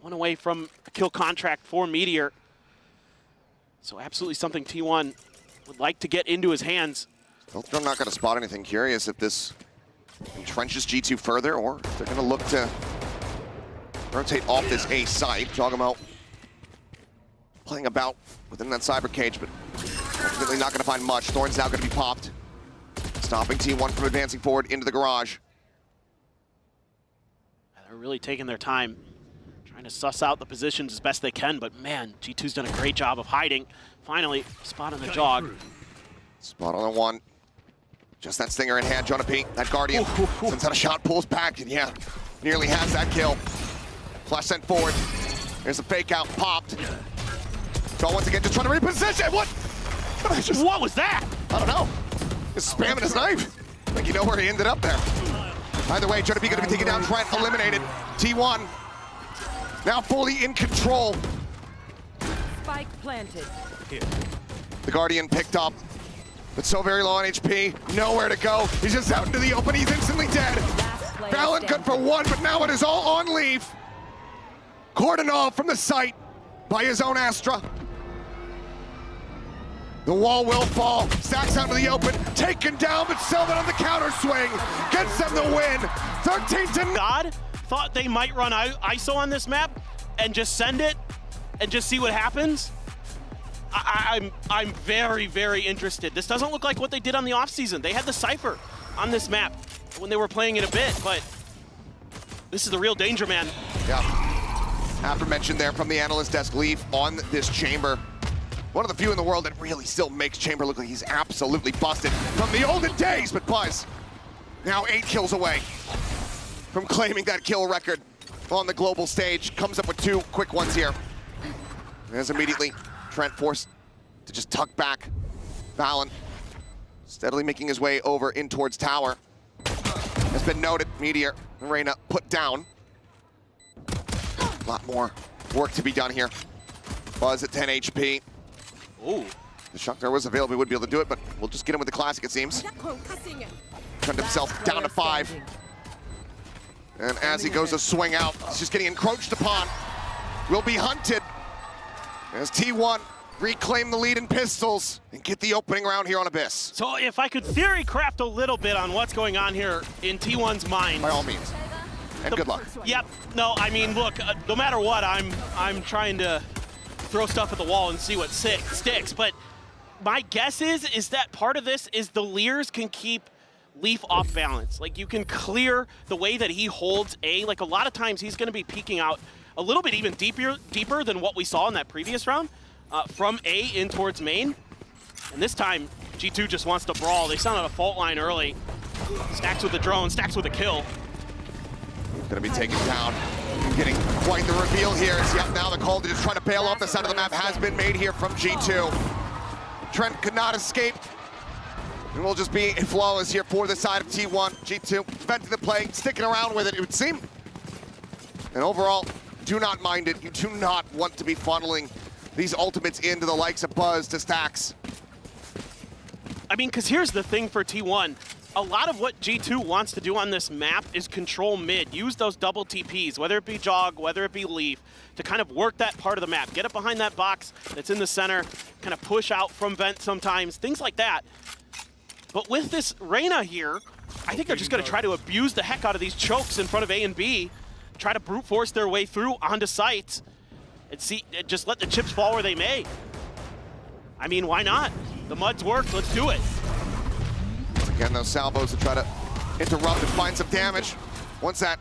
One away from a kill contract for Meteor. So absolutely something T1 would like to get into his hands. I'm not gonna spot anything. Curious if this entrenches G2 further or if they're gonna look to rotate off this A site. Jog him out. Playing about within that cyber cage, but ultimately not going to find much. Thorn's now going to be popped. Stopping T1 from advancing forward into the garage. They're really taking their time, trying to suss out the positions as best they can, but man, G2's done a great job of hiding. Finally, spot on the jog. Spot on the one. Just that stinger in hand, Jonah P. That Guardian sends out a shot, pulls back, and yeah, nearly has that kill. Flash sent forward. There's a fake out, popped. So once again, just trying to reposition. What was that? I don't know. Just spamming his knife. I think you know where he ended up there. Either way, Jonah P going to be taking down Trent, eliminated. T1 now fully in control. Spike planted. The Guardian picked up, but so very low on HP. Nowhere to go. He's just out into the open. He's instantly dead. Valen good for 1, but now it is all on leave. Cordoned off from the site by his own Astra. The wall will fall. Stacks out to the open. Taken down, but Sylvan on the counter swing. Gets them the win. 13-9. God thought they might run ISO on this map and just send it and just see what happens. I'm very, very interested. This doesn't look like what they did on the offseason. They had the Cypher on this map when they were playing it a bit, but this is the real danger, man. Yeah. Aforementioned there from the analyst desk, Leaf on this Chamber. One of the few in the world that really still makes Chamber look like he's absolutely busted from the olden days, but Buzz now 8 kills away from claiming that kill record on the global stage. Comes up with 2 quick ones here. As immediately Trent forced to just tuck back. Valen steadily making his way over in towards tower. Has been noted. Meteor and Reyna put down. A lot more work to be done here. Buzz at 10 HP. Ooh. The shock there was available, he would be able to do it, but we'll just get him with the classic, it seems. Turned himself down to 5. And as he goes to swing out, he's just getting encroached upon. Will be hunted as T1 reclaim the lead in pistols and get the opening round here on Abyss. So if I could theory craft a little bit on what's going on here in T1's mind. By all means. And good luck. Yep. No, I mean, look, no matter what, I'm trying to throw stuff at the wall and see what sticks. But my guess is that part of this is the Leers can keep Leaf off balance. Like, you can clear the way that he holds A. Like, a lot of times he's going to be peeking out a little bit even deeper than what we saw in that previous round from A in towards main. And this time, G2 just wants to brawl. They sounded a fault line early. Stacks with the drone, stacks with a kill. Gonna be taken down. Getting quite the reveal here. It's yet now the call to just try to bail off the side of the map has been made here from G2. Trent could not escape. And we'll just be flawless here for the side of T1. G2 venting the play, sticking around with it, it would seem. And overall, do not mind it. You do not want to be funneling these ultimates into the likes of Buzz to Stacks. I mean, because here's the thing for T1. A lot of what G2 wants to do on this map is control mid. Use those double TPs, whether it be Jog, whether it be Leaf, to kind of work that part of the map. Get up behind that box that's in the center, kind of push out from vent sometimes, things like that. But with this Reyna here, I think they're just going to try to abuse the heck out of these chokes in front of A and B, try to brute force their way through onto sites, and just let the chips fall where they may. I mean, why not? The mud's worked, let's do it. Again, those salvos to try to interrupt and find some damage. Once that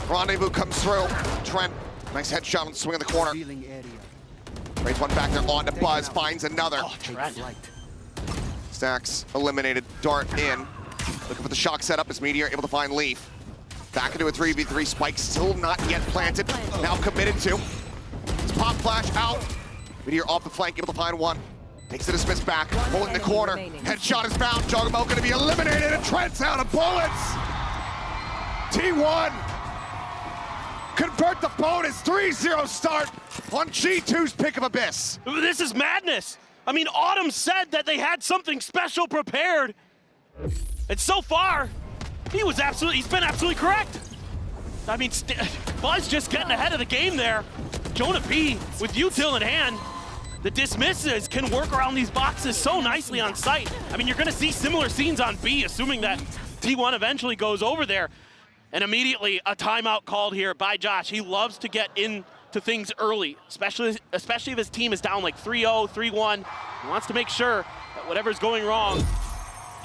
rendezvous comes through, Trent, nice headshot on the swing of the corner. Raise one back there onto Buzz, finds another. Oh, Trent. Stacks eliminated, dart in. Looking for the shock setup as Meteor able to find Leaf. Back into a 3v3, Spike still not yet planted, now committed to. It's pop flash out. Meteor off the flank, able to find one. Takes the dismiss back, pulling the corner. Remaining. Headshot is found, Jogamo gonna be eliminated, and Trent's out of bullets! T1 convert the bonus, 3-0 start on G2's Pick of Abyss. This is madness. I mean, Autumn said that they had something special prepared. And so far, he's been absolutely correct. I mean, Buzz just getting ahead of the game there. Jonah P, with util in hand, the dismisses can work around these boxes so nicely on site. I mean, you're gonna see similar scenes on B, assuming that T1 eventually goes over there. And immediately a timeout called here by Josh. He loves to get into things early, especially if his team is down like 3-0, 3-1. He wants to make sure that whatever's going wrong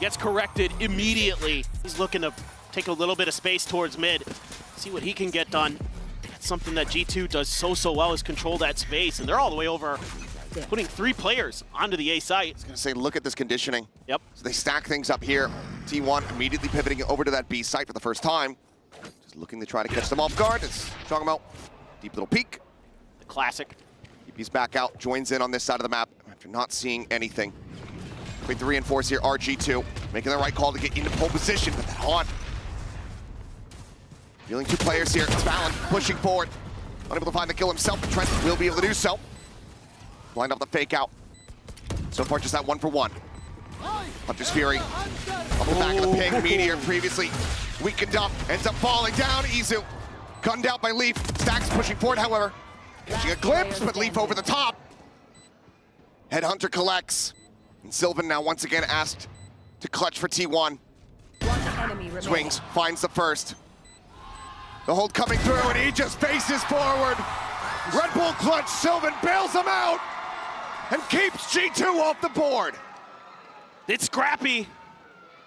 gets corrected immediately. He's looking to take a little bit of space towards mid, see what he can get done. That's something that G2 does so well, is control that space, and they're all the way over, putting 3 players onto the A site. I was gonna say, look at this conditioning. Yep. So they stack things up here. T1 immediately pivoting over to that B site for the first time. Just looking to try to catch them off guard. It's talking about deep little peek. The classic. TP's back out, joins in on this side of the map after not seeing anything. Wait to reinforce here, RG2, making the right call to get into pole position, but that haunt. Dealing 2 players here, it's Valen pushing forward. Unable to find the kill himself, but Trent will be able to do so. Lined up the fake out. So far, just that 1-for-1. Hunter's Fury, up the back of the ping. Meteor previously weakened up, ends up falling down. Izu, gunned out by Leaf. Stacks pushing forward, however. Catching a glimpse, but Leaf over the top. Headhunter collects. And Sylvan now once again asked to clutch for T1. One enemy remaining. Swings, finds the first. The hold coming through, and he just faces forward. Red Bull clutch, Sylvan bails him out and keeps G2 off the board. It's scrappy,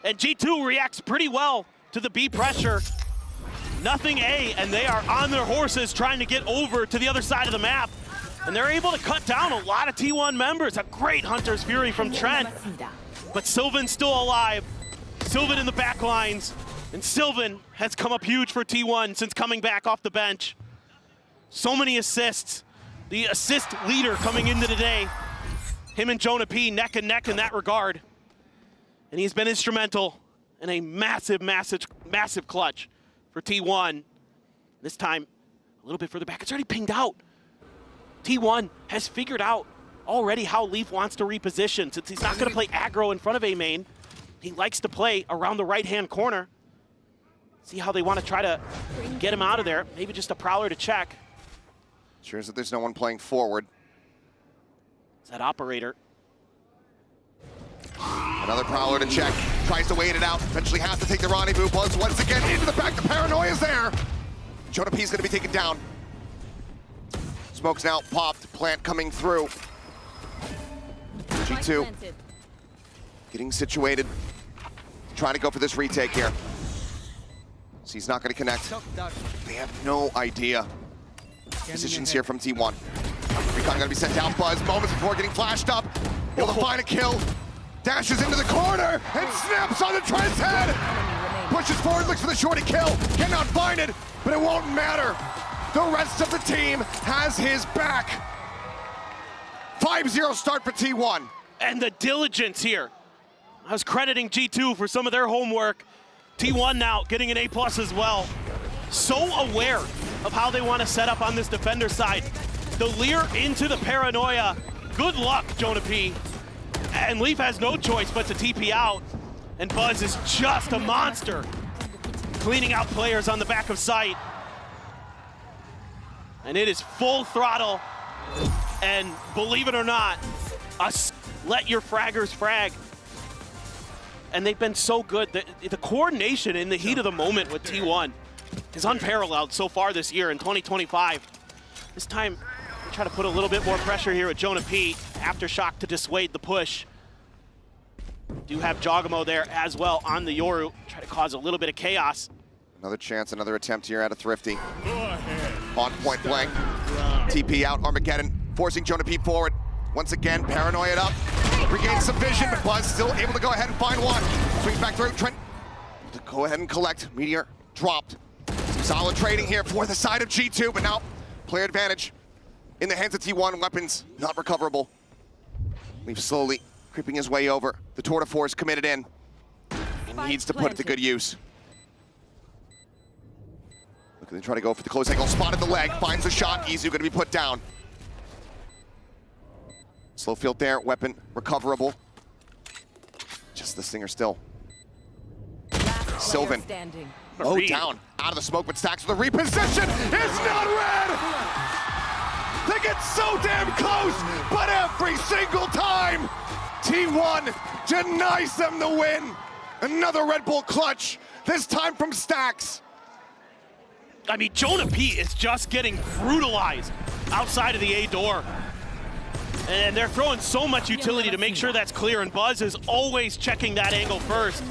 and G2 reacts pretty well to the B pressure. Nothing A, and they are on their horses trying to get over to the other side of the map. And they're able to cut down a lot of T1 members. A great Hunter's Fury from Trent. But Sylvan's still alive. Sylvan in the back lines. And Sylvan has come up huge for T1 since coming back off the bench. So many assists. The assist leader coming into today. Him and Jonah P neck and neck in that regard. And he's been instrumental in a massive clutch for T1. This time, a little bit further back. It's already pinged out. T1 has figured out already how Leaf wants to reposition. Since he's not going to play aggro in front of A main, he likes to play around the right-hand corner. See how they want to try to get him out of there. Maybe just a Prowler to check. Sure is that there's no one playing forward. It's that operator. Another Prowler to check. Tries to wait it out. Eventually has to take the rendezvous. Buzz once again into the back. The paranoia's there. Jonah P's going to be taken down. Smoke's now popped. Plant coming through. G2 getting situated. Trying to go for this retake here. So he's not going to connect. They have no idea. Positions here from T1. Recon going to be sent down. Buzz moments before getting flashed up. Able to find a kill. Dashes into the corner and snaps on the Trent's head. Pushes forward, looks for the shorty kill. Cannot find it, but it won't matter. The rest of the team has his back. 5-0 start for T1. And the diligence here. I was crediting G2 for some of their homework. T1 now getting an A+ as well. So aware of how they want to set up on this defender side. The Lear into the paranoia. Good luck, Jonah P. And Leaf has no choice but to TP out. And Buzz is just a monster. Cleaning out players on the back of site. And it is full throttle. And believe it or not, let your fraggers frag. And they've been so good. The coordination in the heat of the moment with T1 is unparalleled so far this year in 2025. This time, we try to put a little bit more pressure here with Jonah P. Aftershock to dissuade the push. Do have Jogamo there as well on the Yoru. Try to cause a little bit of chaos. Another chance, another attempt here out of Thrifty. On point blank. TP out, Armageddon, forcing Jonah P forward. Once again, paranoia up. Regains some vision, but Buzz still able to go ahead and find one. Swings back through, Trent to go ahead and collect. Meteor dropped. Some solid trading here for the side of G2, but now player advantage in the hands of T1. Weapons not recoverable. Leaf slowly creeping his way over. The tour de force committed in. He needs to put it to good use. Looking to try to go for the close angle. Spotted the leg, finds the shot. Izu going to be put down. Slow field there, weapon recoverable. Just the Stinger still. Sylvan. Oh, down. Out of the smoke, but Stacks with a reposition. It's not red! They get so damn close, but every single time, T1 denies them the win. Another Red Bull clutch, this time from Stacks. I mean, Jonah P is just getting brutalized outside of the A door. And they're throwing so much utility to make sure that's clear, and Buzz is always checking that angle first.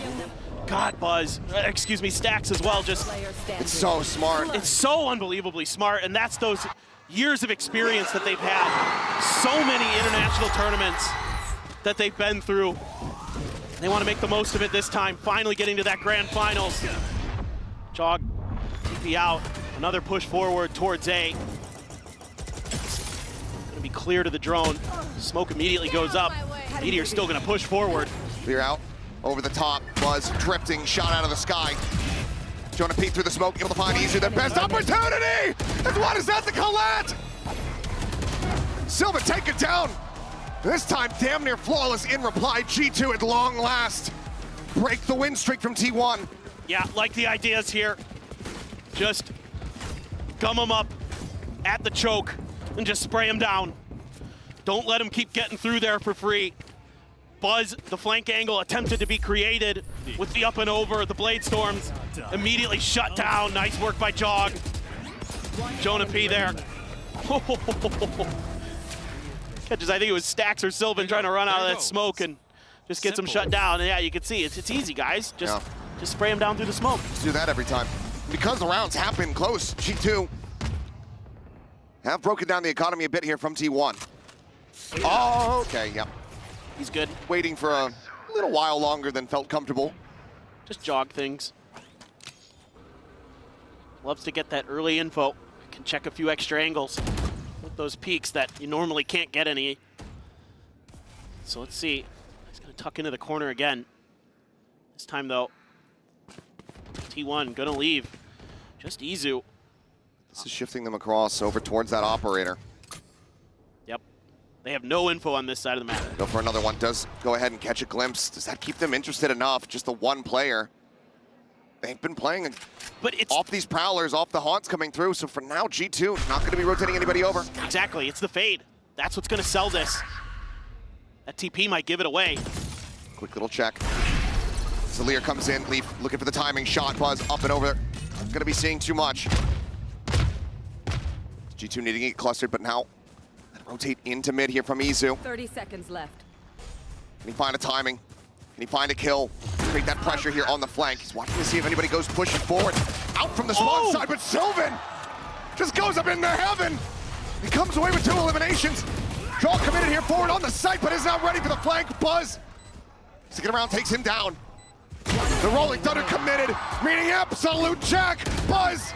God, Buzz, excuse me, Stacks as well, just... It's so smart. It's so unbelievably smart, and that's those years of experience that they've had. So many international tournaments that they've been through. They want to make the most of it this time, finally getting to that grand finals. Jog, TP out, another push forward towards A. Gonna be clear to the drone. Smoke immediately goes up. Meteor's still gonna push forward. Clear out, over the top. Buzz drifting, shot out of the sky. Jonah P through the smoke, able to find Izu, the best opportunity! As what is that, the Colette? Silva take it down. This time, damn near flawless in reply. G2 at long last. Break the win streak from T1. Yeah, like the ideas here. Just gum them up at the choke and just spray them down. Don't let them keep getting through there for free. Buzz, the flank angle attempted to be created with the up and over. The Blade Storms immediately shut down. Nice work by Jog. Jonah P there. Catches, I think it was Stacks or Sylvan trying to run out of that smoke and just gets them shut down. And yeah, you can see it's easy, guys. Just spray them down through the smoke. Let's do that every time. Because the rounds have been close, G2 have broken down the economy a bit here from T1. Oh, okay, yep. He's good. Waiting for a little while longer than felt comfortable. Just jog things. Loves to get that early info. Can check a few extra angles with those peaks that you normally can't get any. So let's see. He's gonna tuck into the corner again. This time though, T1 gonna leave. Just Izu. This is shifting them across over towards that operator. Yep. They have no info on this side of the map. Go for another one. Does go ahead and catch a glimpse. Does that keep them interested enough? Just the one player. They've been playing off these prowlers, off the haunts coming through. So for now, G2 not going to be rotating anybody over. Exactly. It's the fade. That's what's going to sell this. That TP might give it away. Quick little check. Zalir comes in. Leaf looking for the timing shot. Buzz up and over. Going to be seeing too much. G2 needing to get clustered, but now rotate into mid here from Izu. 30 seconds left. Can he find a timing? Can he find a kill? Create that pressure here on the flank. He's watching to see if anybody goes pushing forward. Out from the spawn side, but Sylvan just goes up into heaven. He comes away with 2 eliminations. Draw committed here forward on the site, but is not ready for the flank. Buzz sticking around, takes him down. The Rolling Thunder committed, meaning absolute jack. Buzz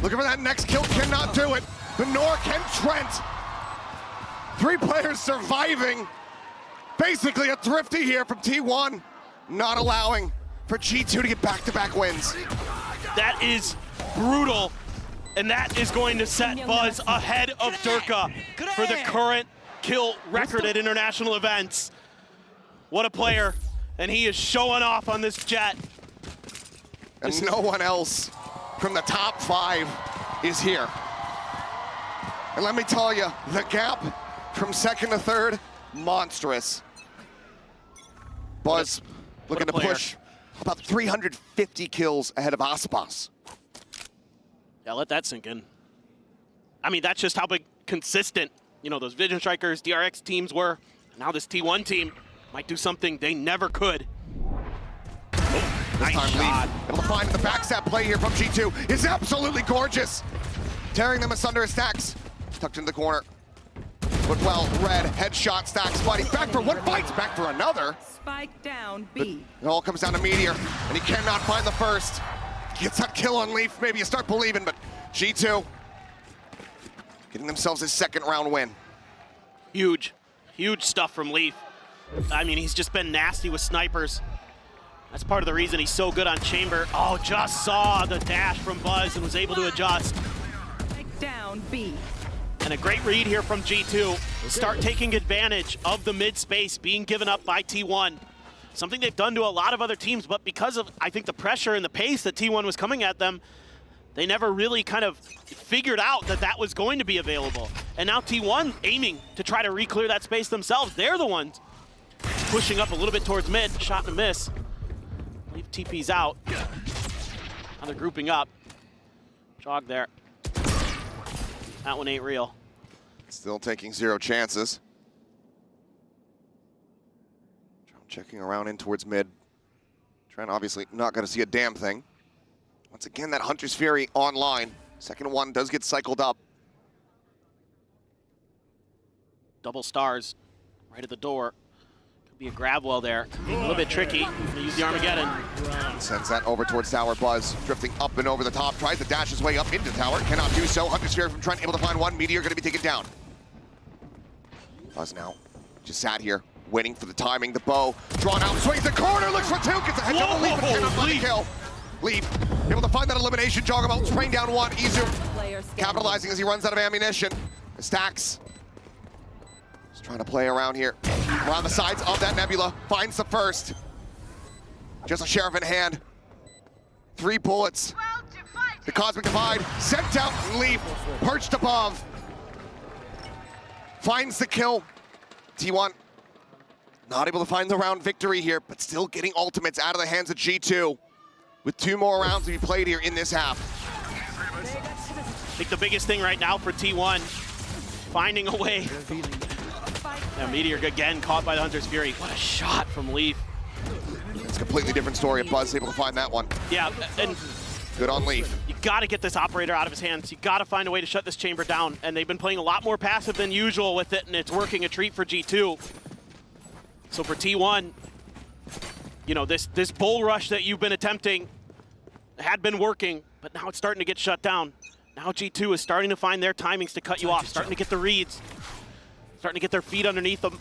looking for that next kill, cannot do it. The Nork and Trent. 3 players surviving Basically a thrifty here from T1, not allowing for G2 to get back-to-back wins. That is brutal, and that is going to set Buzz ahead of Durka for the current kill record at international events. What a player, and he is showing off on this jet. And no one else from the top 5 is here. And let me tell you, the gap from second to third, monstrous. Buzz looking to push about 350 kills ahead of Aspas. Yeah, let that sink in. I mean, that's just how big consistent, you know, those Vision Strikers, DRX teams were. Now this T1 team might do something they never could. This time Leaf able to find the backstab play here from G2 is absolutely gorgeous. Tearing them asunder as Stacks tucked into the corner. But well, red headshot, Stacks fighting back for one, fights back for another. Spike down B. It all comes down to Meteor, and he cannot find the first. Gets that kill on Leaf, maybe you start believing, but G2 getting themselves his second round win. Huge, huge stuff from Leaf. I mean, he's just been nasty with snipers. That's part of the reason he's so good on Chamber. Oh, just saw the dash from Buzz and was able to adjust. Spike down B. And a great read here from G2. Start taking advantage of the mid space being given up by T1. Something they've done to a lot of other teams, but because of, I think, the pressure and the pace that T1 was coming at them, they never really kind of figured out that that was going to be available. And now T1 aiming to try to re-clear that space themselves. They're the ones pushing up a little bit towards mid. Shot and a miss. Leave TP's out. Now they're grouping up. Jog there. That one ain't real. Still taking 0 chances. Checking around in towards mid. Trent obviously not going to see a damn thing. Once again, that Hunter's Fury online. Second one does get cycled up. Double stars right at the door. Could be a grab well there. Could be a little bit tricky. Gonna use the Armageddon. Sends that over towards tower. Buzz drifting up and over the top. Tries to dash his way up into tower. Cannot do so. Hunter's Fury from Trent able to find one. Meteor going to be taken down. Buzz now just sat here waiting for the timing. The bow drawn out. Swings the corner. Looks for 2. Gets a headshot on Leaf. But cannot find the kill. Leaf able to find that elimination. Joggerbolt spraying down one. Izu capitalizing as he runs out of ammunition. Stacks just trying to play around here. Around the sides of that Nebula. Finds the first. Just a sheriff in hand. 3 bullets. The Cosmic Divide sent out. Leaf perched above. Finds the kill. T1 not able to find the round victory here, but still getting ultimates out of the hands of G2 with 2 more rounds to be played here in this half. I think the biggest thing right now for T1, finding a way. Yeah, Meteor again caught by the Hunter's Fury. What a shot from Leaf. It's a completely different story if Buzz is able to find that one. Yeah, and good on Leaf. you got to get this operator out of his hands. You got to find a way to shut this chamber down, and they've been playing a lot more passive than usual with it, and it's working a treat for G2. So for T1, you know, this bull rush that you've been attempting had been working, but now it's starting to get shut down. Now G2 is starting to find their timings to cut you off, starting to get the reads, starting to get their feet underneath them.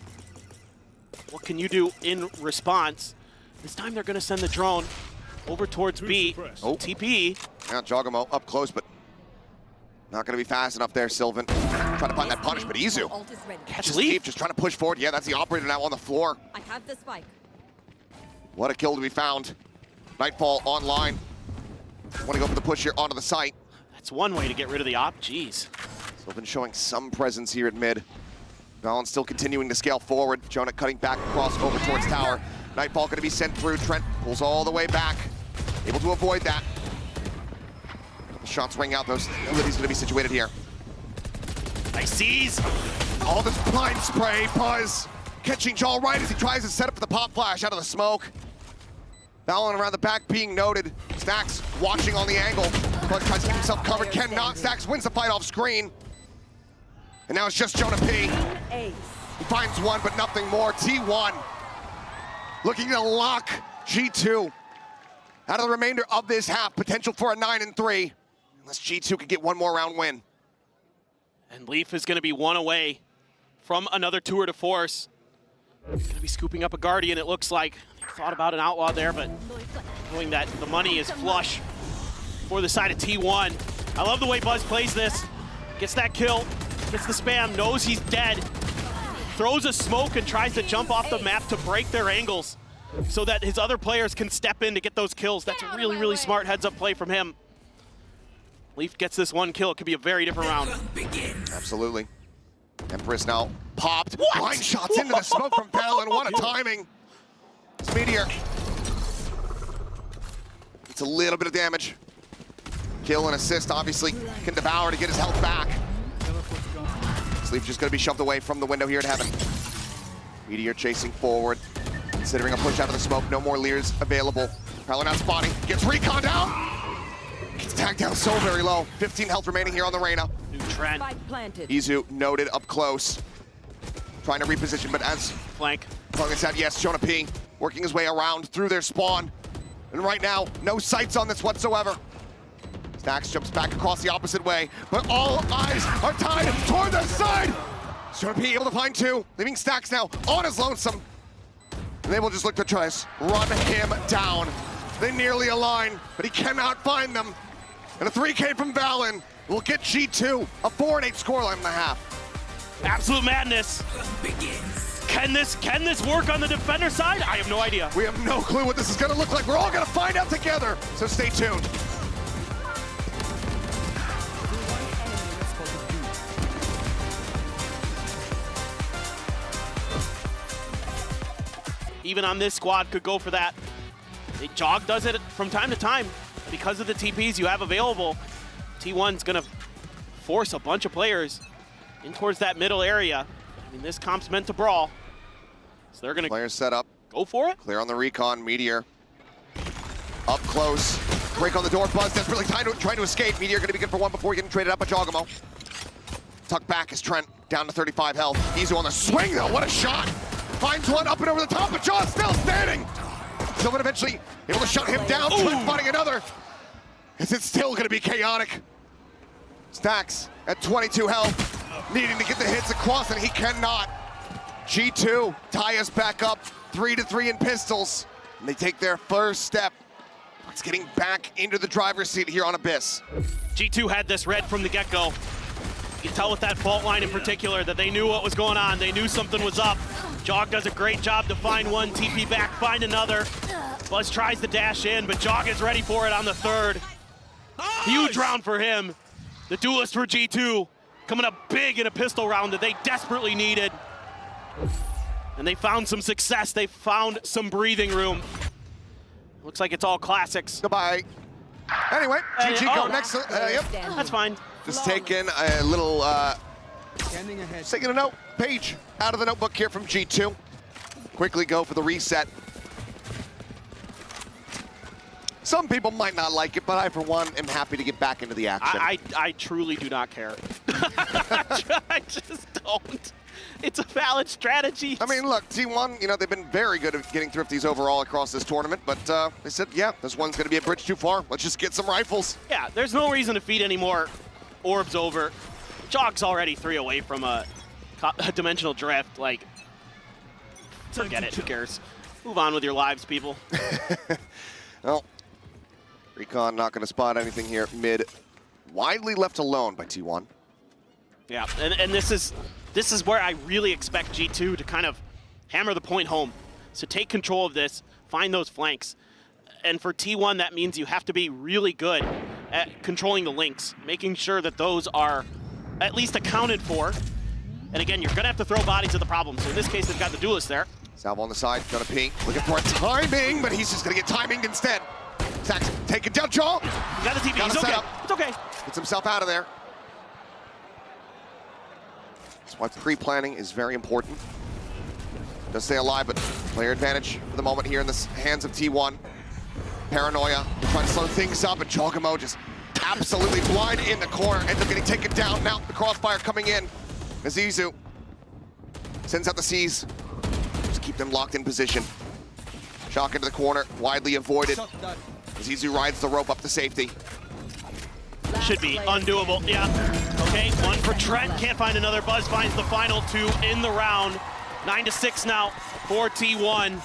What can you do in response? This time they're going to send the drone over towards B. Oh. TP. Yeah, Jogamo up close, but not going to be fast enough there, Sylvan. Trying to find that punish, but Izu catches Leaf, just trying to push forward. Yeah, that's the operator now on the floor. I have the spike. What a kill to be found. Nightfall online. Want to go for the push here onto the site. That's one way to get rid of the op. Jeez. Sylvan showing some presence here at mid. Valorant still continuing to scale forward. Jonah cutting back across over towards tower. Nightfall going to be sent through. Trent pulls all the way back. Able to avoid that. Couple shots ring out. Those abilities going to be situated here. Nice seize. All this blind spray. Buzz catching Jaw right as he tries to set up for the pop flash out of the smoke. Valorant around the back being noted. Stacks watching on the angle. Buzz tries to keep himself covered. Cannot. Stacks wins the fight off screen. And now it's just Jonah P. Ace. He finds one, but nothing more. T1 looking to lock G2 out of the remainder of this half. Potential for a 9-3, unless G2 could get one more round win. And Leaf is going to be one away from another tour de force. Gonna be scooping up a Guardian, it looks like. Thought about an Outlaw there, but knowing that the money is flush for the side of T1. I love the way Buzz plays this. Gets that kill, gets the spam, knows he's dead. Throws a smoke and tries to jump off the map to break their angles so that his other players can step in to get those kills. That's a really, really smart heads-up play from him. Leaf gets this one kill. It could be a very different round. Absolutely. Empress now popped. What? Line shots into the smoke from Valorant. What a timing. It's Meteor. It's a little bit of damage. Kill and assist, obviously, can devour to get his health back. Leaf just going to be shoved away from the window here at Heaven. Meteor chasing forward, considering a push out of the smoke. No more Lears available. Prowler not spotting. Gets recon down. Gets tagged down so very low. 15 health remaining here on the Reyna. New trend. Izu noted up close. Trying to reposition, but as Flank. Like I said, yes, Jonah P working his way around through their spawn. And right now, no sights on this whatsoever. Stax jumps back across the opposite way, but all eyes are tied toward the side. Jonah P able to find two, leaving Stax now on his lonesome. And they will just look to try to run him down. They nearly align, but he cannot find them. And a 3K from Valen will get G2 a 4-8 scoreline in the half. Absolute madness. Can this work on the defender side? I have no idea. We have no clue what this is going to look like. We're all going to find out together, so stay tuned. Even on this squad could go for that. Jog does it from time to time. Because of the TPs you have available, T1's gonna force a bunch of players in towards that middle area. I mean, this comp's meant to brawl. So they're gonna Players set up. Go for it. Clear on the recon, Meteor. Up close. Break on the door, Buzz desperately trying to escape. Meteor gonna be good for one before getting traded up by Jogamo. Tuck back as Trent down to 35 health. Izu on the swing though, what a shot! Finds one up and over the top, but Jaw's still standing! Sylvan eventually able to shut him down, Trent finding another. Is it still gonna be chaotic? Stax at 22 health, needing to get the hits across and he cannot. G2 tie us back up, 3-3 in pistols. And they take their first step. It's getting back into the driver's seat here on Abyss. G2 had this read from the get-go. You can tell with that fault line in particular that they knew what was going on. They knew something was up. Jog does a great job to find one, TP back, find another. Buzz tries to dash in, but Jog is ready for it on the third. Nice. Huge round for him. The duelist for G2 coming up big in a pistol round that they desperately needed. And they found some success. They found some breathing room. Looks like it's all classics. Goodbye. Anyway, GG go next. Yep. That's fine. Just taking a little, taking a note page out of the notebook here from G2. Quickly go for the reset. Some people might not like it, but I, for one, am happy to get back into the action. I truly do not care. I just don't. It's a valid strategy. I mean, look, T1, you know, they've been very good at getting thrifties overall across this tournament, but they said, yeah, this one's going to be a bridge too far. Let's just get some rifles. Yeah, there's no reason to feed any more orbs over. Jog's already 3 away from a dimensional drift. Like, forget it. Who cares? Move on with your lives, people. Well, Recon not going to spot anything here mid. Widely left alone by T1. Yeah, and this is where I really expect G2 to kind of hammer the point home. So take control of this, find those flanks. And for T1, that means you have to be really good at controlling the links, making sure that those are at least accounted for. And again, you're gonna have to throw bodies at the problem. So in this case, they've got the duelist there. Salvo on the side, Jonah P looking for a timing, but he's just gonna get timinged instead. Sax taking down Jaw. You got the TP, it's okay. It's okay. Gets himself out of there. That's why pre-planning is very important. Does stay alive, but player advantage for the moment here in the hands of T1. Paranoia, trying to slow things up, and Jogamo just absolutely blind in the corner. Ends up getting taken down. Now the crossfire coming in. Azizu sends out the C's. Just keep them locked in position. Shock into the corner, widely avoided. Azizu rides the rope up to safety. Should be undoable, yeah. Okay, one for Trent, can't find another. Buzz finds the final 2 in the round. 9-6 now for T1.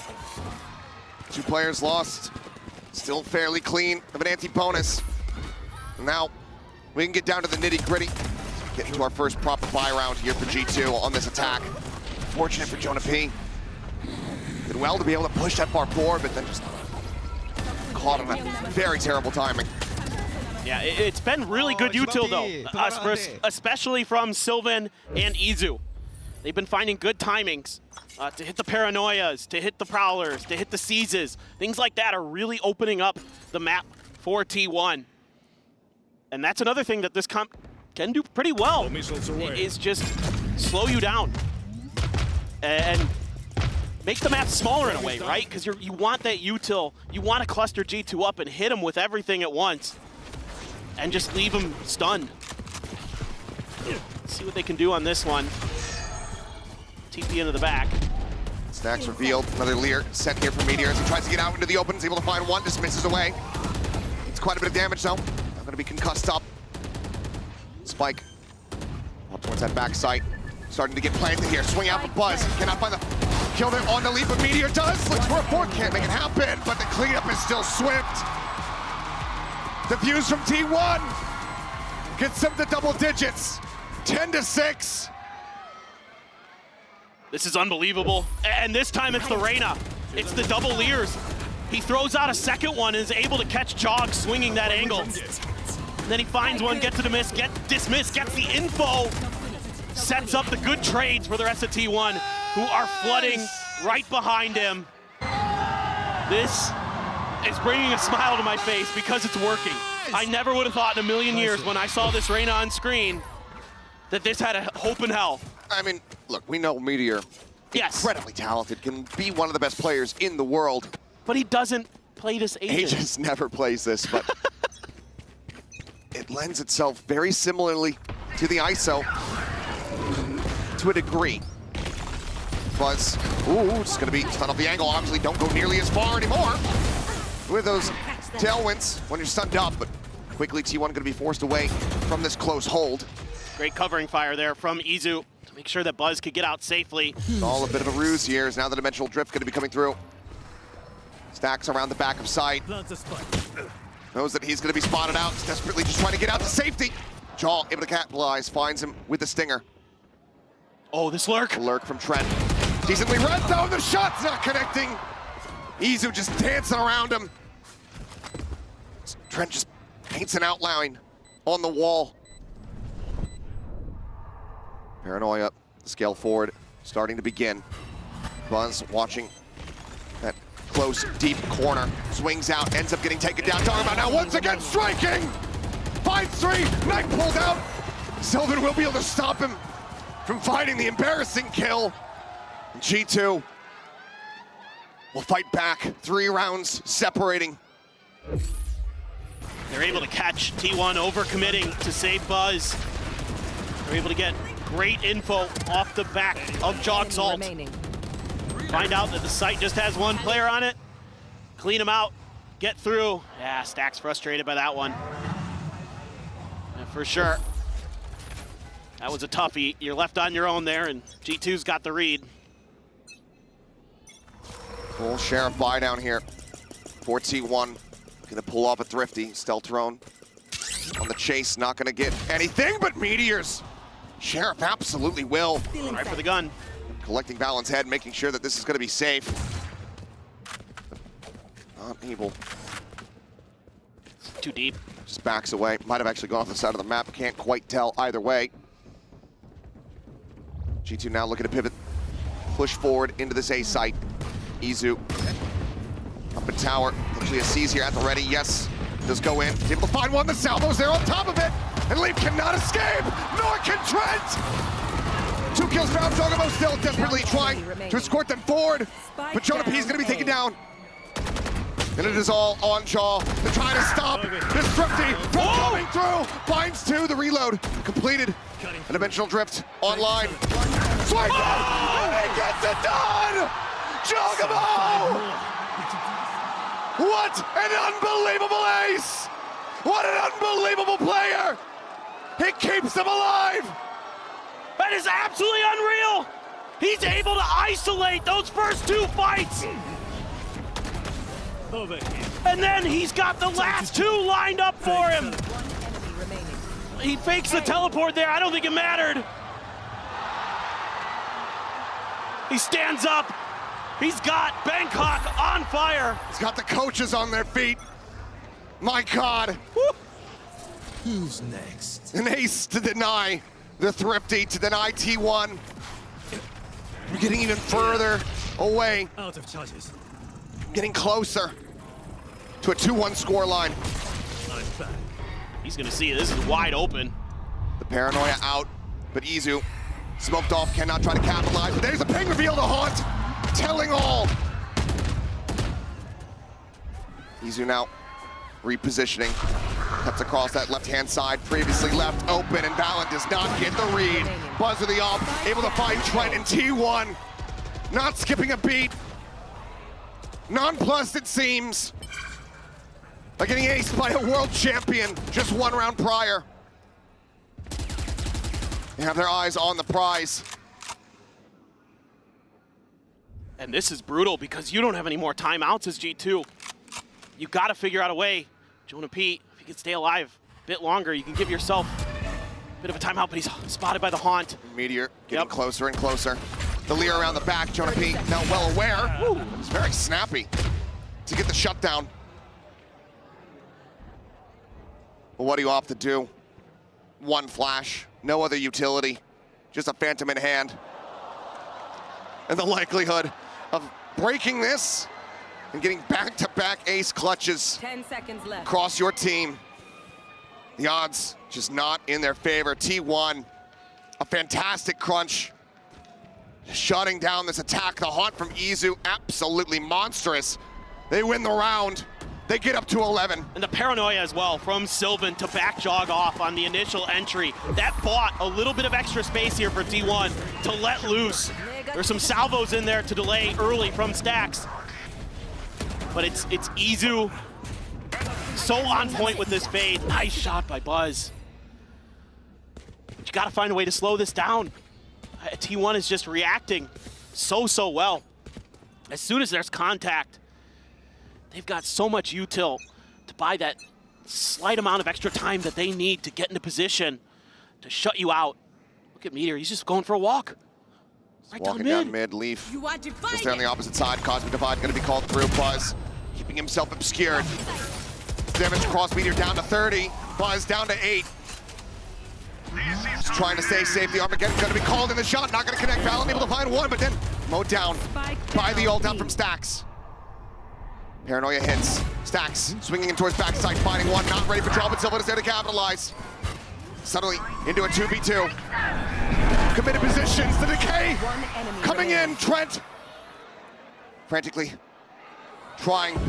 2 players lost. Still fairly clean of an anti-bonus. Now, we can get down to the nitty-gritty. Get into our first proper buy round here for G2 on this attack. Fortunate for Jonah P. Did well to be able to push that far forward, but then just caught him at very terrible timing. Yeah, it's been really good util though, especially from Sylvan and Izu. They've been finding good timings to hit the paranoias, to hit the prowlers, to hit the seizes. Things like that are really opening up the map for T1. And that's another thing that this comp can do pretty well, is just slow you down and make the map smaller in a way, right? Because you want that util, you want to cluster G2 up and hit them with everything at once and just leave them stunned. Let's see what they can do on this one. TP into the back. Stacks revealed, another Lear sent here from Meteor as he tries to get out into the open, is able to find one, just misses away. It's quite a bit of damage though. Not gonna be concussed up. Spike up towards that back site. Starting to get planted here. Swing out for Buzz. Cannot find the kill there on the leap, but Meteor does. Looks for a fourth, can't make it happen, but the cleanup is still swift. The views from T1 gets them to double digits. 10-6. This is unbelievable. And this time it's the Reyna. It's the double Lears. He throws out a second one and is able to catch Jog swinging that angle. And then he finds one, gets it a miss, dismissed, gets the info, sets up the good trades for the rest of T1, who are flooding right behind him. This is bringing a smile to my face because it's working. I never would have thought in a million years when I saw this Reyna on screen that this had a hope in hell. I mean, look, we know Meteor, yes, incredibly talented, can be one of the best players in the world. But he doesn't play this agent. Aegis never plays this, but it lends itself very similarly to the ISO to a degree. Buzz, ooh, it's gonna be stunned off the angle. Obviously don't go nearly as far anymore with those tailwinds when you're stunned up, but quickly T1 gonna be forced away from this close hold. Great covering fire there from Izu to make sure that Buzz could get out safely. It's all a bit of a ruse here, as now the dimensional drift gonna be coming through. Stacks around the back of sight. Knows that he's gonna be spotted out, desperately just trying to get out to safety. Jaw able to capitalize, finds him with the stinger. Oh, this lurk. A lurk from Trent. Decently read though, the shot's not connecting. Izu just dancing around him. Trent just paints an outline on the wall. Paranoia, scale forward, starting to begin. Buzz watching that close, deep corner. Swings out, ends up getting taken down. Talking about now once again striking! Finds 3, Knight pulled out. Sylvan will be able to stop him from finding the embarrassing kill. G2 will fight back. 3 rounds separating. They're able to catch T1 overcommitting to save Buzz. They're able to get great info off the back of Jog's ult. Find out that the site just has 1 player on it. Clean him out, get through. Yeah, Stack's frustrated by that one. Yeah, for sure. That was a toughie. You're left on your own there, and G2's got the read. Full Sheriff buy down here for T1. Gonna pull off a thrifty. Steltron on the chase, not gonna get anything but Meteors. Sheriff absolutely will. Right for the gun. Collecting Valen's head, making sure that this is gonna be safe. Not able. Too deep. Just backs away. Might have actually gone off the side of the map. Can't quite tell either way. G2 now looking to pivot. Push forward into this A site. Izu up in tower. Actually a C's here at the ready. Yes, does go in. He's able to find one. The salvo's there on top of it. And Leap cannot escape, nor can Trent! 2 kills found. Jogamo still desperately trying to escort them forward. But Jonah P is going to be taken down. And it is all on Jaw. They're trying to stop this thrifty from coming through. Finds 2, the reload completed. A dimensional drift online. Swipes and he gets it done! Jogamo! What an unbelievable ace! What an unbelievable player! He keeps them alive! That is absolutely unreal! He's able to isolate those first two fights. Over here. And then he's got the last two lined up for him. One enemy remaining. He fakes the teleport there. I don't think it mattered. He stands up. He's got Bangkok on fire. He's got the coaches on their feet. My God. Woo. Who's next? An ace to deny the Thrifty, to deny T1. We're getting even further away, Out of charges. getting closer to a 2-1 scoreline. I'm back. He's gonna see this is wide open. The paranoia out, but Izu smoked off, cannot try to capitalize. But there's a ping reveal to Haunt, telling all. Izu now repositioning, cuts across that left-hand side, previously left open, and Valorant does not get the read. Buzz with the off, able to find Trent and T1, not skipping a beat. Nonplussed it seems. By getting aced by a world champion just 1 round prior. They have their eyes on the prize. And this is brutal because you don't have any more timeouts as G2. You gotta figure out a way. Jonah Pete, if you can stay alive a bit longer, you can give yourself a bit of a timeout, but he's spotted by the Haunt. Meteor getting closer and closer. The Lear around the back, Jonah Pete now well aware. Woo, it's very snappy to get the shutdown. But what do you opt to do? One flash, no other utility, just a phantom in hand. And the likelihood of breaking this and getting back-to-back ace clutches 10 seconds left. across your team. The odds just not in their favor. T1, a fantastic crunch. Shutting down this attack. The Haunt from Izu, absolutely monstrous. They win the round. They get up to 11. And the paranoia as well from Sylvan to back jog off on the initial entry. That bought a little bit of extra space here for T1 to let loose. There's some salvos in there to delay early from Stacks. But it's Izu so on point with this fade. Nice shot by Buzz. But you gotta find a way to slow this down. T1 is just reacting so well. As soon as there's contact, they've got so much util to buy that slight amount of extra time that they need to get into position to shut you out. Look at Meteor, he's just going for a walk. Right Walking down down mid, Leaf. You are divided. Just there on the opposite side. Cosmic Divide gonna be called through. Buzz keeping himself obscured. Damage across Meteor down to 30. Buzz down to 8. Just trying to stay safe. The Armageddon gonna be called in the shot. Not gonna connect. Valorant able to find one, but then mowed down by the ult out from Stacks. Paranoia hits. Stacks swinging in towards backside, finding one. Not ready for trouble, but Silva is there to capitalize. Suddenly into a 2v2. Committed positions. The decay One enemy coming in. remaining. Trent frantically trying.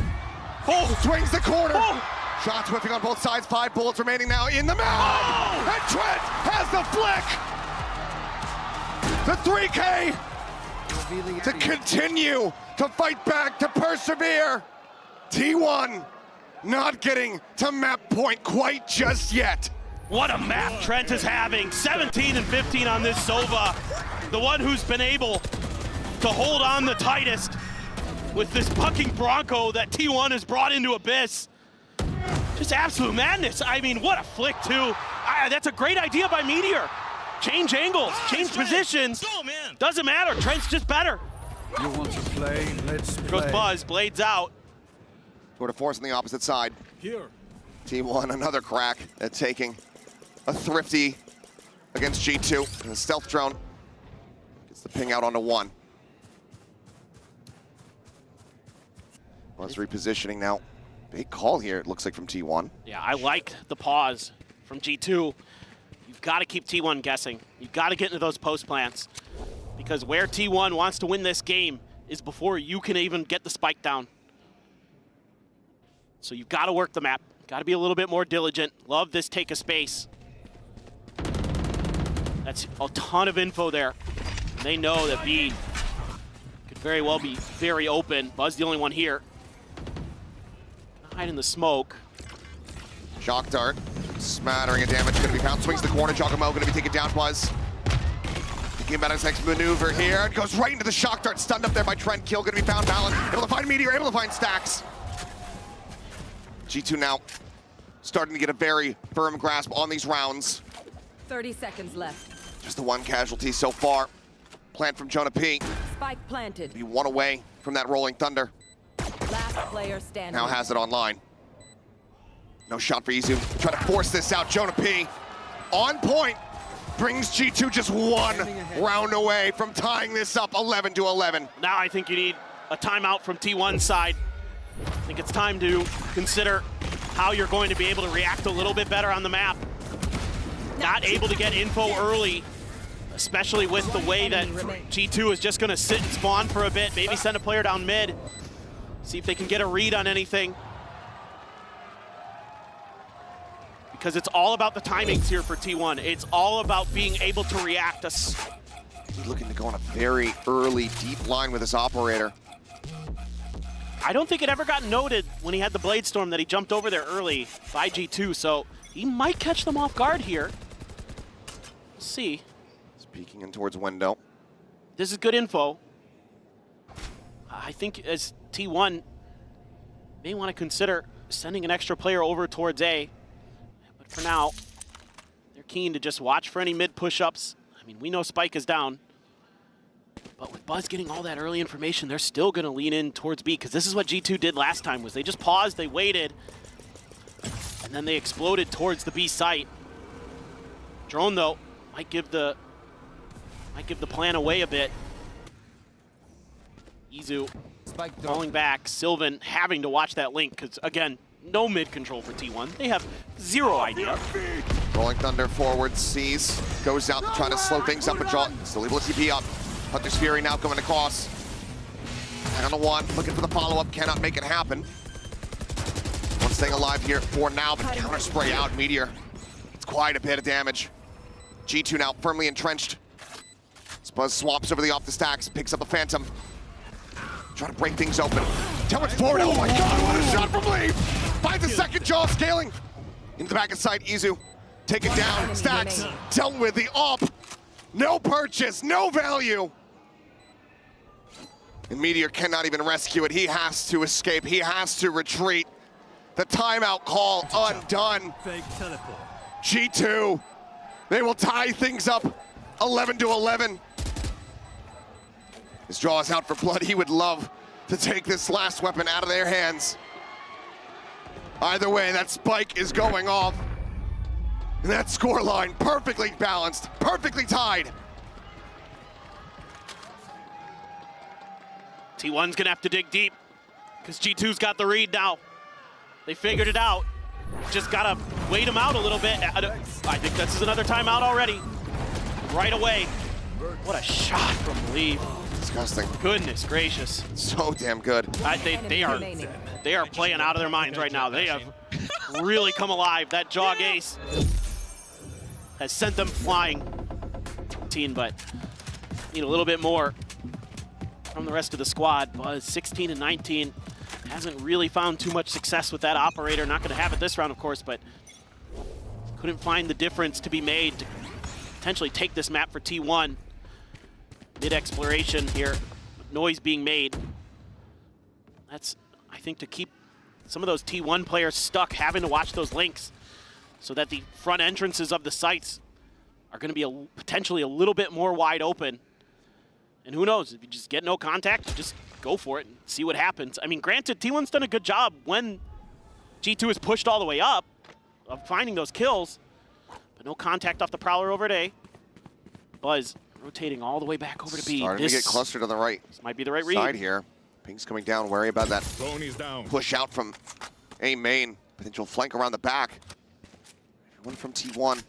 Oh, Swings the corner. Oh. Shots whipping on both sides. 5 bullets remaining now in the mouth. And Trent has the flick. The 3K to continue to fight back, to persevere. T1 not getting to map point quite just yet. what a map Trent is having. 17 and 15 on this Sova. The one who's been able to hold on the tightest with this bucking Bronco that T1 has brought into Abyss. Just absolute madness. I mean, what a flick too. That's a great idea by Meteor. Change angles, change positions. Doesn't matter, Trent's just better. You want to play? Let's There goes play. Buzz, blades out. Toward a force on the opposite side. Here. T1 another crack at taking a Thrifty against G2. And the stealth drone gets the ping out onto 1. Buzz repositioning now. Big call here, it looks like, from T1. Yeah, I like the pause from G2. You've got to keep T1 guessing. You've got to get into those post plants. Because where T1 wants to win this game is before you can even get the spike down. So you've got to work the map. Got to be a little bit more diligent. Love this take a space. That's a ton of info there. They know that B could very well be very open. Buzz the only one here. Hide in the smoke. Shock dart, smattering of damage, gonna be found. Swings the corner, Giacomo gonna be taken down. Buzz Thinking about his next maneuver here, and goes right into the shock dart, stunned up there by Trent. Kill gonna be found, Balance able to find Meteor, able to find Stacks. G2 now starting to get a very firm grasp on these rounds. 30 seconds left. Just the one casualty so far. Plant from Jonah P. Spike planted. Be one away from that Rolling Thunder. Last player standing. Now has it online. No shot for Izu. Try to force this out. Jonah P. on point. Brings G2 just one round away from tying this up 11-11. Now I think you need a timeout from T1's side. I think it's time to consider how you're going to be able to react a little bit better on the map. Not able to get info early, especially with the way that G2 is just going to sit and spawn for a bit, maybe send a player down mid, see if they can get a read on anything. Because it's all about the timings here for T1. It's all about being able to react. He's looking to go on a very early, deep line with his operator. I don't think it ever got noted when he had the Blade Storm that he jumped over there early by G2, so he might catch them off guard here. We'll see. He's peeking in towards window. This is good info. I think as T1 may want to consider sending an extra player over towards A. But for now, they're keen to just watch for any mid push-ups. I mean, we know Spike is down. But with Buzz getting all that early information, they're still going to lean in towards B, because this is what G2 did last time, was they just paused, they waited, and then they exploded towards the B site. Drone, though, might give the plan away a bit. Izu falling back, Sylvan having to watch that link, because, again, no mid control for T1. They have zero idea. Rolling Thunder forward, sees, goes out to try to slow things up and draw. Still able to TP up. Hunter's Fury now coming across. And on the one, looking for the follow-up, cannot make it happen. One staying alive here for now, but counter spray out, Meteor. It's quite a bit of damage. G2 now firmly entrenched. Buzz swaps over the off the stacks, picks up a Phantom. Trying to break things open. Tell it's forward, oh my god, what a shot from Lee! Finds a second jaw scaling. Into the back of sight, Izu. Take it down, Stacks, dealt with the op. No purchase, no value. And Meteor cannot even rescue it. He has to escape, he has to retreat. The timeout call undone. G2, they will tie things up 11-11. His draw is out for blood. He would love to take this last weapon out of their hands. Either way, that spike is going off. And that scoreline perfectly balanced, perfectly tied. T1's gonna have to dig deep, because G2's got the read now. They figured it out. Just gotta wait him out a little bit. I think this is another timeout already. Right away. What a shot from Lee. Disgusting. Goodness gracious. So damn good. They are playing out of their minds right now. They have really come alive. That jog ace has sent them flying. But need a little bit more from the rest of the squad. Buzz 16 and 19 hasn't really found too much success with that operator. Not going to have it this round, of course, but couldn't find the difference to be made to potentially take this map for T1. Mid-exploration here, noise being made. That's, I think, to keep some of those T1 players stuck, having to watch those links so that the front entrances of the sites are going to be potentially a little bit more wide open. And who knows, if you just get no contact, just go for it and see what happens. I mean, granted, T1's done a good job when G2 is pushed all the way up of finding those kills, but no contact off the Prowler over at A. Buzz rotating all the way back over to B. Starting to get clustered on the right this might be the right read. Side here. Pink's coming down, worry about that Down. push out from A main. Potential flank around the back. One from T1.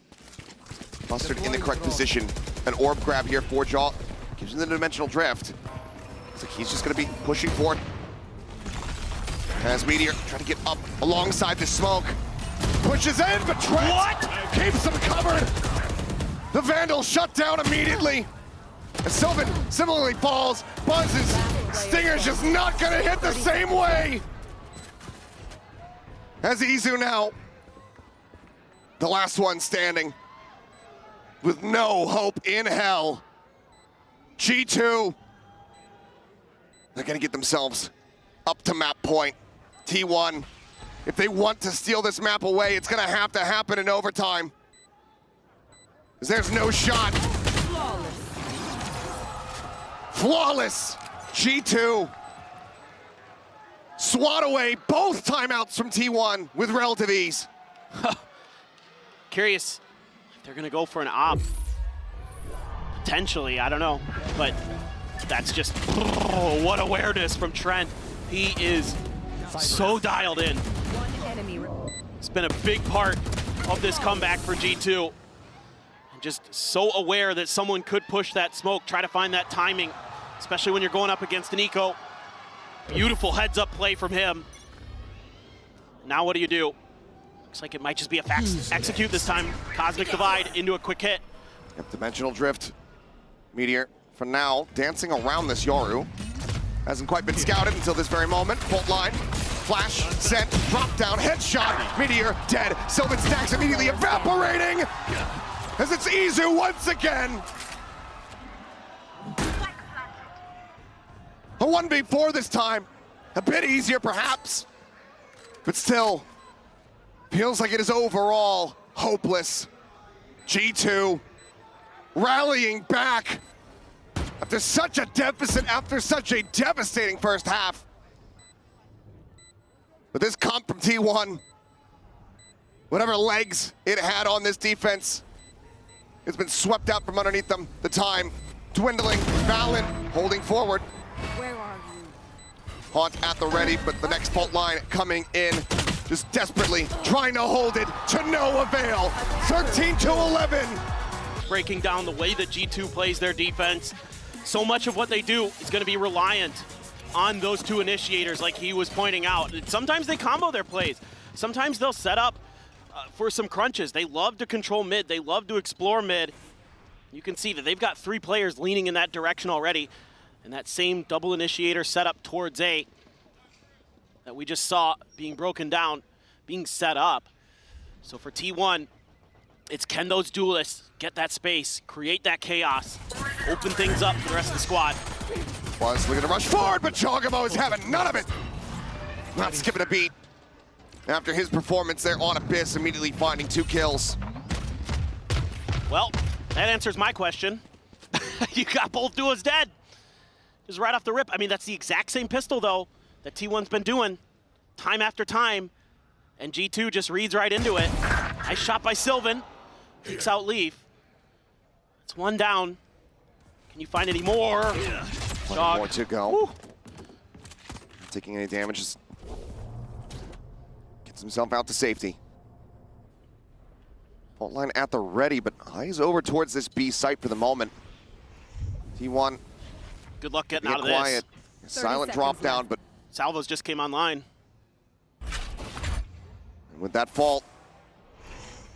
Clustered in the correct position. An orb grab here for Jaw. Gives him the dimensional drift. Looks like he's just gonna be pushing forward. As Meteor trying to get up alongside the smoke. Pushes in, but Trent keeps him covered. The Vandal shut down immediately. And Sylvan similarly falls. Buzz's Stinger's just not gonna hit the same way. As Izu now, the last one standing with no hope in hell. G2. They're gonna get themselves up to map point. T1, if they want to steal this map away, it's gonna have to happen in overtime. 'Cause there's no shot. Flawless. Flawless. G2. Swat away both timeouts from T1 with relative ease. Curious if they're gonna go for an op. Potentially, I don't know. But that's just, oh, what awareness from Trent. He is so dialed in. One enemy. It's been a big part of this comeback for G2. And just so aware that someone could push that smoke, try to find that timing, especially when you're going up against an eco. Beautiful heads-up play from him. Now what do you do? Looks like it might just be a fast execute this time. Cosmic Divide into a quick hit. Yep, Dimensional Drift. Meteor, for now, dancing around this Yoru. Hasn't quite been scouted until this very moment. Bolt line, flash, sent, drop down, headshot. Meteor, dead. Sylvan Stacks immediately evaporating. As it's Izu once again. A 1v4 this time. A bit easier perhaps, but still feels like it is overall hopeless. G2 rallying back after such a deficit, after such a devastating first half. But this comp from T1, whatever legs it had on this defense, it's been swept out from underneath them. The time dwindling. Valorant holding forward. Where are you? Haunt at the ready, but the next fault line coming in, just desperately trying to hold it to no avail. 13-11. Breaking down the way that G2 plays their defense. So much of what they do is going to be reliant on those two initiators, like he was pointing out. Sometimes they combo their plays. Sometimes they'll set up for some crunches. They love to control mid. They love to explore mid. You can see that they've got 3 players leaning in that direction already. And that same double initiator setup towards A that we just saw being broken down, being set up. So for T1, it's can those duelists get that space, create that chaos, open things up for the rest of the squad. Was looking to rush forward, but Chocobo is having none of it. Not skipping a beat. After his performance there on Abyss, immediately finding 2 kills. Well, that answers my question. You got both duos dead. Just right off the rip. I mean, that's the exact same pistol, though, that T1's been doing time after time. And G2 just reads right into it. Nice shot by Sylvan. Takes out Leaf. It's 1 down. Can you find any more? One more to go. Woo. Not taking any damage. Just gets himself out to safety. Fault line at the ready, but eyes over towards this B site for the moment. T1. Good luck getting out of quiet. this. Silent drop down, left. but Salvos just came online. with that fault,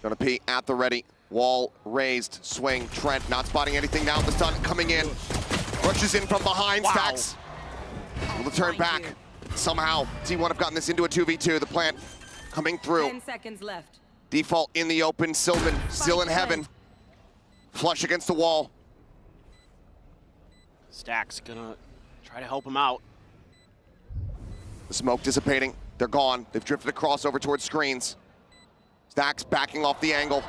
gonna be at the ready. Wall raised, swing. Trent not spotting anything now. The stun coming in. Rushes in from behind. Wow. Stacks will turn back. Somehow, T1 have gotten this into a 2v2. The plant coming through. 10 seconds left. Default in the open. Sylvan still in heaven. Flush against the wall. Stacks gonna try to help him out. The smoke dissipating. They're gone. They've drifted across over towards screens. Stacks backing off the angle.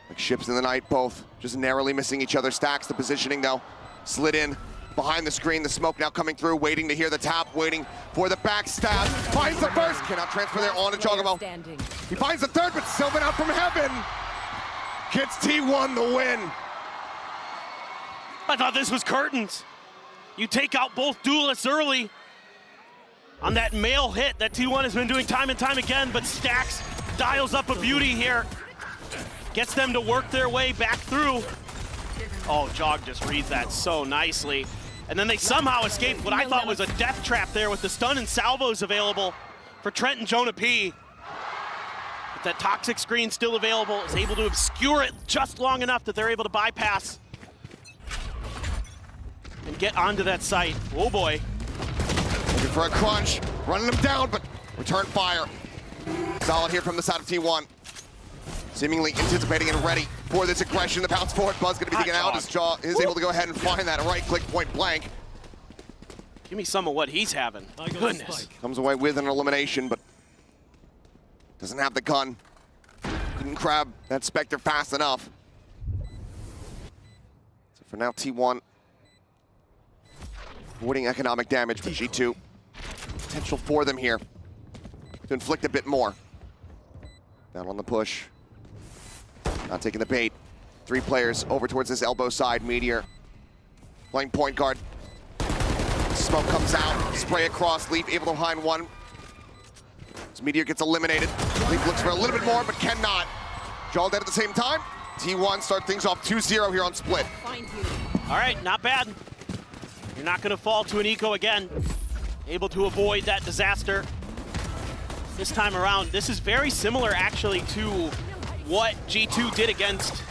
Like ships in the night, both just narrowly missing each other. Stacks the positioning though. Slid in behind the screen. The smoke now coming through, waiting to hear the tap, waiting for the backstab. Finds the first. Cannot transfer there on to Chocobo. Standing. He finds the third, but Sylvan out from heaven. Gets T1 the win. I thought this was curtains. You take out both duelists early on that mail hit that T1 has been doing time and time again, but Stacks dials up a beauty here. Gets them to work their way back through. Oh, Jog just reads that so nicely. And then they somehow escaped what I thought was a death trap there with the stun and salvos available for Trent and Jonah P. But that toxic screen still available, is able to obscure it just long enough that they're able to bypass and get onto that site. Oh boy. Looking for a crunch, running them down, but return fire. Solid here from the side of T1. seemingly anticipating and ready for this aggression. The bounce forward Buzz going to be taken out as Jaw is able to go ahead and find that right click point blank. Give me some of what he's having. Goodness. Comes away with an elimination, but doesn't have the gun. Couldn't grab that Spectre fast enough. So for now, T1 avoiding economic damage, but G2 potential for them here to inflict a bit more. Down on the push. Not taking the bait. 3 players over towards this elbow side. Meteor playing point guard. Smoke comes out, spray across, Leaf able to find one. As Meteor gets eliminated. Leaf looks for a little bit more, but cannot. Jaw dead at the same time. T1 start things off 2-0 here on Split. All right, not bad. You're not gonna fall to an eco again. Able to avoid that disaster. This time around, this is very similar actually to what G2 did against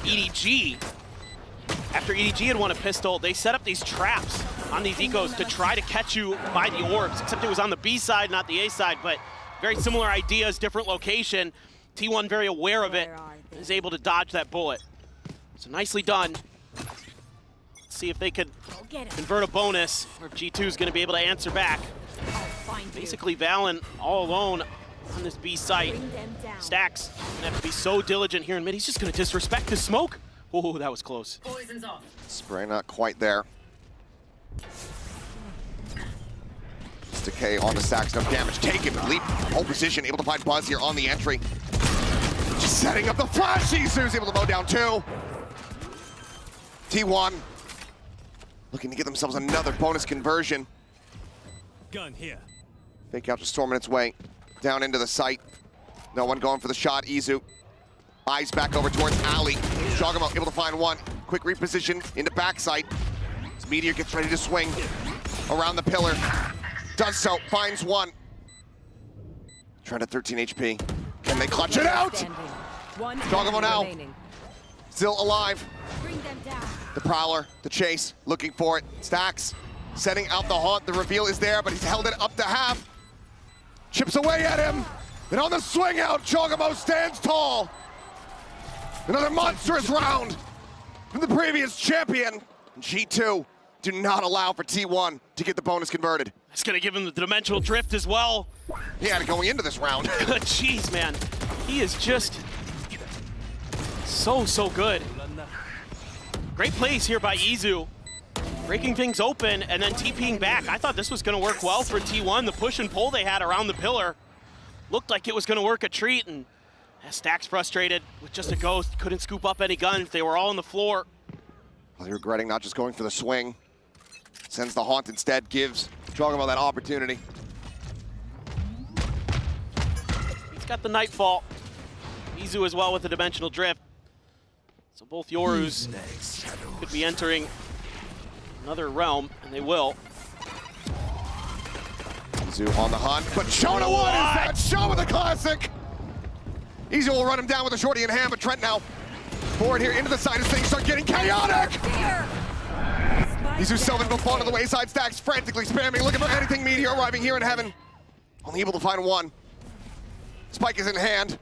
EDG. After EDG had won a pistol, they set up these traps on these ecos to try to catch you by the orbs, except it was on the B side, not the A side, but very similar ideas, different location. T1 very aware of it, is able to dodge that bullet. So nicely done. Let's see if they could convert a bonus, or if G2 is gonna be able to answer back. Basically, Valen all alone on this B site. Stacks gonna have to be so diligent here in mid. He's just gonna disrespect his smoke. Oh, that was close. Poison's off. Spray not quite there. Decay on the Stacks, no damage taken. Leap, whole position, able to find Buzz here on the entry. Just setting up the flash. Isu's able to mow down 2. T1 looking to get themselves another bonus conversion. Gun here. Fake out just storming its way down into the site. No one going for the shot. Izu eyes back over towards Ali. Jogamo able to find one. Quick reposition into backside. As Meteor gets ready to swing around the pillar. Does so, finds one. Trying to 13 HP. Can they clutch it out? Jogamo now. Still alive. Bring them down. The Prowler, the chase, looking for it. Stacks, setting out the haunt. The reveal is there, but he's held it up to half. Chips away at him. And on the swing out, Jogamo stands tall. Another monstrous round from the previous champion. G2 do not allow for T1 to get the bonus converted. It's gonna give him the dimensional drift as well. He had it going into this round. Jeez, man. He is just so good. Great plays here by Izu. Breaking things open and then TPing back. I thought this was gonna work well for T1. The push and pull they had around the pillar looked like it was gonna work a treat, and Stacks frustrated with just a ghost. Couldn't scoop up any guns. They were all on the floor. Well, regretting not just going for the swing. Sends the haunt instead, gives Jogamo that opportunity. He's got the Nightfall. Izu as well with the dimensional drift. So both Yorus could be entering another realm, and they will. Izu on the hunt, but Shona one is that show with a classic. Izu will run him down with a shorty in hand, but Trent now forward here into the side as things start getting chaotic. Izu Sylvan will fall to the wayside. Stacks frantically spamming, looking for anything. Meteor arriving here in heaven. Only able to find one. Spike is in hand.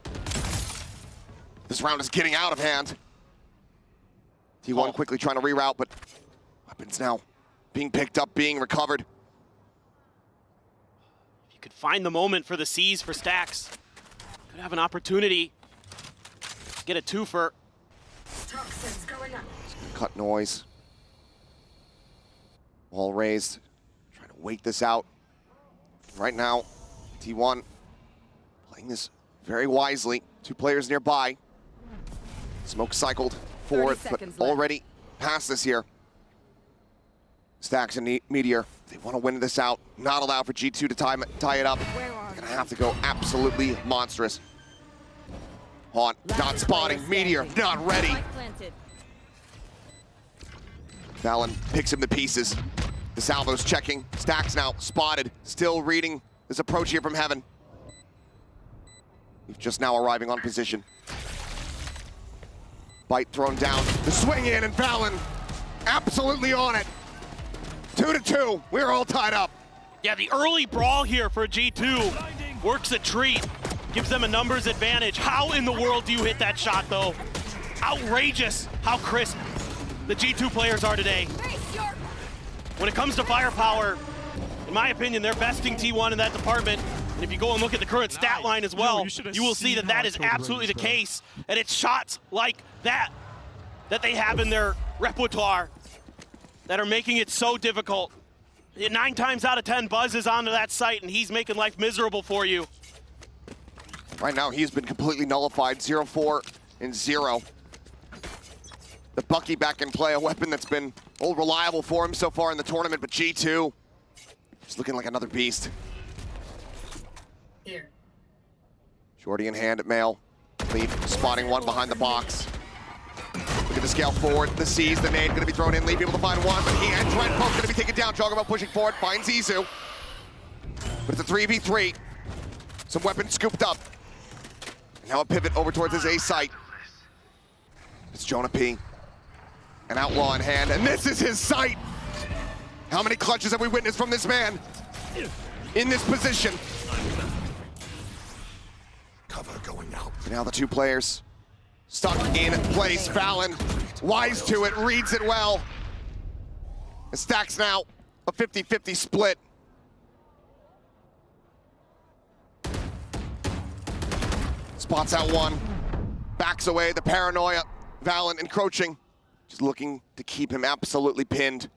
This round is getting out of hand. T1 quickly trying to reroute, but weapons now being picked up, being recovered. If you could find the moment for the C's for Stacks, could have an opportunity to get a twofer. Toxins going up. Cut noise. Wall raised. Trying to wait this out. Right now, T1 playing this very wisely. 2 players nearby. Smoke cycled forward, but already past this here. Stacks and Meteor, they want to win this out. Not allow for G2 to tie it up. They're gonna have to go absolutely monstrous. Haunt, not spotting. Meteor, not ready. Valen picks him to pieces. The salvo's checking. Stacks now spotted. Still reading this approach here from heaven. He's just now arriving on position. Bite thrown down. The swing in, and Valen absolutely on it. 2-2. We're all tied up. Yeah, the early brawl here for G2 works a treat. gives them a numbers advantage. How in the world do you hit that shot, though? Outrageous how crisp the G2 players are today. When it comes to firepower, in my opinion, they're besting T1 in that department. And if you go and look at the current stat line as well, you will see that that is absolutely the case. And it's shots like that they have in their repertoire that are making it so difficult. 9 times out of 10, Buzz is onto that site, and he's making life miserable for you. Right now, he's been completely nullified, 0-4 and 0. The Bucky back in play, a weapon that's been old reliable for him so far in the tournament, but G2 is looking like another beast. Here. Shorty in hand at Male. Lead spotting one behind the box. Look at the scale forward. The C's, the nade gonna be thrown in. Leave able to find one, but he and Trent both gonna be taken down. Joggermo pushing forward, finds Izu. But it's a 3v3. Some weapons scooped up. And now a pivot over towards his A site. It's Jonah P. An outlaw in hand, and this is his site. How many clutches have we witnessed from this man in this position? Cover going out. And now the two players stuck in place. Fallon, wise to it, reads it well. The Stacks now a 50-50 split. Spots out one, backs away, the paranoia. Valen encroaching, just looking to keep him absolutely pinned.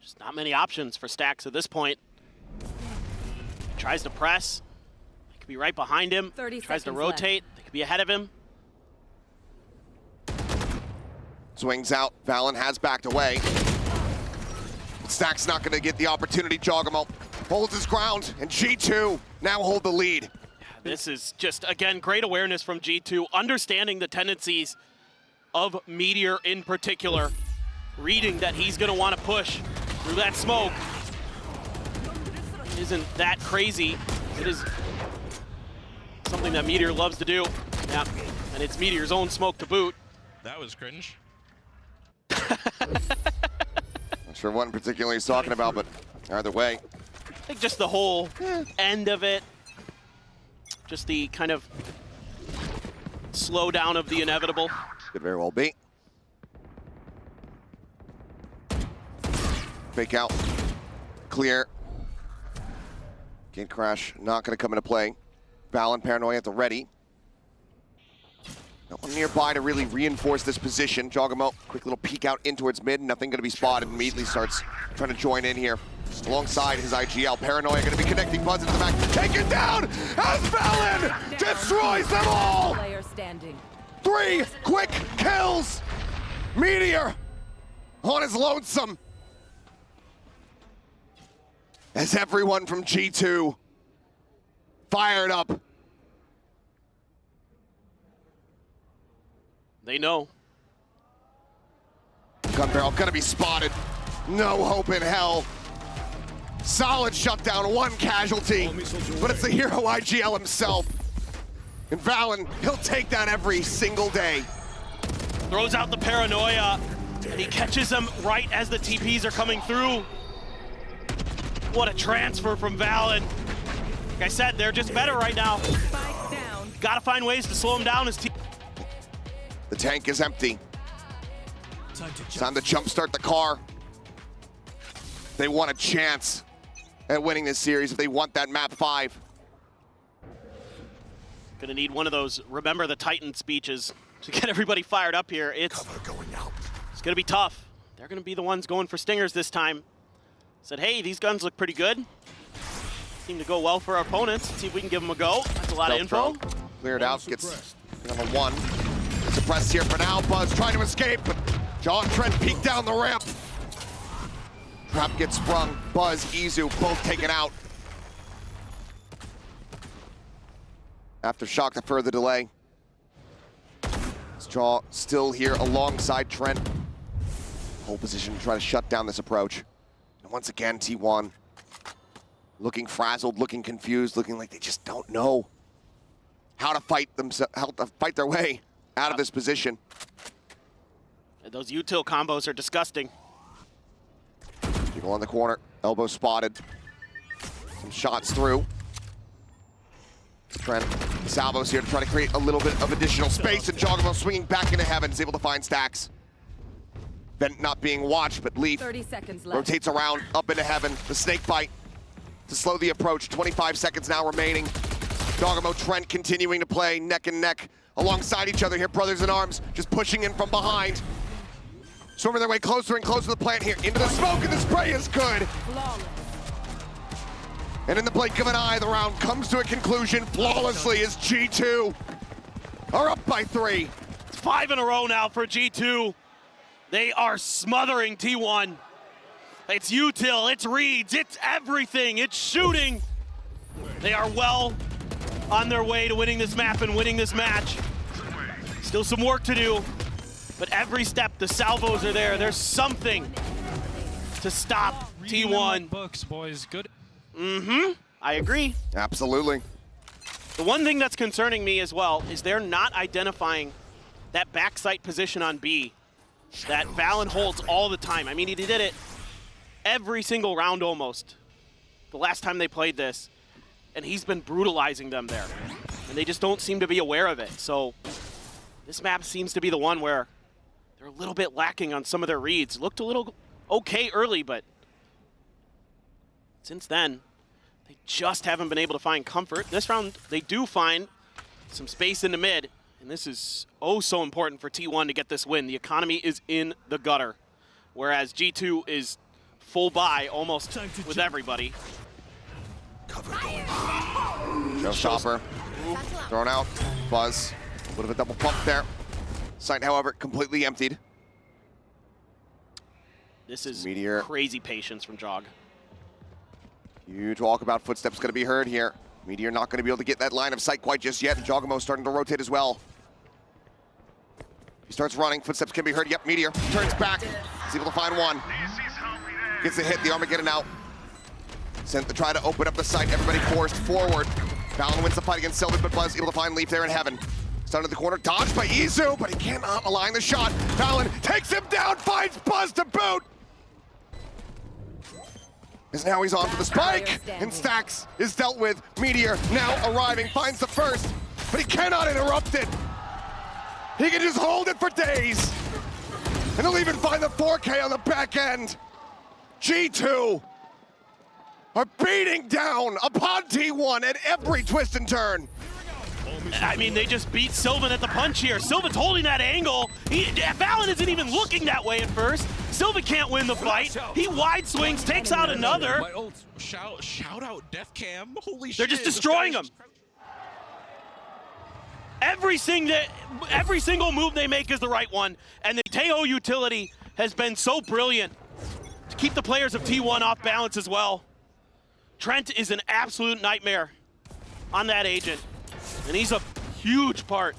Just not many options for Stacks at this point. Tries to press. They could be right behind him. 30 Tries to seconds rotate. They could be ahead of him. Swings out, Valen has backed away. Stacks not gonna get the opportunity. Joggermo holds his ground, and G2 now hold the lead. This is just, again, great awareness from G2, understanding the tendencies of Meteor in particular, reading that he's gonna wanna push through that smoke. Isn't that crazy? It is something that Meteor loves to do. Yeah, and it's Meteor's own smoke to boot. That was cringe. Not sure what in particular he's talking about, but either way. I think just the whole end of it, just the kind of slow down of the inevitable. Could very well be. Fake out. Clear. Gate crash not going to come into play. Valen, paranoia at the ready. No one nearby to really reinforce this position. Joggermo, quick little peek out in towards mid. Nothing going to be spotted. Immediately starts trying to join in here. Alongside his IGL. Paranoia going to be connecting Buzz into the back. Taken down as Valen destroys them all! Player standing. 3 quick kills! Meteor on his lonesome. As everyone from G2 fired up. They know. Gun barrel gonna be spotted. No hope in hell. Solid shutdown, 1 casualty, but it's the hero IGL himself. And Valen, he'll take that every single day. Throws out the paranoia, and he catches them right as the TPs are coming through. What a transfer from Valen. Like I said, they're just better right now. Spike down. Gotta find ways to slow him down as The tank is empty. Time to jumpstart the car. They want a chance at winning this series if they want that map 5. Gonna need one of those remember the Titan speeches to get everybody fired up here. It's gonna be tough. They're gonna be the ones going for stingers this time. Said, hey, these guns look pretty good. Seem to go well for our opponents. Let's see if we can give them a go. That's a lot of info. Cleared out, gets number 1. Suppressed here for now. Buzz trying to escape, but John Trent peeked down the ramp. Trap gets sprung. Buzz, Izu, both taken out. Aftershock to further delay. Straw still here alongside Trent. Whole position to try to shut down this approach. And once again, T1 looking frazzled, looking confused, looking like they just don't know how to fight their way out of this position. And those util combos are disgusting. People on the corner, elbow spotted. Some shots through. Trent, Salvo's here to try to create a little bit of additional space, and Jogamo swinging back into heaven is able to find Stacks. Vent not being watched, but Leaf 30 seconds left. rotates around, up into heaven. The snake bite to slow the approach. 25 seconds now remaining. Jogamo, Trent continuing to play neck and neck alongside each other here, brothers in arms, just pushing in from behind. Swarming their way closer and closer to the plant here. Into the smoke, and the spray is good. Flawless. And in the blink of an eye, the round comes to a conclusion flawlessly as G2 are up by 3. It's 5 in a row now for G2. They are smothering T1. It's util, it's reads, it's everything, it's shooting. They are well on their way to winning this map and winning this match. Still some work to do, but every step the salvos are there. There's something to stop T1. Books, boys, good. I agree. Absolutely. The one thing that's concerning me as well is they're not identifying that backside position on B that Valen holds all the time. I mean, he did it every single round almost the last time they played this, and he's been brutalizing them there, and they just don't seem to be aware of it. So this map seems to be the one where they're a little bit lacking on some of their reads. Looked a little okay early, but since then, they just haven't been able to find comfort. This round, they do find some space in the mid, and this is oh so important for T1 to get this win. The economy is in the gutter, whereas G2 is full buy almost with everybody. Cover going out. Showstopper thrown out. Buzz, a bit of a double pump there. Site, however, completely emptied. This is Meteor. crazy patience from Jog. Huge walkabout footsteps going to be heard here. Meteor not going to be able to get that line of sight quite just yet. Jogamo starting to rotate as well. He starts running, footsteps can be heard. Yep, Meteor turns back. He's able to find one. Gets the hit, the Armageddon out. Sent to try to open up the site, everybody forced forward. Valen wins the fight against Sylvan, but Buzz able to find Leaf there in heaven. Starting at the corner, dodged by Izu, but he cannot align the shot. Valen takes him down, finds Buzz to boot. As now he's on for the spike, and Stacks is dealt with. Meteor now arriving, finds the first, but he cannot interrupt it. He can just hold it for days. And he'll even find the 4K on the back end. G2 are beating down upon T1 at every twist and turn. I mean, they just beat Sylvan at the punch here. Sylvan's holding that angle. Valen isn't even looking that way at first. Sylvan can't win the fight. He wide swings, takes out another. Shout out Def Cam. Holy shit. They're just destroying him. Every single move they make is the right one, and the Teho utility has been so brilliant to keep the players of T1 off balance as well. Trent is an absolute nightmare on that agent, and he's a huge part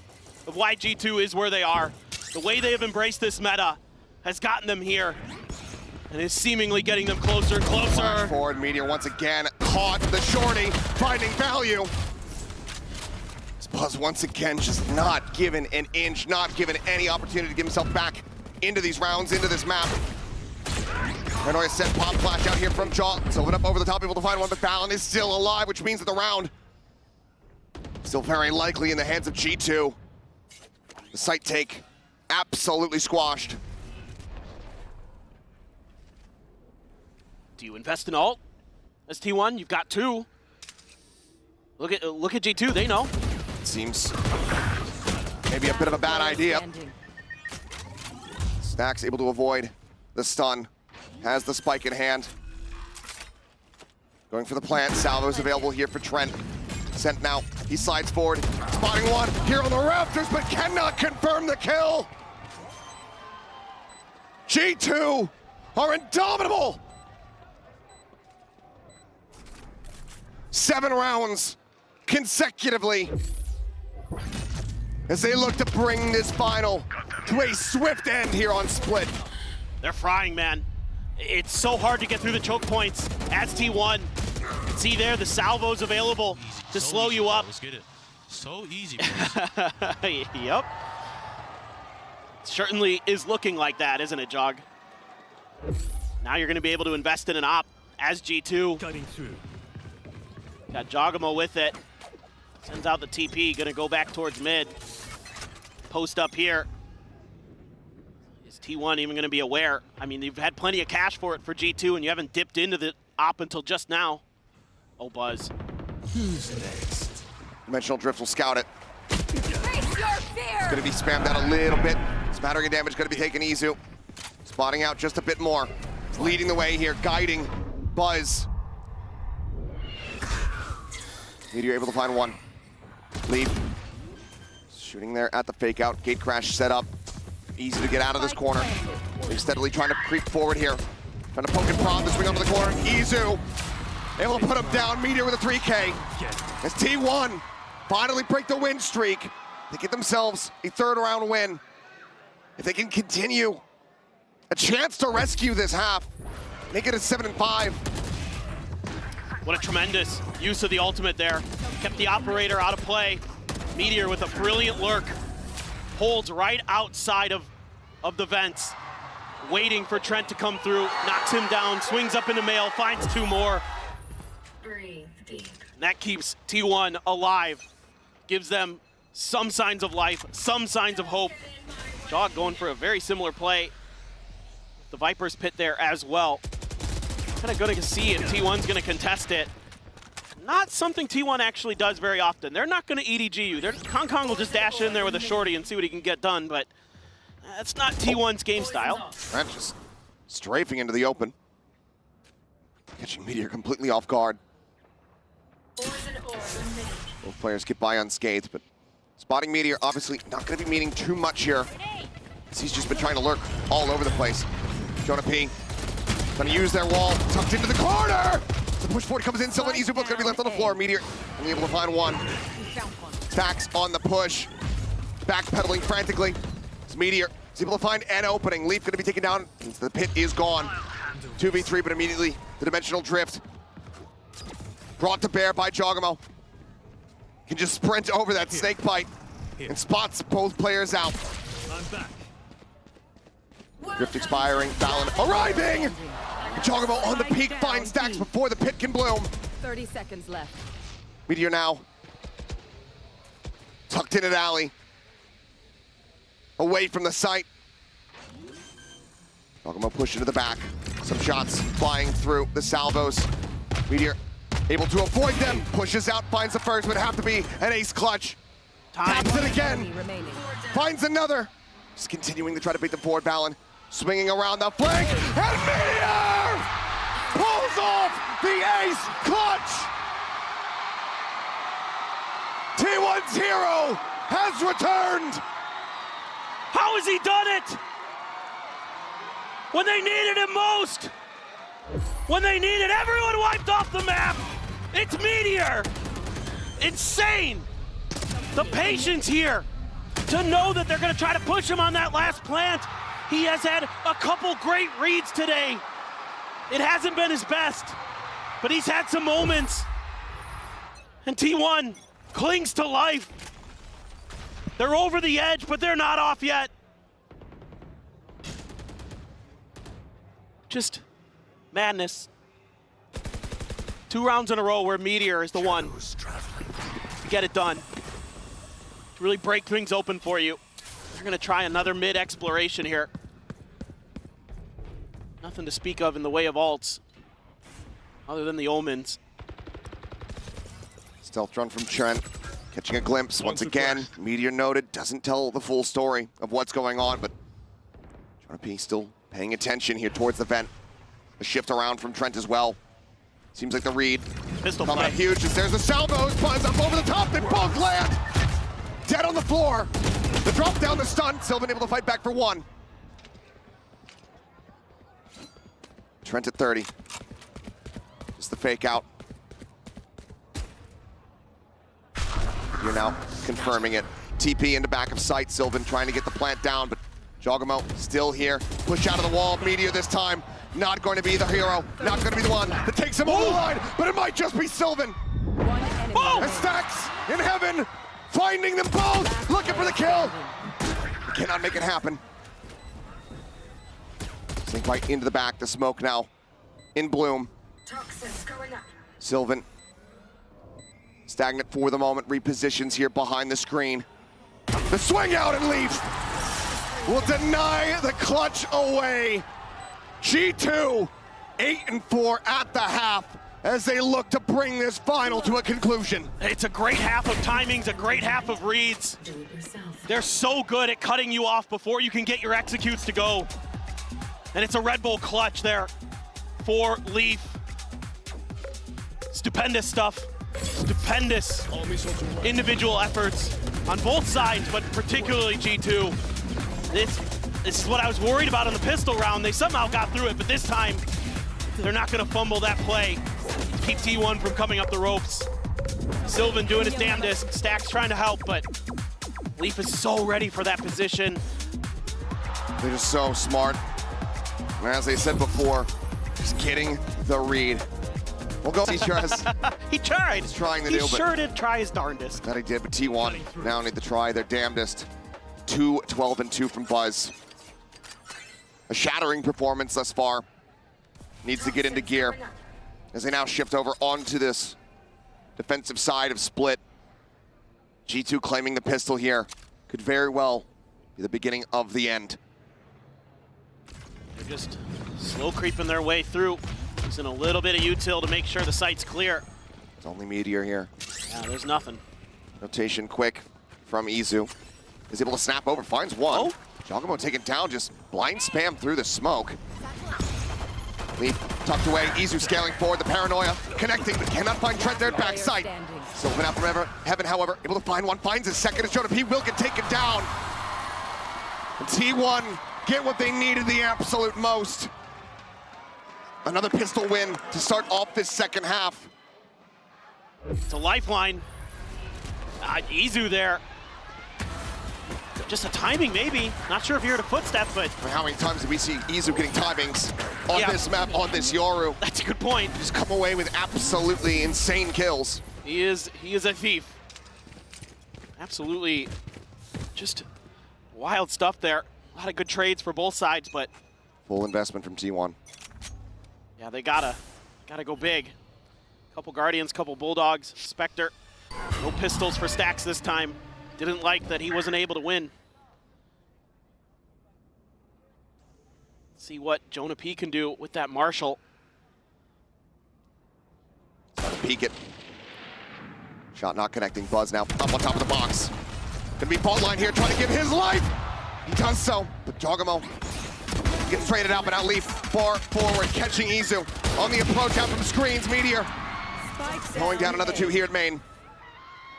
of why G2 is where they are. The way they have embraced this meta has gotten them here, and is seemingly getting them closer and closer. Flash forward, Meteor once again caught the shorty, finding value. Buzz once again just not given an inch, not given any opportunity to get himself back into these rounds, into this map. Paranoia set pop flash out here from Jaw. Sylvan up over the top, able to find one, but Valen is still alive, which means that the round still very likely in the hands of G2. The site take absolutely squashed. Do you invest in ult as T1? You've got 2. Look at G2, they know. Seems maybe a bit of a bad idea. Stacks able to avoid the stun. Has the spike in hand. Going for the plant. Salvo's available here for Trent. Sent now. He slides forward. Spotting one here on the rafters, but cannot confirm the kill. G2 are indomitable. 7 rounds consecutively as they look to bring this final to a swift end here on Split. They're frying, man. It's so hard to get through the choke points as T1. See there, the salvo's available to slow you up. Let's get it. So easy, Yep. Certainly is looking like that, isn't it, Jog? Now you're going to be able to invest in an op as G2. Cutting through. Got Jogamo with it. Sends out the TP, gonna go back towards mid. Post up here. Is T1 even gonna be aware? I mean, you've had plenty of cash for it for G2 and you haven't dipped into the op until just now. Oh, Buzz. Who's next? Dimensional Drift will scout it. Face your fear! It's gonna be spammed out a little bit. Smattering of damage gonna be taking Izu. Spotting out just a bit more. Leading the way here, guiding Buzz. Meteor able to find one. Lead. Shooting there at the fake out. Gate crash set up. Easy to get out of this corner. They're steadily trying to creep forward here. Trying to poke and prod the swing onto the corner. Izu able to put him down. Meteor with a 3K. As T1 finally break the win streak. They get themselves a third round win. If they can continue, a chance to rescue this half. Make it a 7-5. What a tremendous use of the ultimate there. Kept the operator out of play. Meteor with a brilliant lurk. Holds right outside of the vents. Waiting for Trent to come through. Knocks him down, swings up into mail, finds two more. Breathe deep. And that keeps T1 alive. Gives them some signs of life, some signs of hope. Jog going for a very similar play. The Viper's pit there as well. Kind of going to see if T1's going to contest it. Not something T1 actually does very often. They're not going to EDG you. Kong Kong will just dash in there with a shorty and see what he can get done, but that's not T1's game style. Trent just strafing into the open. Catching Meteor completely off guard. Both players get by unscathed, but spotting Meteor obviously not going to be meaning too much here. He's just been trying to lurk all over the place. Jonah P. Gonna use their wall, tucked into the corner! The push forward comes in, Sylvan Izu both gonna be left on the floor. Meteor only able to find one. Tax on the push. Backpedaling frantically. It's Meteor is able to find an opening. Leaf gonna be taken down. The pit is gone. 2v3, but immediately the dimensional drift brought to bear by Jogamo. Can just sprint over that snake bite and spots both players out. I'm back. Drift expiring, Fallon arriving! Jogamo on the peak, finds stacks before the pit can bloom. 30 seconds left. Meteor now tucked in at alley, away from the site. Jogamo push into the back. Some shots flying through the salvos. Meteor able to avoid them, pushes out, finds the first, would have to be an ace clutch. Taps it again, finds another. Just continuing to try to beat them forward, Fallon. Swinging around the flank, and Meteor pulls off the ace clutch! T1's hero has returned! How has he done it? When they needed him most! When they needed everyone wiped off the map! It's Meteor! Insane! The patience here to know that they're gonna try to push him on that last plant. He has had a couple great reads today. It hasn't been his best, but he's had some moments. And T1 clings to life. They're over the edge, but they're not off yet. Just madness. 2 rounds in a row where Meteor is the one to get it done. To really break things open for you. They're gonna try another mid exploration here. Nothing to speak of in the way of ults, other than the omens. Stealth run from Trent, catching a glimpse once again. Meteor noted, doesn't tell the full story of what's going on, but Jonah P still paying attention here towards the vent. A shift around from Trent as well. Seems like the read Pistol coming play. up huge as there's a salvo, buzz up over the top, they both land! Dead on the floor. The drop down, the stun. Sylvan able to fight back for one. Trent at 30. Just the fake out. You're now confirming it. TP into back of sight. Sylvan trying to get the plant down, but Jogamo still here. Push out of the wall. Meteor this time. Not going to be the hero. Not going to be the one that takes him over the line, but it might just be Sylvan. And Stacks in heaven. Finding them both, looking for the kill. Cannot make it happen. Sink right into the back, the smoke now in bloom. Toxins going up. Sylvan Stagnant for the moment, repositions here behind the screen. The swing out and Leaf will deny the clutch away. G2, 8-4 at the half as they look to bring this final to a conclusion. It's a great half of timings, a great half of reads. They're so good at cutting you off before you can get your executes to go. And it's a Red Bull clutch there for Leaf. Stupendous stuff. Stupendous individual efforts on both sides, but particularly G2. This is what I was worried about in the pistol round. They somehow got through it, but this time they're not going to fumble that play to keep T1 from coming up the ropes. Sylvan doing his damnedest. Stack's trying to help, but Leaf is so ready for that position. They're just so smart. And as they said before, just getting the read. We'll go. He tried. He's trying to he do, but sure did try his darndest. that he did, but T1 now need to try their damnedest. 2-12-2 from Buzz. A shattering performance thus far. Needs to get into gear as they now shift over onto this defensive side of Split. G2 claiming the pistol here. Could very well be the beginning of the end. They're just slow creeping their way through. Using a little bit of util to make sure the site's clear. It's only Meteor here. Yeah, there's nothing. Rotation quick from Izu. Is able to snap over, finds one. Oh. Giacomo taken down, just blind spam through the smoke. Leaf tucked away, Izu scaling forward, the paranoia connecting, but cannot find Trent there at backside. Sylvan out from heaven, however, able to find one, finds his second, as he will get taken down. And T1 get what they needed the absolute most. Another pistol win to start off this second half. It's a lifeline. Izu there. Just a timing, maybe. Not sure if you heard a footstep, but... How many times did we see Izu getting timings on this map, on this Yoru? That's a good point. Just come away with absolutely insane kills. He is a thief. Absolutely just wild stuff there. A lot of good trades for both sides, but... Full investment from T1. Yeah, they gotta go big. Couple Guardians, couple Bulldogs, Spectre. No pistols for Stacks this time. Didn't like that he wasn't able to win. See what Jonah P can do with that Marshall. Peek it. Shot not connecting. Buzz now up on top of the box. Gonna be fault line here, trying to give his life. He does so, but Giacomo gets traded out, but now Leaf far forward, catching Izu on the approach out from screens. Meteor going down another two here at main.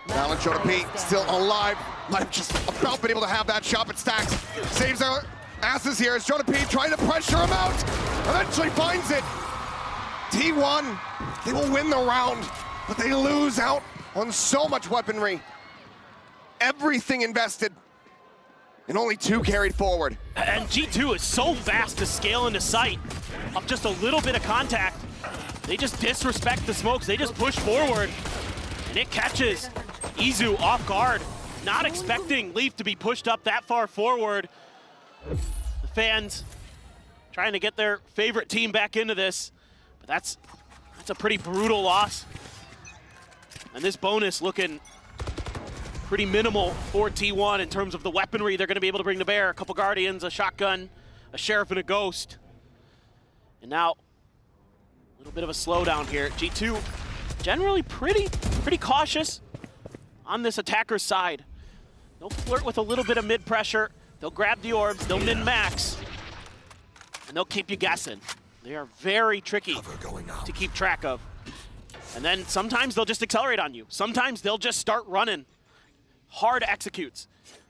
Now and Jonah P still alive. Might have just about been able to have that shot, but Stacks saves our asses here as Jonah P trying to pressure him out. Eventually finds it. T1, they will win the round, but they lose out on so much weaponry. Everything invested, and only two carried forward. And G2 is so fast to scale into sight. Up just a little bit of contact. They just disrespect the smokes. They just push forward, and it catches Izu off guard. Not expecting Leaf to be pushed up that far forward. The fans trying to get their favorite team back into this, but that's a pretty brutal loss. And this bonus looking pretty minimal for T1 in terms of the weaponry they're going to be able to bring to bear. A couple Guardians, a shotgun, a Sheriff, and a Ghost. And now, a little bit of a slowdown here. G2 generally pretty cautious on this attacker's side. They'll flirt with a little bit of mid-pressure. They'll grab the orbs, they'll min-max, and they'll keep you guessing. They are very tricky to keep track of. And then sometimes they'll just accelerate on you. Sometimes they'll just start running hard executes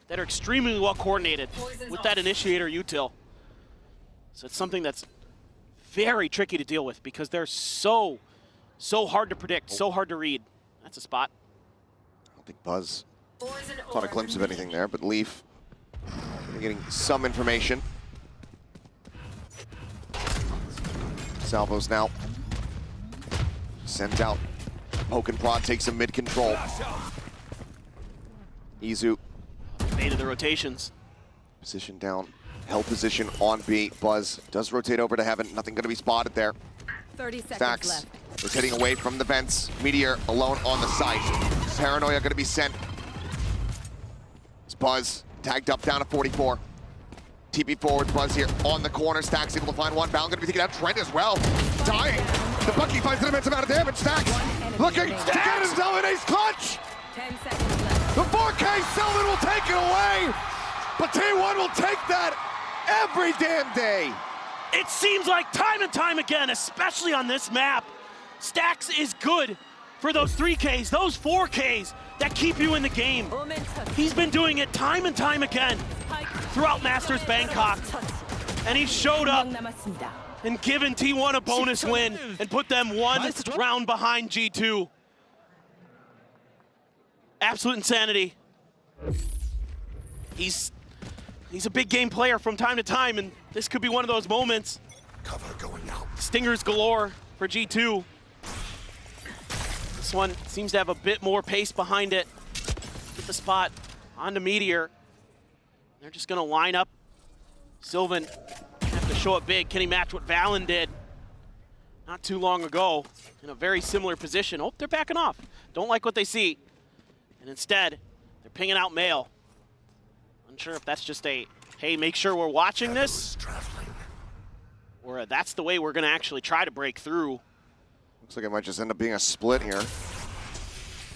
that are extremely well coordinated with that initiator util. So it's something that's very tricky to deal with because they're so hard to predict, so hard to read. That's a spot. I don't think Buzz caught a glimpse of anything there, but Leaf getting some information. Salvos now sent out. Poke and prod takes him mid-control. Izu Baited the rotations. position down, held position on B. Buzz does rotate over to heaven. Nothing going to be spotted there. 30 seconds Stacks left. is heading away from the vents. Meteor alone on the site. Paranoia going to be sent. It's Buzz tagged up down to 44. TP forward, Buzz here on the corner. Stack's able to find one. Balon going to be taking out Trent as well. Dying. The Bucky finds an immense amount of damage. Stacks looking to get himself an ace clutch. 10 seconds left. The 4K Sylvan will take it away, but T1 will take that every damn day. It seems like time and time again, especially on this map, Stax is good for those 3Ks, those 4Ks that keep you in the game. He's been doing it time and time again throughout Masters Bangkok, and he showed up and given T1 a bonus win and put them one round behind G2. Absolute insanity. He's a big game player from time to time, and this could be one of those moments. Cover going out. Stingers galore for G2. This one seems to have a bit more pace behind it. Get the spot onto Meteor. They're just gonna line up. Sylvan have to show up big. Can he match what Valon did not too long ago in a very similar position? Oh, they're backing off. Don't like what they see. And instead, they're pinging out Mail. Unsure if that's just a, hey, make sure we're watching this, or that's the way we're gonna actually try to break through. Looks like it might just end up being a split here.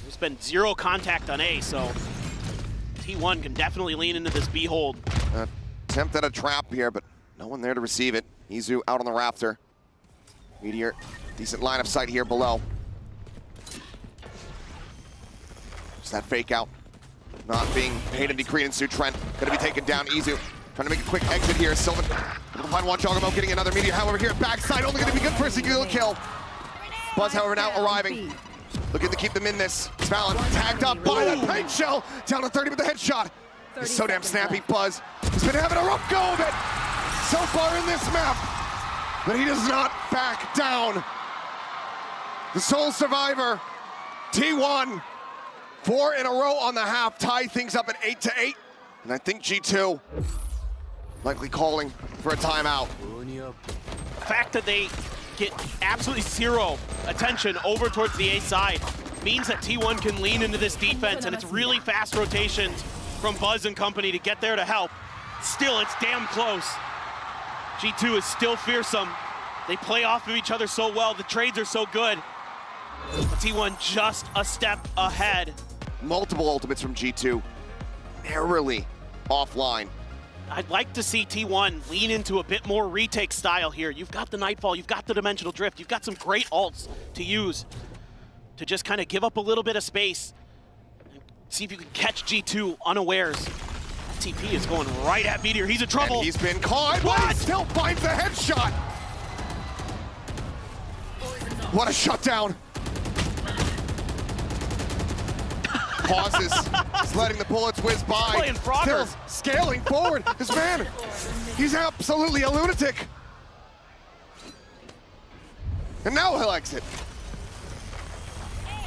There's been zero contact on A, so T1 can definitely lean into this B hold. Attempt at a trap here, but no one there to receive it. Izu out on the rafter. Meteor, decent line of sight here below. Just that fake out. Not being paid any credence to Trent. Gonna be taken down. Izu trying to make a quick exit here. Sylvan able to find one. Jogamo getting another Meteor. However, here at backside, only gonna be good for a single kill. Buzz, however, now arriving. Looking to keep them in this. Valon tagged up by that paint shell. Down to 30 with the headshot. He's so damn snappy. Buzz has been having a rough go of it so far in this map, but he does not back down. The sole survivor, T1. 4 in a row on the half, tie things up at 8-8. And I think G2 likely calling for a timeout. The fact that they get absolutely zero attention over towards the A side means that T1 can lean into this defense, and it's really fast rotations from Buzz and company to get there to help. Still, it's damn close. G2 is still fearsome. They play off of each other so well. The trades are so good. But T1 just a step ahead. Multiple ultimates from G2, narrowly offline. I'd like to see T1 lean into a bit more retake style here. You've got the Nightfall, you've got the Dimensional Drift, you've got some great ults to use to just kind of give up a little bit of space and see if you can catch G2 unawares. TP is going right at Meteor. He's in trouble. And he's been caught, but he still finds the headshot. What a shutdown. Pauses, just letting the bullets whiz by. Playing Frogger. Still scaling forward. This man, he's absolutely a lunatic. And now he'll exit.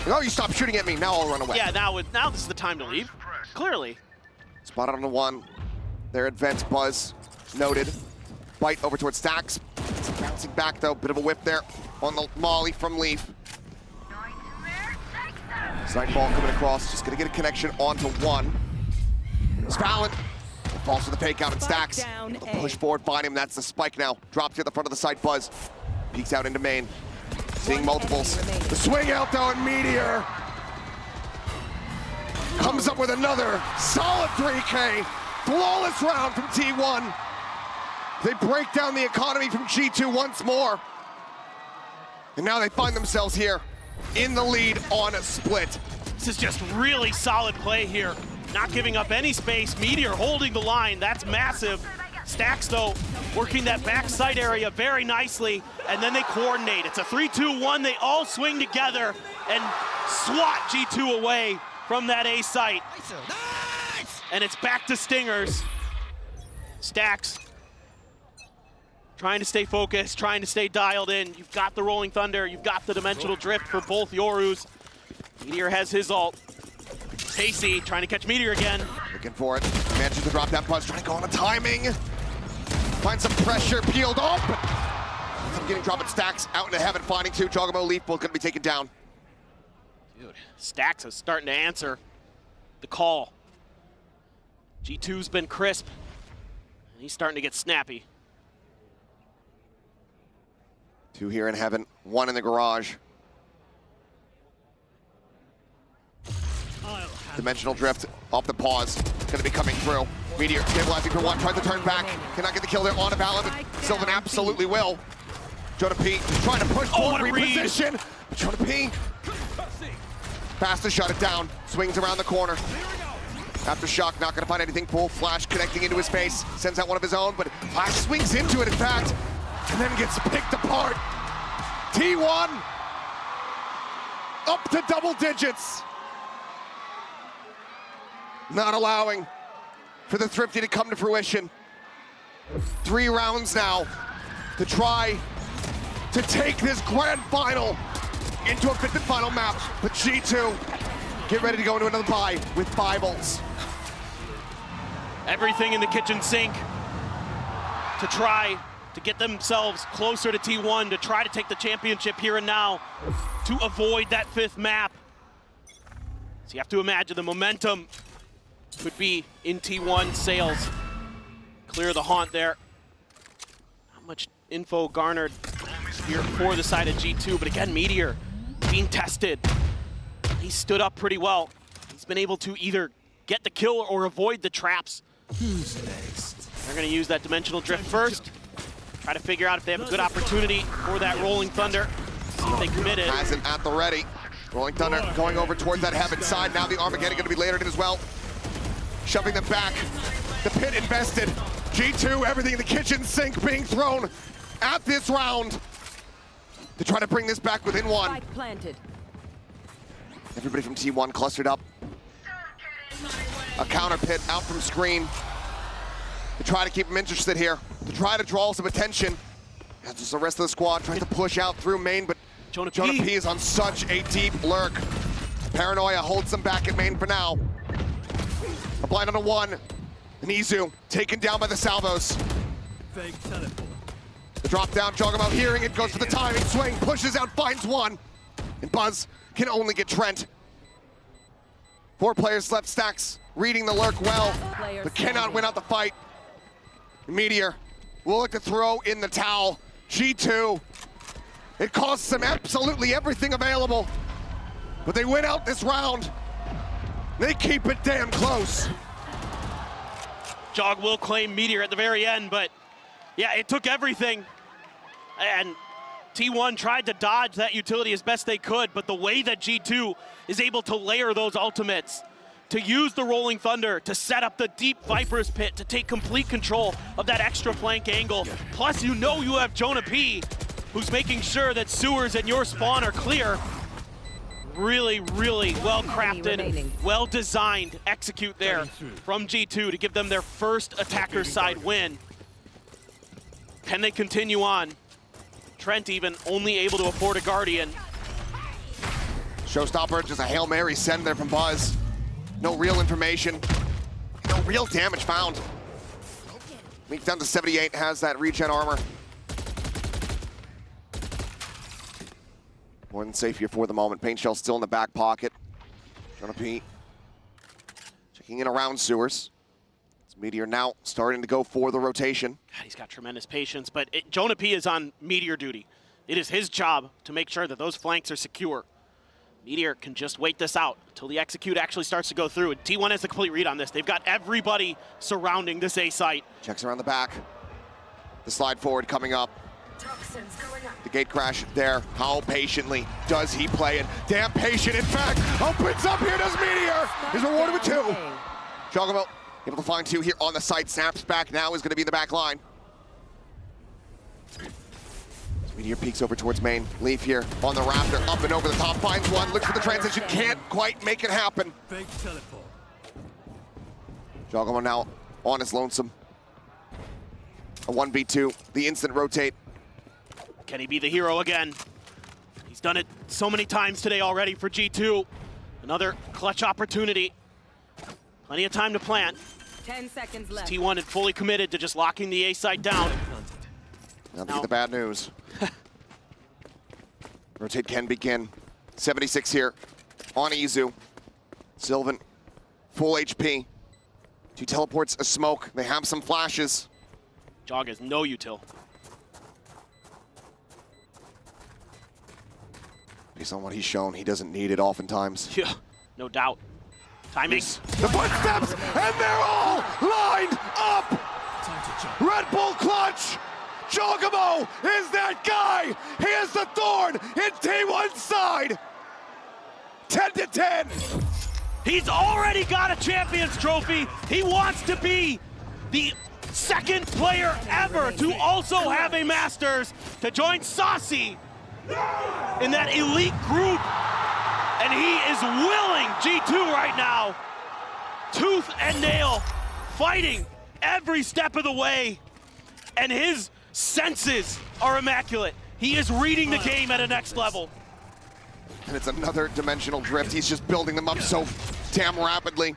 Oh, you stop shooting at me, now I'll run away. Yeah, now this is the time to leave, clearly. Spotted on the one. There at Vents, Buzz, noted. Bite over towards Stax. Bouncing back though, bit of a whip there on the molly from Leaf. Nightfall coming across, just gonna get a connection onto one. Valorant falls for the fake out and Stacks. Push forward, find him, that's the spike now. Drops here at the front of the site, Buzz. Peeks out into main. Seeing multiples. The swing out though, and Meteor comes up with another solid 3K. Flawless round from T1. They break down the economy from G2 once more. And now they find themselves here in the lead on a split. This is just really solid play here. Not giving up any space. Meteor holding the line, that's massive. Stacks though, working that backside area very nicely, and then they coordinate. It's a 3-2-1, they all swing together and swat G2 away from that A site. And it's back to Stingers. Stacks trying to stay focused, trying to stay dialed in. You've got the Rolling Thunder, you've got the Dimensional Drift for both Yorus. Meteor has his ult. Pacey trying to catch Meteor again. Looking for it, manages to drop that Buzz, trying to go on the timing. Find some pressure, peeled up. at the beginning, dropping Stacks out into heaven, finding two. Jogamo, Leaf both going to be taken down. Dude, Stacks is starting to answer the call. G2's been crisp, and he's starting to get snappy. Two here in heaven, one in the garage. Dimensional drift off the pause, going to be coming through. Meteor stabilizing for one, tries to turn back. Cannot get the kill there on a Valorant, but Sylvan absolutely will. Jonah P trying to push forward, reposition. Jonah P, fast to shut it down, swings around the corner. Aftershock not going to find anything. Full Flash connecting into his face, sends out one of his own, but Flash swings into it, in fact, and then gets picked apart. T1 up to double digits. Not allowing for the Thrifty to come to fruition. 3 rounds now to try to take this grand final into a fifth and final map. But G2 get ready to go into another bye with 5 ults. Everything in the kitchen sink to try to get themselves closer to T1, to try to take the championship here and now, to avoid that 5th map. So you have to imagine the momentum could be in T1 sails. Clear the haunt there. Not much info garnered here for the side of G2, but again, Meteor being tested. He stood up pretty well. He's been able to either get the kill or avoid the traps. Who's next? They're gonna use that dimensional drift first. Try to figure out if they have a good opportunity for that Rolling Thunder. See if they commit it. Has it at the ready. Rolling Thunder going over towards that heaven side. Now the Armageddon gonna be layered in as well. Shoving them back. The pit invested. G2, everything in the kitchen sink being thrown at this round to try to bring this back within 1. Spike planted. Everybody from T1 clustered up. A counter pit out from screen to try to keep them interested here, to try to draw some attention. As just the rest of the squad tries to push out through main, but Jonah P is on such a deep lurk. Paranoia holds them back at main for now. A blind on a 1. And Izu taken down by the salvos. Fake teleport. The drop down, Jogamo hearing it, goes for the timing, swing, pushes out, finds 1. And Buzz can only get Trent. 4 players left, Stacks reading the lurk well, but cannot win out the fight. Meteor will look to throw in the towel. G2, it costs them absolutely everything available, but they win out this round. They keep it damn close. Jog will claim Meteor at the very end, but yeah, it took everything. And T1 tried to dodge that utility as best they could, but the way that G2 is able to layer those ultimates, to use the Rolling Thunder, to set up the deep Viper's Pit, to take complete control of that extra flank angle. Plus, you know you have Jonah P, who's making sure that sewers and your spawn are clear. Really, really well-crafted, well-designed execute there from G2 to give them their first attacker side win. Can they continue on? Trent even only able to afford a Guardian. Showstopper, just a Hail Mary send there from Buzz. No real information, no real damage found. Leaks down to 78, has that regen armor. More than safe here for the moment. Paint Shell still in the back pocket. Jonah P checking in around sewers. It's Meteor now starting to go for the rotation. God, he's got tremendous patience, but Jonah P is on Meteor duty. It is his job to make sure that those flanks are secure. Meteor can just wait this out until the execute actually starts to go through. And T1 has the complete read on this. They've got everybody surrounding this A site. Checks around the back. The slide forward coming up. The gate crash there. How patiently does he play it? Damn patient, in fact. Opens up here, does Meteor. He's rewarded with 2. Jogamo able to find 2 here on the site. Snaps back now, is going to be in the back line. Meteor peeks over towards main. Leaf here on the rafter, up and over the top, finds 1, looks for the transition, can't quite make it happen. Fake teleport. Jogamo now on his lonesome. A 1v2, the instant rotate. Can he be the hero again? He's done it so many times today already for G2. Another clutch opportunity. Plenty of time to plant. 10 seconds left. T1 had fully committed to just locking the A site down. Now to get the bad news. Rotate can begin. 76 here on Izu. Sylvan, full HP. 2 teleports, a smoke. They have some flashes. Jog has no util. Based on what he's shown, he doesn't need it oftentimes. Yeah, no doubt. Timing. The footsteps, and they're all lined up! Time to jump. Red Bull clutch! Jogamo is that guy! He is the thorn in T1's side! 10 to 10! He's already got a Champions Trophy. He wants to be the second player ever to also have a Masters, to join Saucy in that elite group. And he is willing, G2 right now, tooth and nail, fighting every step of the way. And his senses are immaculate. He is reading the game at a next level. And it's another dimensional drift. He's just building them up so damn rapidly.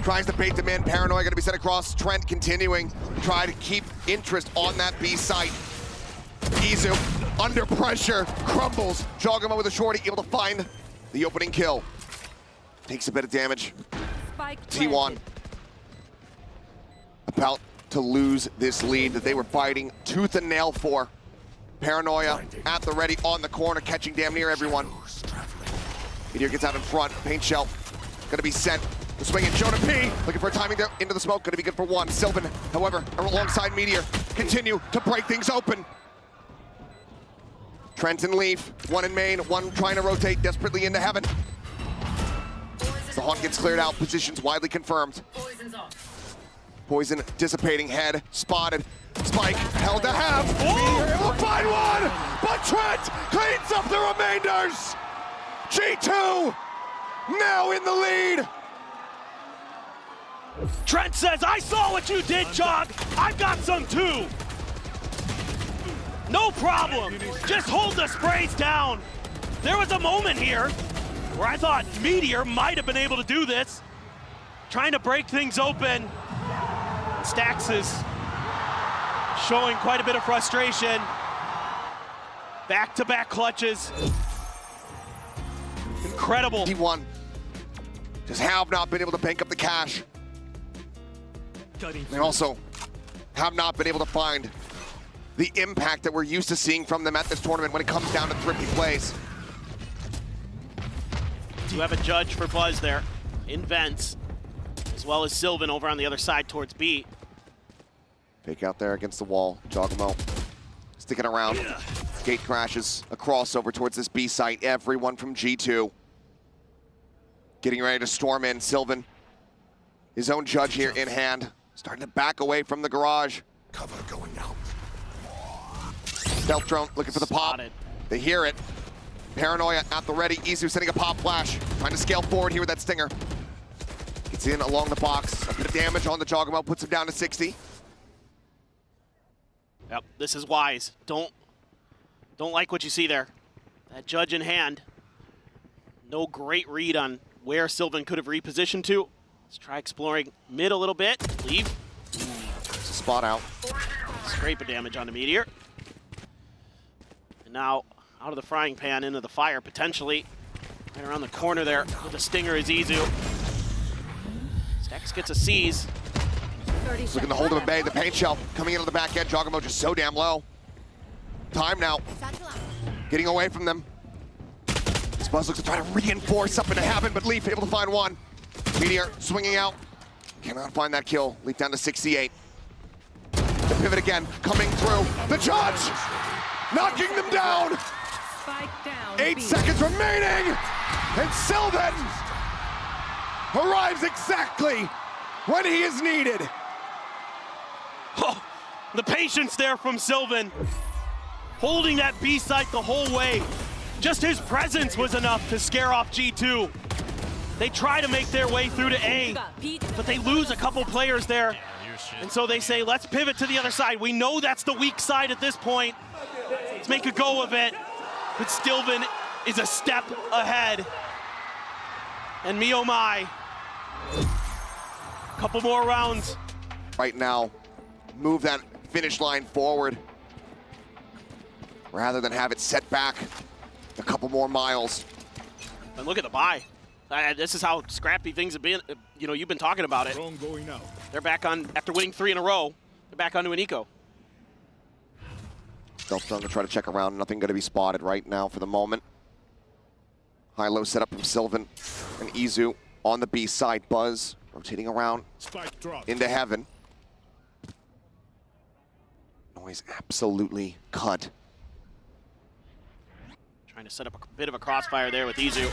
Tries to bait them in. Paranoia going to be sent across. Trent continuing to try to keep interest on that B site. Izu under pressure, crumbles. Jogamo with a shorty, able to find the opening kill. Takes a bit of damage. Spike T1 planted. about to lose this lead that they were fighting tooth and nail for. Paranoia at the ready on the corner, catching damn near everyone. Meteor gets out in front. Paint shell gonna be sent. The swing at Jonah P. Looking for a timing there into the smoke. Gonna be good for one. Sylvan, however, alongside Meteor, continue to break things open. Trent and Leaf, one in main, one trying to rotate desperately into heaven. The Haunt gets cleared out. Positions widely confirmed. Poison's off. Poison dissipating, head spotted. Spike held to have. Meteor able to find one, but Trent cleans up the remainders. G2 now in the lead. Trent says, I saw what you did, Jog. I've got some too. No problem. Just hold the sprays down. There was a moment here where I thought Meteor might have been able to do this. Trying to break things open. Stax is showing quite a bit of frustration. Back-to-back clutches. Incredible. T1 just have not been able to bank up the cash. Cutting They also have not been able to find the impact that we're used to seeing from them at this tournament when it comes down to thrifty plays. You have a judge for Buzz there in Vents, as well as Sylvan over on the other side towards B. Fake out there against the wall. Jogamo sticking around. Gate crashes, a crossover towards this B site. Everyone from G2 getting ready to storm in. Sylvan, his own judge here in hand, starting to back away from the garage. cover going out. Stealth drone looking for the pop. Spotted. They hear it. Paranoia at the ready. Izu sending a pop flash. Trying to scale forward here with that stinger. Gets in along the box. A bit of damage on the Jogamo. Puts him down to 60. Yep, this is wise. Don't like what you see there. That judge in hand. No great read on where Sylvan could have repositioned to. Let's try exploring mid a little bit. Leave. Spot out. Scrape of damage on the Meteor. And now out of the frying pan into the fire, potentially. Right around the corner there with the stinger is Izu. Stax gets a seize. Looking to hold him at bay. The paint shell coming into the back end. Jogamo just so damn low. Time now. Getting away from them. Buzz looks to try to reinforce something to happen, but Leaf able to find one. Meteor swinging out. Cannot find that kill. Leaf down to 68. The pivot again, coming through. The judge knocking them down. Spike down. 8 B. seconds remaining. And Sylvan arrives exactly when he is needed. Oh, the patience there from Sylvan. Holding that B site the whole way. Just his presence was enough to scare off G2. They try to make their way through to A, but they lose a couple players there. And so they say, let's pivot to the other side. We know that's the weak side at this point. Let's make a go of it. But Sylvan is a step ahead. And me oh my. Couple more rounds. Right now, move that finish line forward. rather than have it set back a couple more miles. And look at the buy. This is how scrappy things have been. You know, you've been talking about it. Drone going out. They're back on, after winning 3 in a row, they're back onto an eco. Stealth Drone to try to check around. Nothing going to be spotted right now for the moment. High-low setup from Sylvan and Izu on the B side. Buzz rotating around Spike drop. into heaven. Noise absolutely cut. Trying to set up a bit of a crossfire there with Izu.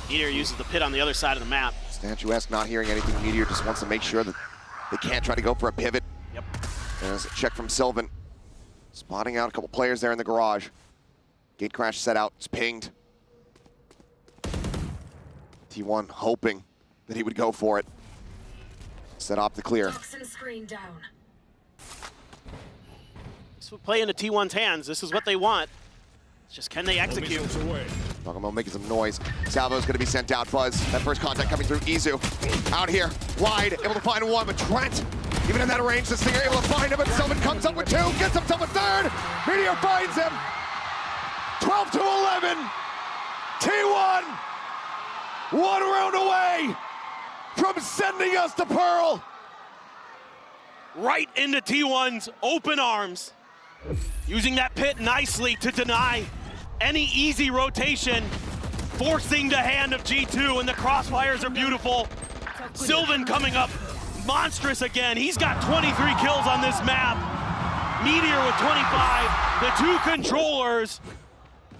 Meteor uses the pit on the other side of the map. Statuesque not hearing anything. Meteor just wants to make sure that they can't try to go for a pivot. Yep. There's a check from Sylvan. Spotting out a couple players there in the garage. Gate crash set out, it's pinged. T1 hoping that he would go for it. Set up the clear. Toxin screen down. This will play into T1's hands. This is what they want. It's just, can they execute? Missiles away. Talking about making some noise. Salvo's gonna be sent out. Buzz, that first contact coming through. Izu, out here, wide, able to find one, but Trent, even in that range, the Stinger able to find him, but Sylvan comes up with 2, gets himself a 3rd. Meteor finds him. 12 to 11. T1, 1 round away from sending us to Pearl. Right into T1's open arms. Using that pit nicely to deny any easy rotation, forcing the hand of G2, and the crossfires are beautiful. Sylvan coming up monstrous again. He's got 23 kills on this map. Meteor with 25. The 2 controllers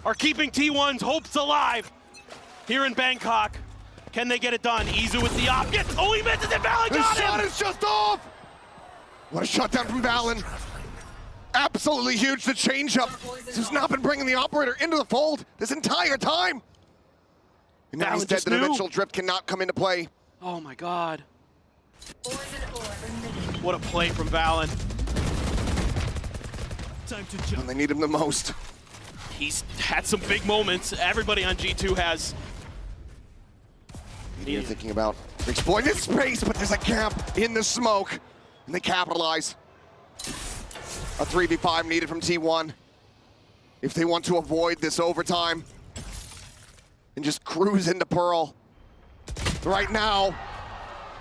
are keeping T1's hopes alive here in Bangkok. Can they get it done? Izu with the op. Gets, oh, he misses it. Valen The got shot him. is just off. What a shutdown from Valen. Absolutely huge, the changeup. This has not been bringing the operator into the fold this entire time. And now Valen he's dead. just The knew. dimensional drift cannot come into play. Oh my God. Poison orb emitting. What a play from Valen. Time to jump. When they need him the most. He's had some big moments. Everybody on G2 has. You're thinking about exploiting this space, but there's a gap in the smoke. And they capitalize. A 3v5 needed from T1 if they want to avoid this overtime and just cruise into Pearl. Right now,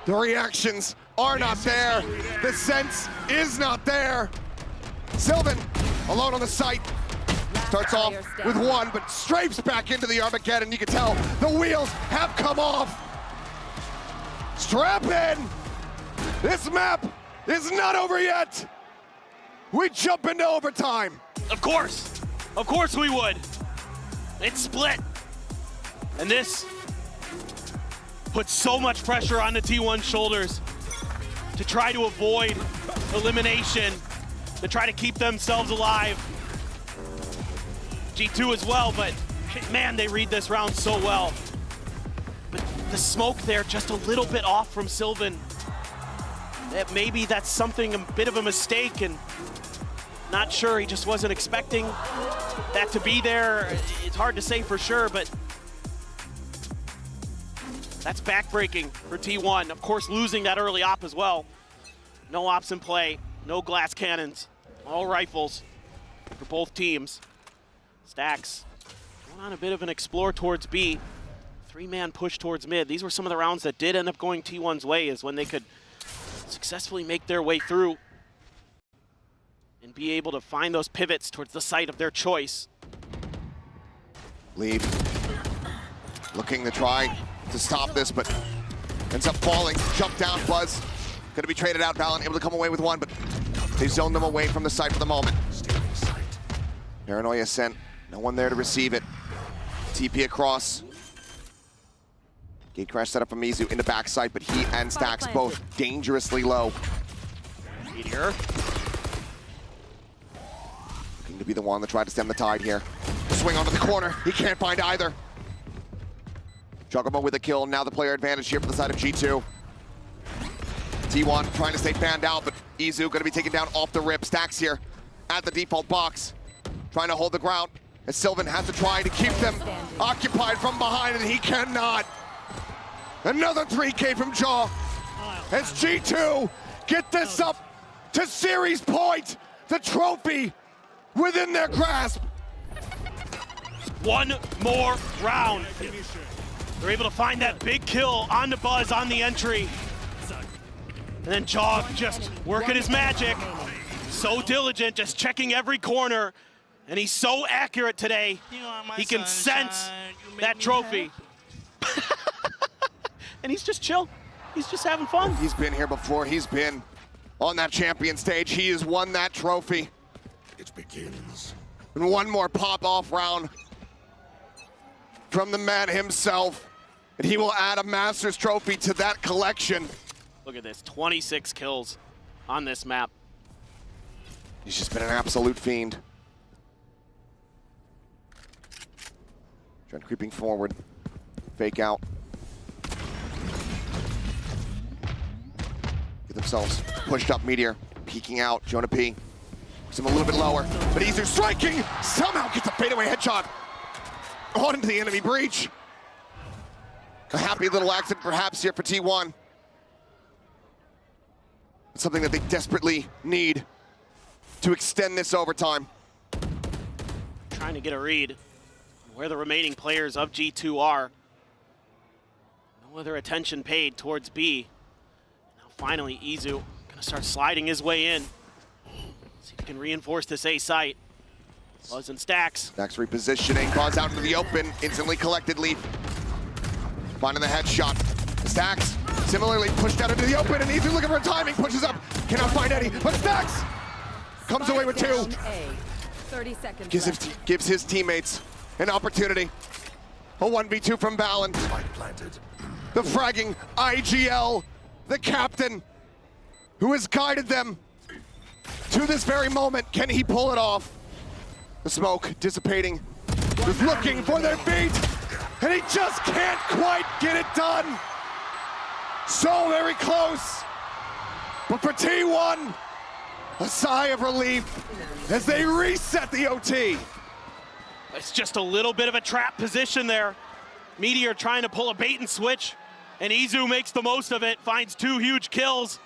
the reactions are not there. The sense is not there. Sylvan, alone on the site, starts off with 1, but strafes back into the Armageddon. You can tell the wheels have come off. Strap in. This map is not over yet. We jump into overtime. Of course we would. It's split. And this puts so much pressure on the T1 shoulders to try to avoid elimination, to try to keep themselves alive. G2 as well, but man, they read this round so well. But the smoke there just a little bit off from Sylvan. Maybe that's something, a bit of a mistake, and not sure, he just wasn't expecting that to be there. It's hard to say for sure, but that's backbreaking for T1. Of course, losing that early op as well. No ops in play, no glass cannons, all rifles for both teams. Stacks going on a bit of an explore towards B. 3-man push towards mid. These were some of the rounds that did end up going T1's way, is when they could successfully make their way through and be able to find those pivots towards the site of their choice. Lead. Looking to try to stop this, but ends up falling. Jump down, Buzz. Gonna be traded out. Valen able to come away with 1, but they zone them away from the site for the moment. Paranoia sent. No one there to receive it. TP across. Gate crash set up from Izu into backside, but he and Stacks both dangerously low. Meteor. Looking to be the one to try to stem the tide here. Swing onto the corner. He can't find either. Juggermo with a kill. Now the player advantage here for the side of G2. T1 trying to stay fanned out, but Izu going to be taken down off the rip. Stacks here at the default box, trying to hold the ground, as Sylvan has to try to keep them occupied from behind, and he cannot. Another 3K from Jaw. As G2 get this up to series point. The trophy within their grasp. One more round. They're able to find that big kill on the Buzz on the entry. And then Jog just working his magic. So diligent, just checking every corner. And he's so accurate today. He can sense that trophy. And he's just chill. He's just having fun. He's been here before. He's been on that champion stage. He has won that trophy. It begins. And one more pop-off round from the man himself. And he will add a Masters trophy to that collection. Look at this, 26 kills on this map. He's just been an absolute fiend. Trent creeping forward. Fake out. Get themselves pushed up. Meteor peeking out. Jonah P. Puts him a little bit lower. But Easer striking! Somehow gets a fadeaway headshot on into the enemy breach. A happy little accident perhaps here for T1. It's something that they desperately need to extend this overtime. Trying to get a read on where the remaining players of G2 are. No other attention paid towards B. Now finally, Izu gonna start sliding his way in. See if he can reinforce this A site. Buzz and Stacks. Stacks repositioning, Buzz out into the open, instantly collected Leaf. Finding the headshot. Stacks similarly pushed out into the open, and Izu looking for timing, pushes up, cannot find Eddie, but Stacks comes away with 2. Down A. 30 seconds left. Gives his teammates an opportunity. A 1v2 from Valen. The fragging IGL, the captain, who has guided them to this very moment. Can he pull it off? The smoke dissipating. Just looking for their feet, and he just can't quite get it done. So very close. But for T1, a sigh of relief as they reset the OT. It's just a little bit of a trap position there. Meteor trying to pull a bait and switch, and Izu makes the most of it, finds 2 huge kills.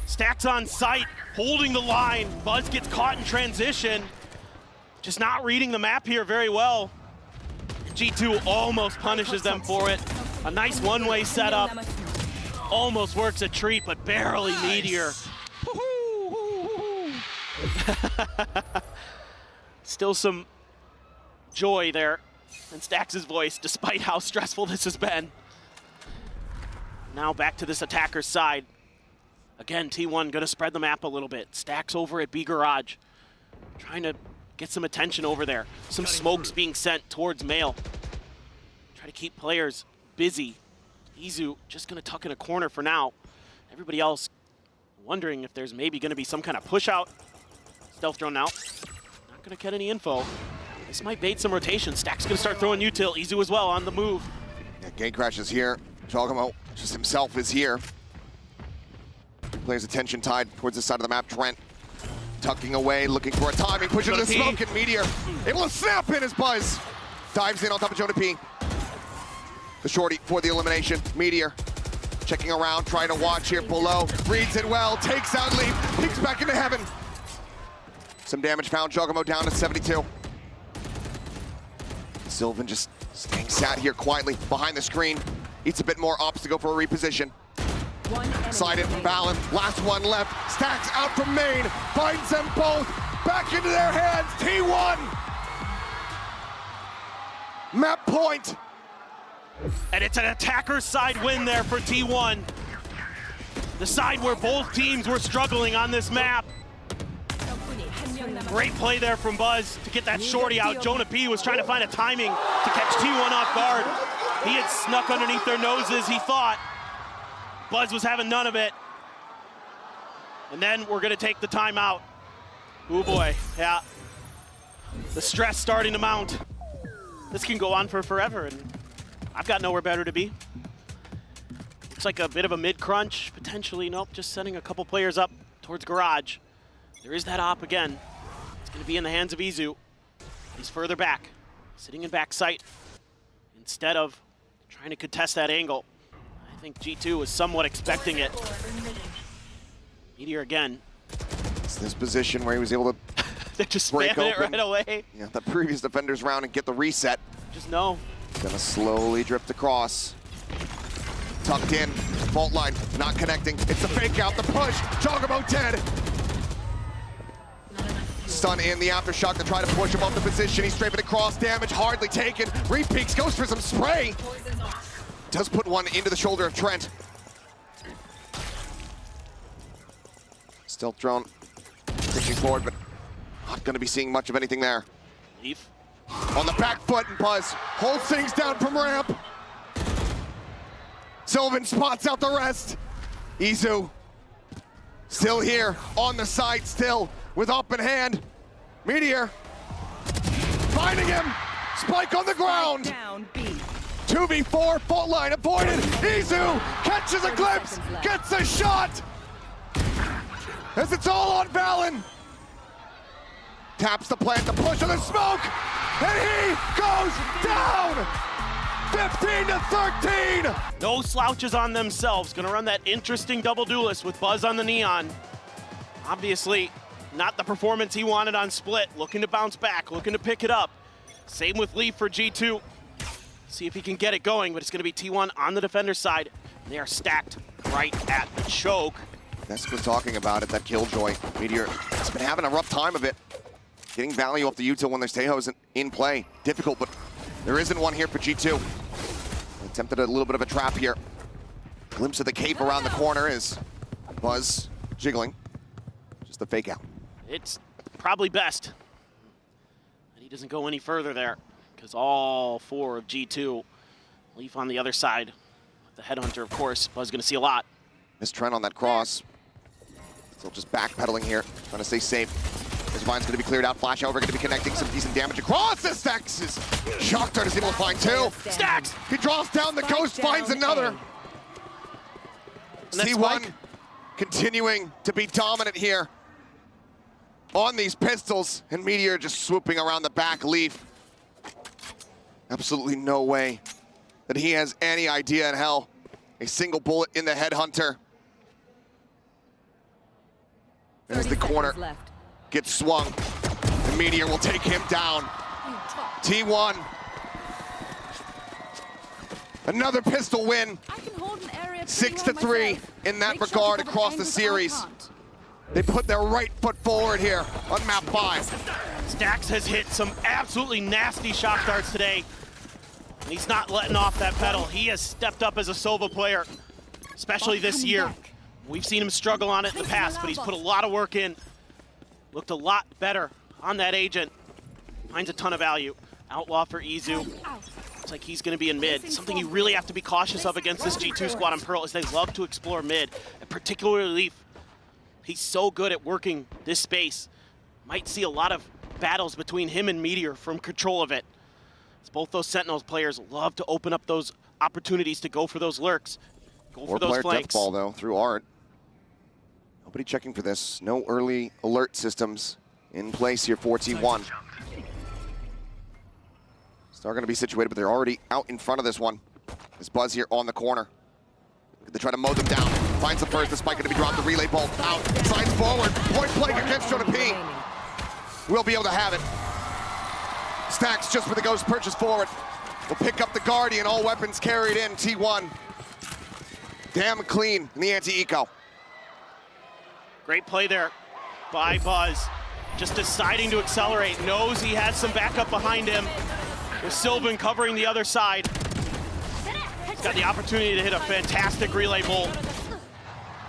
Stacks on site, holding the line. Buzz gets caught in transition. Just not reading the map here very well. G2 almost punishes them for it. A nice one-way setup. Almost works a treat, but barely Meteor. Still some joy there in Stacks' voice, despite how stressful this has been. Now back to this attacker's side. Again, T1 gonna spread the map a little bit. Stacks over at B Garage, trying to get some attention over there. Some smokes being sent towards Mail. Try to keep players busy. Izu just gonna tuck in a corner for now. Everybody else wondering if there's maybe gonna be some kind of push out. Stealth drone now. Not gonna get any info. This might bait some rotation. Stacks gonna start throwing util. Izu as well on the move. Yeah, Gatecrash is here. Jogamo just himself is here. Players' attention tied towards the side of the map. Trent tucking away, looking for a timing, pushing the smoke, and Meteor able to snap in as Buzz dives in on top of Jonah P. The shorty for the elimination. Meteor checking around, trying to watch here below. Reads it well, takes out Leaf, peeks back into heaven. Some damage found. Jogamo down to 72. Sylvan just staying sat here quietly behind the screen. Eats a bit more ops to go for a reposition. Slide in from Valen. Last one left. Stacks out from main. Finds them both. Back into their hands. T1. Map point. And it's an attacker's side win there for T1. The side where both teams were struggling on this map. Great play there from Buzz to get that shorty out. Jonah P was trying to find a timing to catch T1 off guard. He had snuck underneath their noses, he thought. Buzz was having none of it. And then we're gonna take the timeout. Oh boy, yeah. The stress starting to mount. This can go on for forever, and I've got nowhere better to be. Looks like a bit of a mid-crunch, potentially. Nope, just sending a couple players up towards Garage. There is that op again. It's gonna be in the hands of Izu. He's further back, sitting in back sight, instead of trying to contest that angle. I think G2 was somewhat expecting it. Meteor again. It's this position where he was able to They're just break spamming it open. right away. Yeah, the previous defender's round and get the reset. Just no. Gonna slowly drift across. Tucked in, fault line, not connecting. It's the fake out, the push, Joggerbo dead. Stun in the aftershock to try to push him off the position. He's strafing across, damage hardly taken. Repeaks, goes for some spray. Poison's off. Does put one into the shoulder of Trent. Stealth drone pushing forward, but not gonna be seeing much of anything there. Leaf. On the back foot, and Buzz holds things down from ramp. Sylvan spots out the rest. Izu still here on the side, still with up in hand. Meteor finding him. Spike on the ground. Down B. 2v4, fault line avoided. Izu catches a glimpse, gets a shot. As it's all on Valen. Taps the plant, the push of the smoke, and he goes down. 15 to 13. No slouches on themselves. Gonna run that interesting double duelist with Buzz on the Neon. Obviously, not the performance he wanted on Split. Looking to bounce back, looking to pick it up. Same with Leaf for G2. See if he can get it going, but it's gonna be T1 on the defender side. They are stacked right at the choke. Desk was talking about it, that Killjoy. Meteor has been having a rough time of it. Getting value off the util when there's Tejo isn't in play. Difficult, but there isn't one here for G2. Attempted a little bit of a trap here. Glimpse of the cape around the corner is Buzz jiggling. Just a fake out. It's probably best that he doesn't go any further there, because all four of G2, Leaf on the other side. The headhunter, of course, Buzz gonna see a lot. Missed Trent on that cross. Still just backpedaling here, trying to stay safe. His vine's gonna be cleared out. Flash over, gonna be connecting some decent damage across. The Stacks is Shock Dart is able to find two. Stacks! He draws down the Ghost, finds another. And that's C1 Spike. continuing to be dominant here on these pistols, and Meteor just swooping around the back. Leaf. Absolutely no way that he has any idea in hell. A single bullet in the headhunter. As the corner Left. gets swung, the Meteor will take him down. T1. Another pistol win. I can hold an area 6 to 3 in that Make sure regard to cover across the angles I series. can't. They put their right foot forward here on map 5. Stacks has hit some absolutely nasty shock darts today. And he's not letting off that pedal. He has stepped up as a Sova player, especially this year. We've seen him struggle on it in the past, but he's put a lot of work in. Looked a lot better on that agent. Finds a ton of value. Outlaw for Izu. Looks like he's going to be in mid. Something you really have to be cautious of against this G2 squad on Pearl is they love to explore mid, and particularly Leaf. He's so good at working this space. Might see a lot of battles between him and Meteor from control of it. As both those Sentinels players love to open up those opportunities to go for those lurks. Go for those Four-player flanks. death ball, though, through Art. Nobody checking for this. No early alert systems in place here for T1. Star going to be situated, but they're already out in front of this one. This Buzz here on the corner. They try to mow them down. Finds the first. The spike going to be dropped. The relay bolt out. Slides forward. Point blank against Jonah P. We'll be able to have it. Stacks just for the Ghost purchase forward. Will pick up the Guardian. All weapons carried in. T1. Damn clean in the anti-eco. Great play there by Buzz. Just deciding to accelerate. Knows he has some backup behind him. With Sylvan covering the other side. He's got the opportunity to hit a fantastic relay bolt.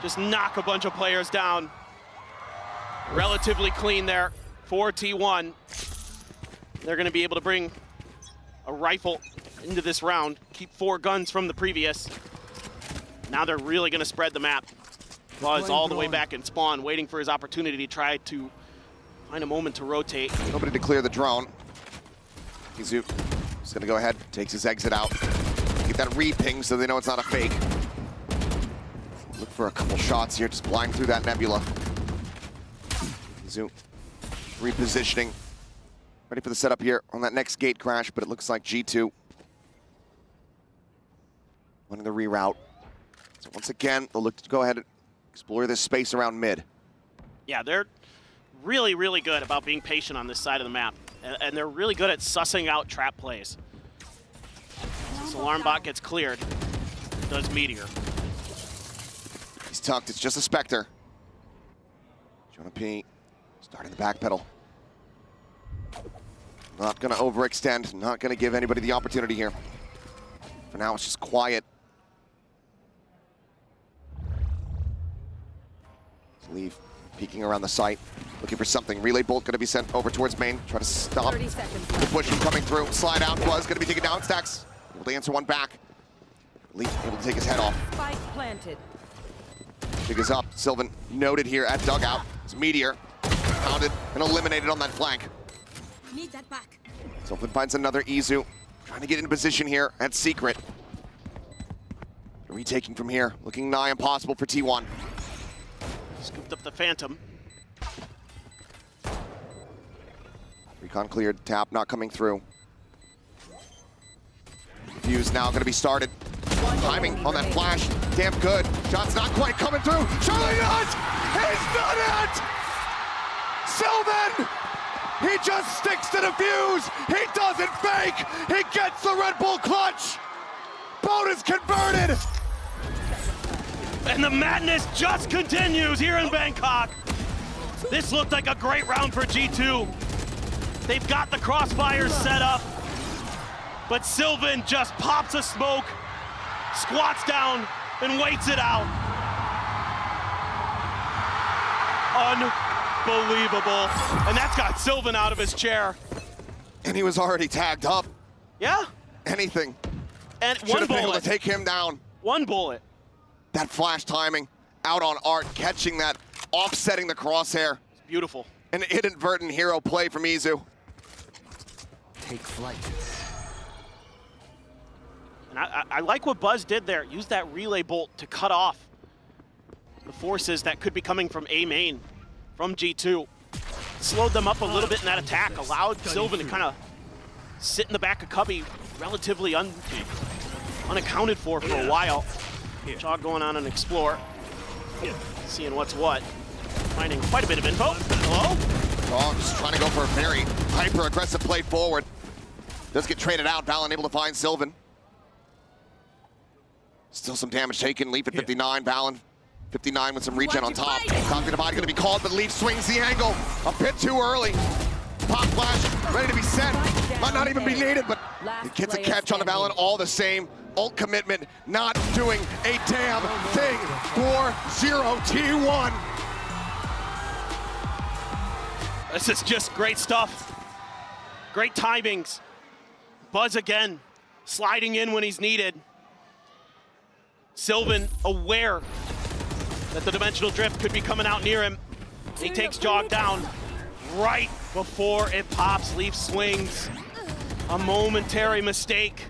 Just knock a bunch of players down. Relatively clean there for T1. They're going to be able to bring a rifle into this round. Keep 4 guns from the previous. Now they're really going to spread the map. Buzz all the way back in spawn, waiting for his opportunity to try to find a moment to rotate. Nobody to clear the drone. Izu is gonna go ahead, takes his exit out. Get that re-ping so they know it's not a fake. Look for a couple shots here, just flying through that nebula. Izu repositioning. Ready for the setup here on that next gate crash, but it looks like G2 wanting to reroute. So once again, they'll look to go ahead and explore this space around mid. Yeah, they're really, really good about being patient on this side of the map. And they're really good at sussing out trap plays. This alarm bot gets cleared. Does Meteor. He's tucked. It's just a Spectre. Jonah P. starting the back pedal. Not going to overextend. Not going to give anybody the opportunity here. For now, it's just quiet. Leave peeking around the site, looking for something. Relay bolt going to be sent over towards main. Try to stop 30 seconds the left. push from coming through. Slide out. Buzz going to be taken down. Stacks able to answer one back. Leaf able to take his head off. Spike planted. Jig is up. Sylvan noted here at dugout. It's Meteor. Pounded and eliminated on that flank. Need that back. Sylvan finds another Izu. Trying to get into position here at Secret. Retaking from here. Looking nigh impossible for T1. Scooped up the Phantom. Recon cleared. Tap not coming through. Fuse now going to be started. Timing on that flash. Damn good. Shot's not quite coming through. Surely not! He's done it! Sylvan! He just sticks to the fuse. He doesn't fake. He gets the Red Bull clutch. Bonus converted. And the madness just continues here in Bangkok. This looked like a great round for G2. They've got the crossfires set up, but Sylvan just pops a smoke, squats down, and waits it out. Unbelievable. And that's got Sylvan out of his chair. And he was already tagged up. Yeah. Anything. And Should one have been able to bullet. take him down. One bullet. That flash timing out on Art, catching that, offsetting the crosshair. Beautiful. An inadvertent hero play from Izu. Take flight. And I like what Buzz did there. Use that relay bolt to cut off the forces that could be coming from A main, from G2. Slowed them up a little bit in that attack, allowed Sylvan to kind of sit in the back of Cubby relatively unaccounted for a while. Jog going on and explore, seeing what's what. Finding quite a bit of info. Hello? Oh, just trying to go for a very hyper-aggressive play forward. Does get traded out. Valen able to find Sylvan. Still some damage taken. Leaf at 59. Valen 59 with some regen on top. Copy divide going to be called, but Leaf swings the angle a bit too early. Pop flash, ready to be set. Might not even be needed, but it gets a catch on the Valen all the same. Ult commitment, not doing a damn thing for 0T1. This is just great stuff. Great timings. Buzz again, sliding in when he's needed. Sylvan aware that the dimensional drift could be coming out near him. He takes Jog down right before it pops. Leaf swings. A momentary mistake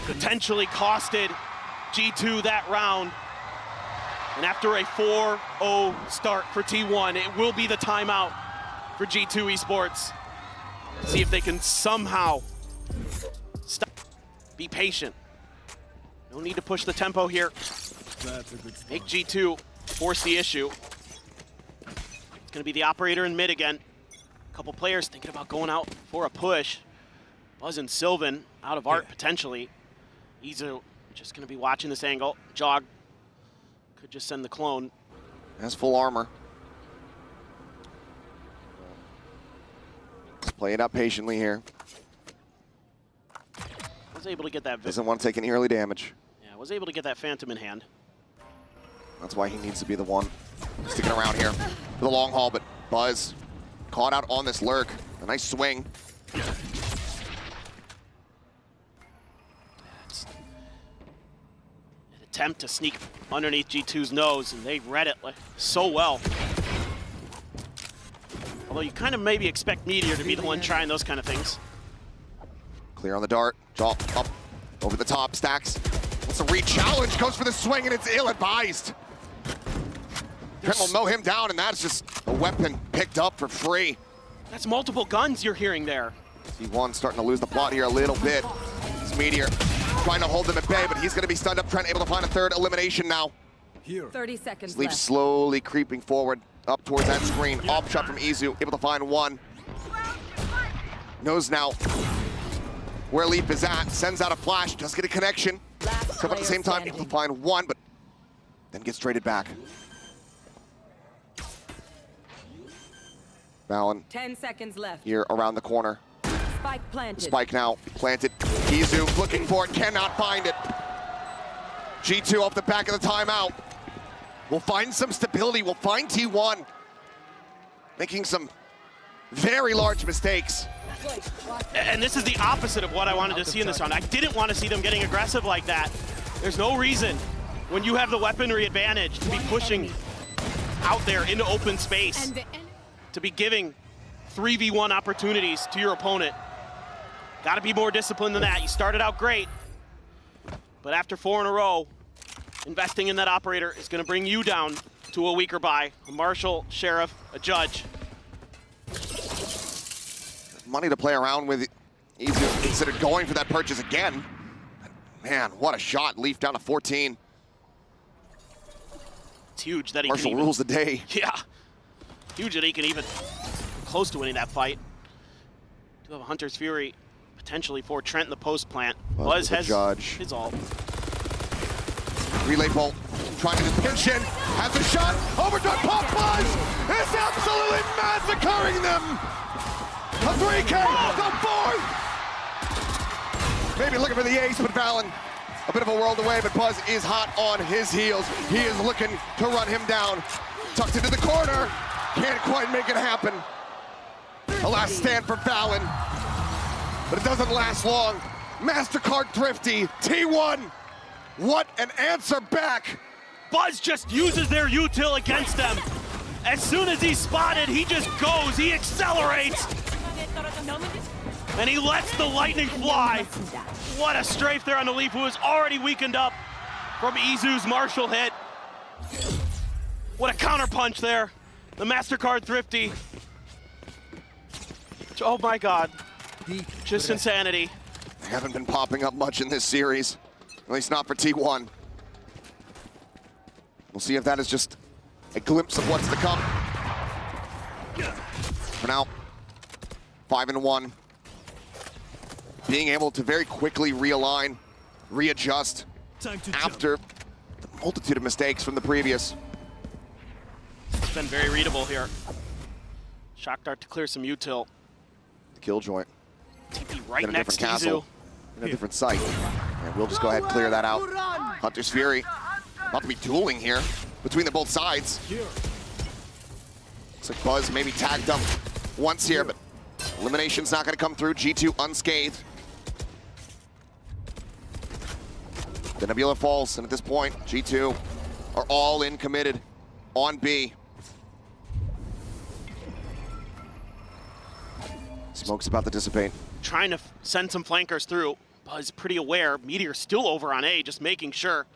potentially costed G2 that round. And after a 4-0 start for T1, it will be the timeout for G2 Esports. See if they can somehow stop. Be patient. No need to push the tempo here. Make G2 force the issue. It's going to be the operator in mid again. A couple players thinking about going out for a push. Buzz and Sylvan out of art potentially. Izu just going to be watching this angle. Jog could just send the clone. Has full armor. Play it up patiently here. Was able to get that. Doesn't want to take any early damage. Yeah, was able to get that Phantom in hand. That's why he needs to be the one sticking around here for the long haul, but Buzz caught out on this lurk. A nice swing. It's an attempt to sneak underneath G2's nose, and they read it so well. Although you kind of maybe expect Meteor to be the one trying those kind of things. Clear on the dart, jaw up, over the top, Stacks. Wants a re-challenge, goes for the swing, and it's ill-advised. Trent will mow him down, and that's just a weapon picked up for free. That's multiple guns you're hearing there. T1 starting to lose the plot here a little bit. It's Meteor trying to hold them at bay, but he's going to be stunned up. Trent able to find a third elimination now. 30 seconds Leaf left. slowly creeping forward up towards that screen. Off shot from Izu, able to find one. Knows now where Leap is at, sends out a flash, does get a connection. Come at the same time, able to find one, but then gets traded back. Valen 10 seconds left. here around the corner. Spike planted. Spike now planted. Izu looking for it, cannot find it. G2 off the back of the timeout. We'll find some stability, we'll find T1 making some very large mistakes. And this is the opposite of what I wanted to see in this round. I didn't want to see them getting aggressive like that. There's no reason when you have the weaponry advantage to be pushing out there into open space, to be giving 3v1 opportunities to your opponent. Got to be more disciplined than that. You started out great, but after 4 in a row, investing in that operator is going to bring you down to a weaker buy. A marshal, sheriff, a judge. Money to play around with. Izu considered going for that purchase again. Man, what a shot. Leaf down to 14. It's huge that he Marshall can even, rules the day. Yeah, huge that he can even close to winning that fight. Do have a Hunter's Fury potentially for Trent in the post plant. Buzz has judge. his ult. Relay bolt, trying to just pinch in, has a shot, overdone, pop Buzz is absolutely massacring them! A 3K, the 4th! Maybe looking for the ace, but Valen, a bit of a world away, but Buzz is hot on his heels. He is looking to run him down. Tucked into the corner, can't quite make it happen. A last stand for Valen, but it doesn't last long. MasterCard Thrifty, T1. What an answer back! Buzz just uses their util against them. As soon as he's spotted, he just goes, he accelerates, and he lets the lightning fly. What a strafe there on the Leaf, who is already weakened up from Izu's Marshall hit. What a counterpunch there. The MasterCard Thrifty. Oh my God, just insanity. They haven't been popping up much in this series. At least not for T1. We'll see if that is just a glimpse of what's to come. For now, 5-1. Being able to very quickly realign, readjust after the multitude of mistakes from the previous. It's been very readable here. Shock dart to clear some util. The kill joint. TP right In a next different to castle, Izu. in a different site. And we'll just go ahead and clear that out. Hunter's Fury. About to be dueling here between the both sides. Looks like Buzz maybe tagged up once here, but elimination's not going to come through. G2 unscathed. The Nebula falls, and at this point, G2 are all in committed on B. Smoke's about to dissipate. Trying to send some flankers through. Buzz pretty aware. Meteor's still over on A, just making sure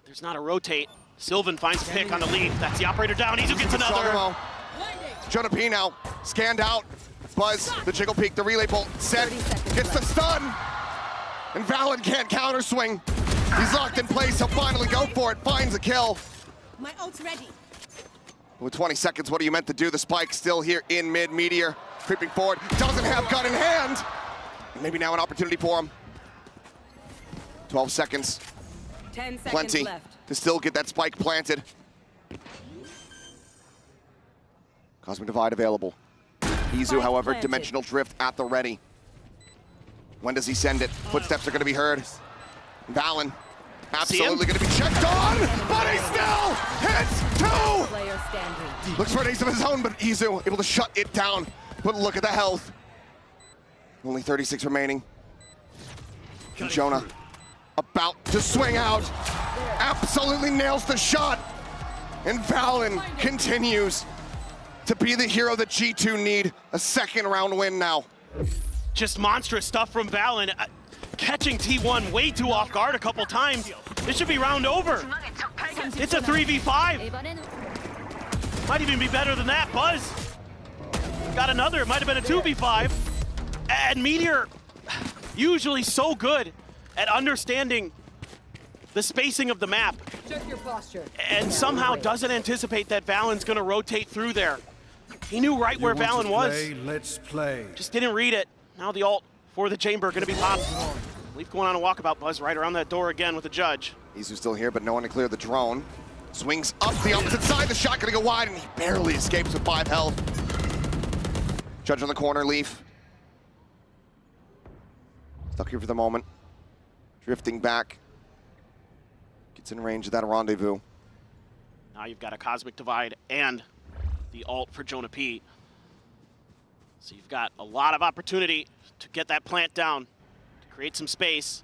there's not a rotate. Sylvan finds a pick on the Leaf. That's the operator down. Izu gets another. Jonah P now scanned out. Buzz, the jiggle peek, the relay bolt, set, gets the stun. And Valen can't counter swing. He's locked in place, he'll finally go for it, finds a kill. My ult's ready. With 20 seconds, what are you meant to do? The spike still here in mid. Meteor creeping forward, doesn't have gun in hand. And maybe now an opportunity for him. 12 seconds, 10 seconds plenty left. to still get that spike planted. Cosmic Divide available. Izu, however, planted. Dimensional Drift at the ready. When does he send it? Footsteps are going to be heard. Valen, absolutely going to be checked on, but he still hits 2! Player standing. Looks for an ace of his own, but Izu able to shut it down. But look at the health. Only 36 remaining. And Jonah about to swing out. Absolutely nails the shot. And Valen continues to be the hero that G2 need. A second round win now. Just monstrous stuff from Valen. Catching T1 way too off guard a couple times. This should be round over. It's a 3v5. Might even be better than that. Buzz got another. It might have been a 2v5. And Meteor, usually so good at understanding the spacing of the map Check your posture. and somehow doesn't anticipate that Valen's gonna rotate through there. He knew right where Valen was. Let's play. Just didn't read it. Now the ult for the chamber gonna be popped. Leaf going on a walkabout. Buzz right around that door again with the judge. Izu's still here, but no one to clear the drone. Swings up the opposite side, the shot gonna go wide, and he barely escapes with 5 health. Judge on the corner, Leaf. Stuck here for the moment. Drifting back. Gets in range of that rendezvous. Now you've got a Cosmic Divide and the ult for Jonah P. So you've got a lot of opportunity to get that plant down, to create some space.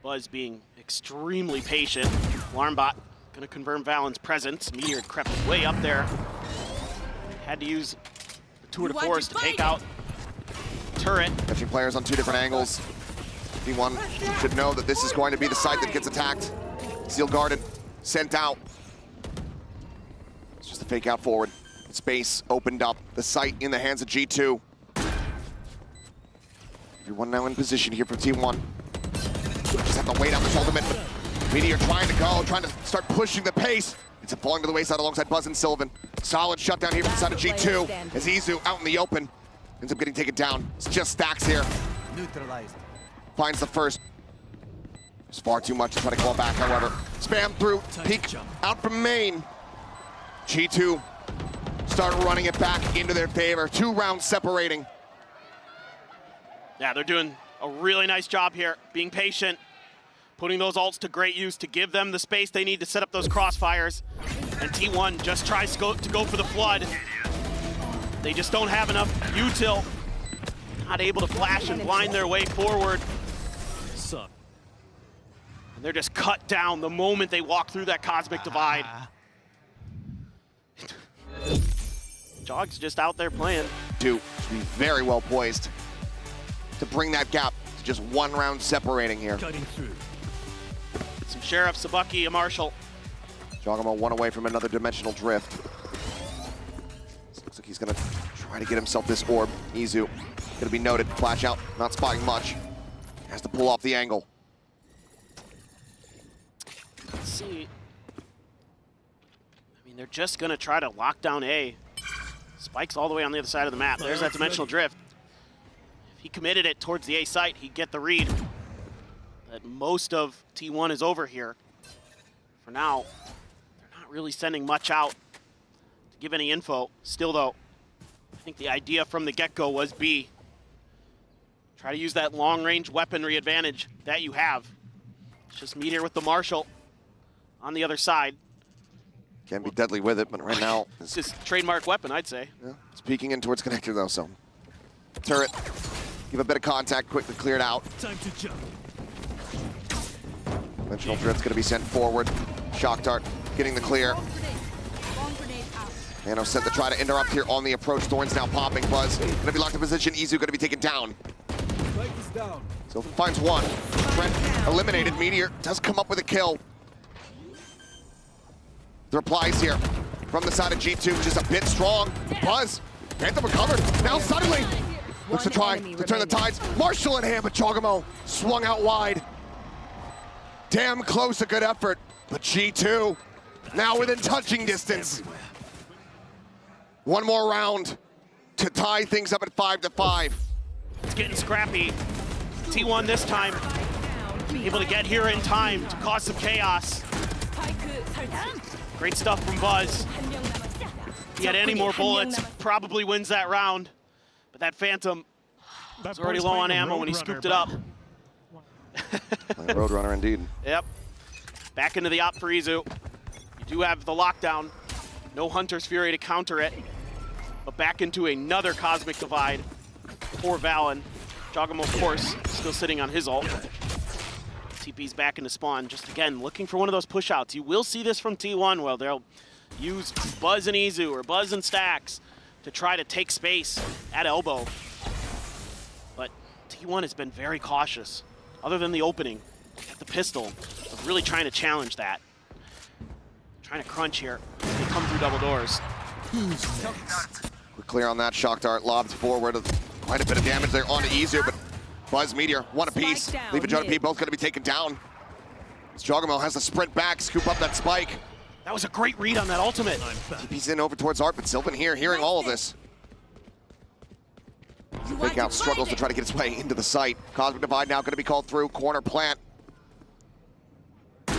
Buzz being extremely patient. Alarmbot gonna confirm Valen's presence. Meteor crept way up there. Had to use the tour de force to take out turret. Catching players on 2 different angles. T1 should know that this is going to be the site that gets attacked. Seal guarded, sent out. It's just a fake out forward. Space opened up, the site in the hands of G2. Everyone now in position here for T1. Just have to wait out this ultimate. Meteor trying to go, trying to start pushing the pace. It's falling to the wayside alongside Buzz and Sylvan. Solid shutdown here from the side of G2 as Izu out in the open ends up getting taken down. It's just stacks here. Neutralized. Finds the first. There's far too much to try to claw back, however. Spam through, peek out from main. G2 start running it back into their favor. 2 rounds separating. Yeah, they're doing a really nice job here, being patient, putting those ults to great use to give them the space they need to set up those crossfires. And T1 just tries to go for the flood. They just don't have enough util. Not able to flash and blind their way forward. And they're just cut down the moment they walk through that Cosmic Divide. Jog's just out there playing. To be very well poised to bring that gap to just 1 round separating here. Cutting through. Some Sheriff, Sabaki, a Marshall. Jogamo 1 away from another dimensional drift. Looks like he's gonna try to get himself this orb. Izu, gonna be noted. Flash out, not spotting much. Has to pull off the angle. Let's see. I mean, they're just gonna try to lock down A. Spike's all the way on the other side of the map. There's that dimensional drift. If he committed it towards the A site, he'd get the read. That most of T1 is over here. For now, they're not really sending much out to give any info. Still though, I think the idea from the get-go was B. Try to use that long-range weaponry advantage that you have. It's just Meteor with the Marshall on the other side. Can be deadly with it, but right now It's his trademark weapon, I'd say. yeah, it's peeking in towards connector though, so. Turret, give a bit of contact, quickly cleared out. Time to jump. Dimensional drift's gonna be sent forward. Shock dart getting the clear. Bomb grenade out. Nano sent to try to interrupt here on the approach. Thorn's now popping. Buzz gonna be locked in position. Izu gonna be taken down. Spike is down. So finds 1. Trent eliminated. Meteor does come up with a kill. The replies here from the side of G2, which is a bit strong. Buzz, Phantom recovered. Now suddenly looks to try to turn the tides. Marshall in hand, but Chogamo swung out wide. Damn close, a good effort. But G2 now within touching distance. 1 more round to tie things up at 5-5. It's getting scrappy. T1 this time able to get here in time to cause some chaos. Great stuff from Buzz. If he had any more bullets, probably wins that round. But that Phantom was already low on ammo when he scooped it up. Roadrunner indeed. Yep. Back into the op for Izu. You do have the lockdown. No Hunter's Fury to counter it. But back into another Cosmic Divide for Valen. Jogamo, of course, still sitting on his ult. TP's back into spawn, just again, looking for one of those push-outs. You will see this from T1, well, they'll use Buzz and Izu or Buzz and Stacks to try to take space at elbow. But T1 has been very cautious, other than the opening, at the pistol, of really trying to challenge that. Trying to crunch here. They come through double doors. We're clear on that. Shock dart lobbed forward. Quite a bit of damage there onto Izu, but Buzz, Meteor, 1 apiece. Spike down Leaf and Jonah P mid. both going to be taken down. Jogamo has to sprint back, scoop up that spike. That was a great read on that ultimate. TP's in over towards Art, but Sylvan here, hearing all of this. Fake out struggles to try to get his way into the site. Cosmic Divide now going to be called through. Corner plant.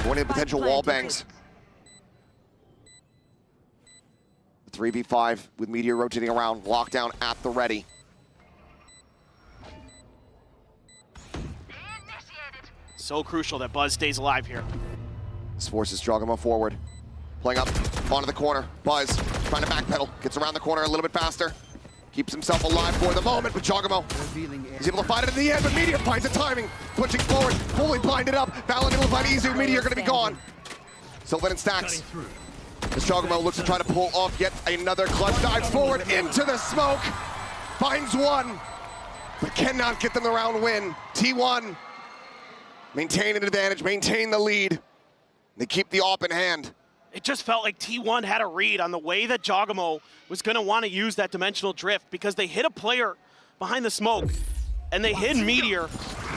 Going into potential wall bangs. 3v5 with Meteor rotating around. Lockdown at the ready. So crucial that Buzz stays alive here. This forces Jogamo forward. Playing up onto the corner. Buzz trying to backpedal. Gets around the corner a little bit faster. Keeps himself alive for the moment, but Jogamo is able to find it in the end, but Meteor finds the timing. Pushing forward, fully blinded up. Valorant will find Izu. Meteor going to be gone. Sylvan and Stacks. As Jogamo looks to try to pull off yet another clutch, dives forward into the smoke. Finds one, but cannot get them the round win. T1 maintain an advantage, maintain the lead. They keep the AWP in hand. It just felt like T1 had a read on the way that Jogamo was going to want to use that dimensional drift because they hit a player behind the smoke and they hid Meteor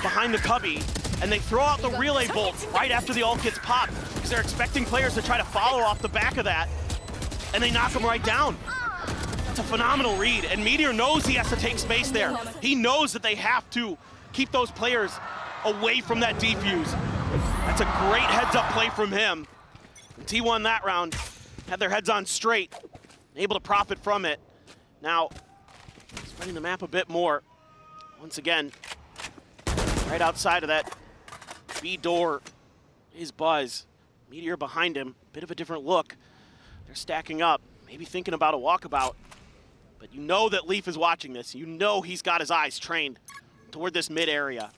behind the cubby and they throw out the relay bolt right after the ult gets popped because they're expecting players to try to follow off the back of that and they knock him right down. It's a phenomenal read and Meteor knows he has to take space there. He knows that they have to keep those players away from that defuse. That's a great heads-up play from him. And T1 that round had their heads on straight, able to profit from it. Now, spreading the map a bit more. Once again, right outside of that B door is Buzz. Meteor behind him, bit of a different look. They're stacking up, maybe thinking about a walkabout. But you know that Leaf is watching this. You know he's got his eyes trained toward this mid area.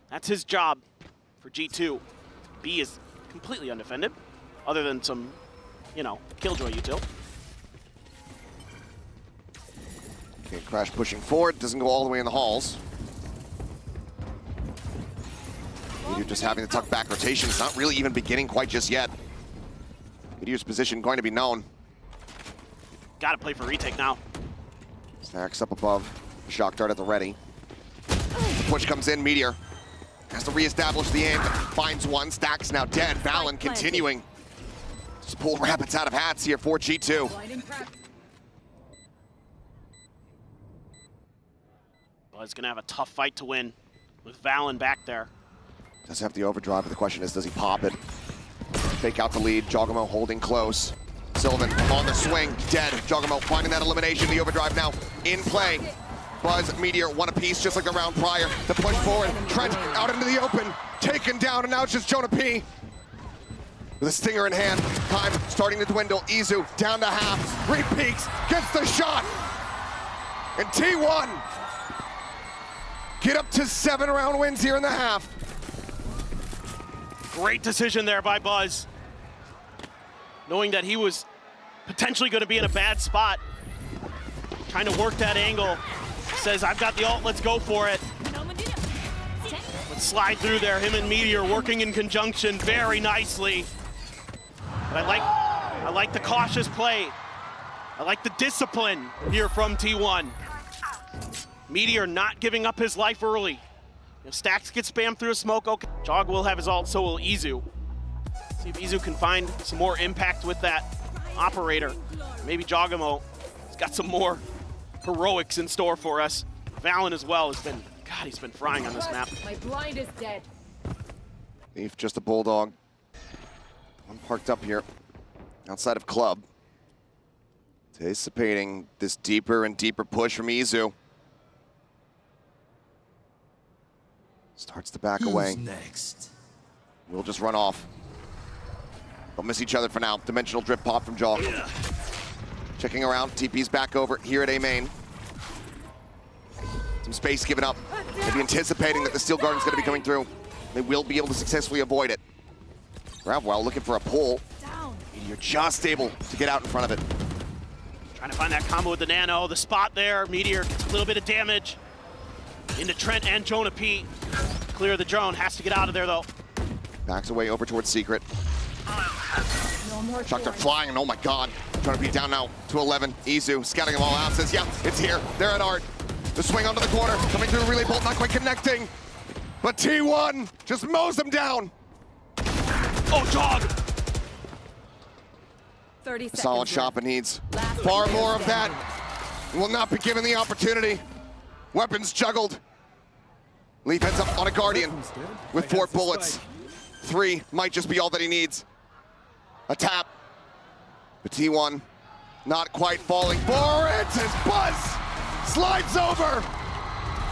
That's his job for G2. B is completely undefended, other than some, you know, Killjoy util. Okay, Crash pushing forward, doesn't go all the way in the halls. Meteor just having to tuck back rotation. It's not really even beginning quite just yet. Meteor's position going to be known. Gotta play for retake now. Stacks up above. Shock dart at the ready. The push comes in, Meteor has to reestablish the aim. Finds one, Stacks now dead. Valen continuing. Just pull rabbits out of hats here for G2. Buzz gonna have a tough fight to win with Valen back there. Does have the overdrive, but the question is, does he pop it? Fake out the lead, Jogamo holding close. Sylvan on the swing, dead. Jogamo finding that elimination, the overdrive now in play. Buzz, Meteor, one apiece, just like the round prior. The push forward, Trent out into the open, taken down, and now it's just Jonah P. With a stinger in hand, time starting to dwindle. Izu down to half, re-peaks, gets the shot. And T1 get up to 7 round wins here in the half. Great decision there by Buzz. Knowing that he was potentially going to be in a bad spot. Trying to work that angle. Says, I've got the ult, let's go for it. Let's slide through there. Him and Meteor working in conjunction very nicely. But I like the cautious play. I like the discipline here from T1. Meteor not giving up his life early. If Stacks gets spammed through a smoke, okay. Jog will have his ult, so will Izu. See if Izu can find some more impact with that operator. Maybe Jogamo has got some more heroics in store for us. Valen as well has been, God, he's been frying on this map. My blind is dead. Leaf just a bulldog. One parked up here outside of club. Anticipating this deeper and deeper push from Izu. Starts to back away. Next? We'll just run off. They'll miss each other for now. Dimensional drip pop from Jaw. Checking around, TP's back over here at A main. Some space given up. Maybe anticipating that the Steel Guardian's gonna be coming through. They will be able to successfully avoid it. Gravwell looking for a pull. And you're just able to get out in front of it. Trying to find that combo with the nano, the spot there. Meteor gets a little bit of damage into Trent and Jonah P. Clear the drone, has to get out of there though. Backs away over towards Secret. Shock dart flying, and oh my god. Trying to be down now to 11. Izu scouting them all out, says, yeah, it's here. They're at Art. The swing onto the corner, coming through relay bolt, not quite connecting. But T1 just mows them down. Oh, Jog! 30 seconds Solid left. shot, but needs Last far player more of that. standing. Will not be given the opportunity. Weapons juggled. Leaf heads up on a Guardian with 4 bullets. 3 might just be all that he needs. A tap. But T1 not quite falling for it as Buzz slides over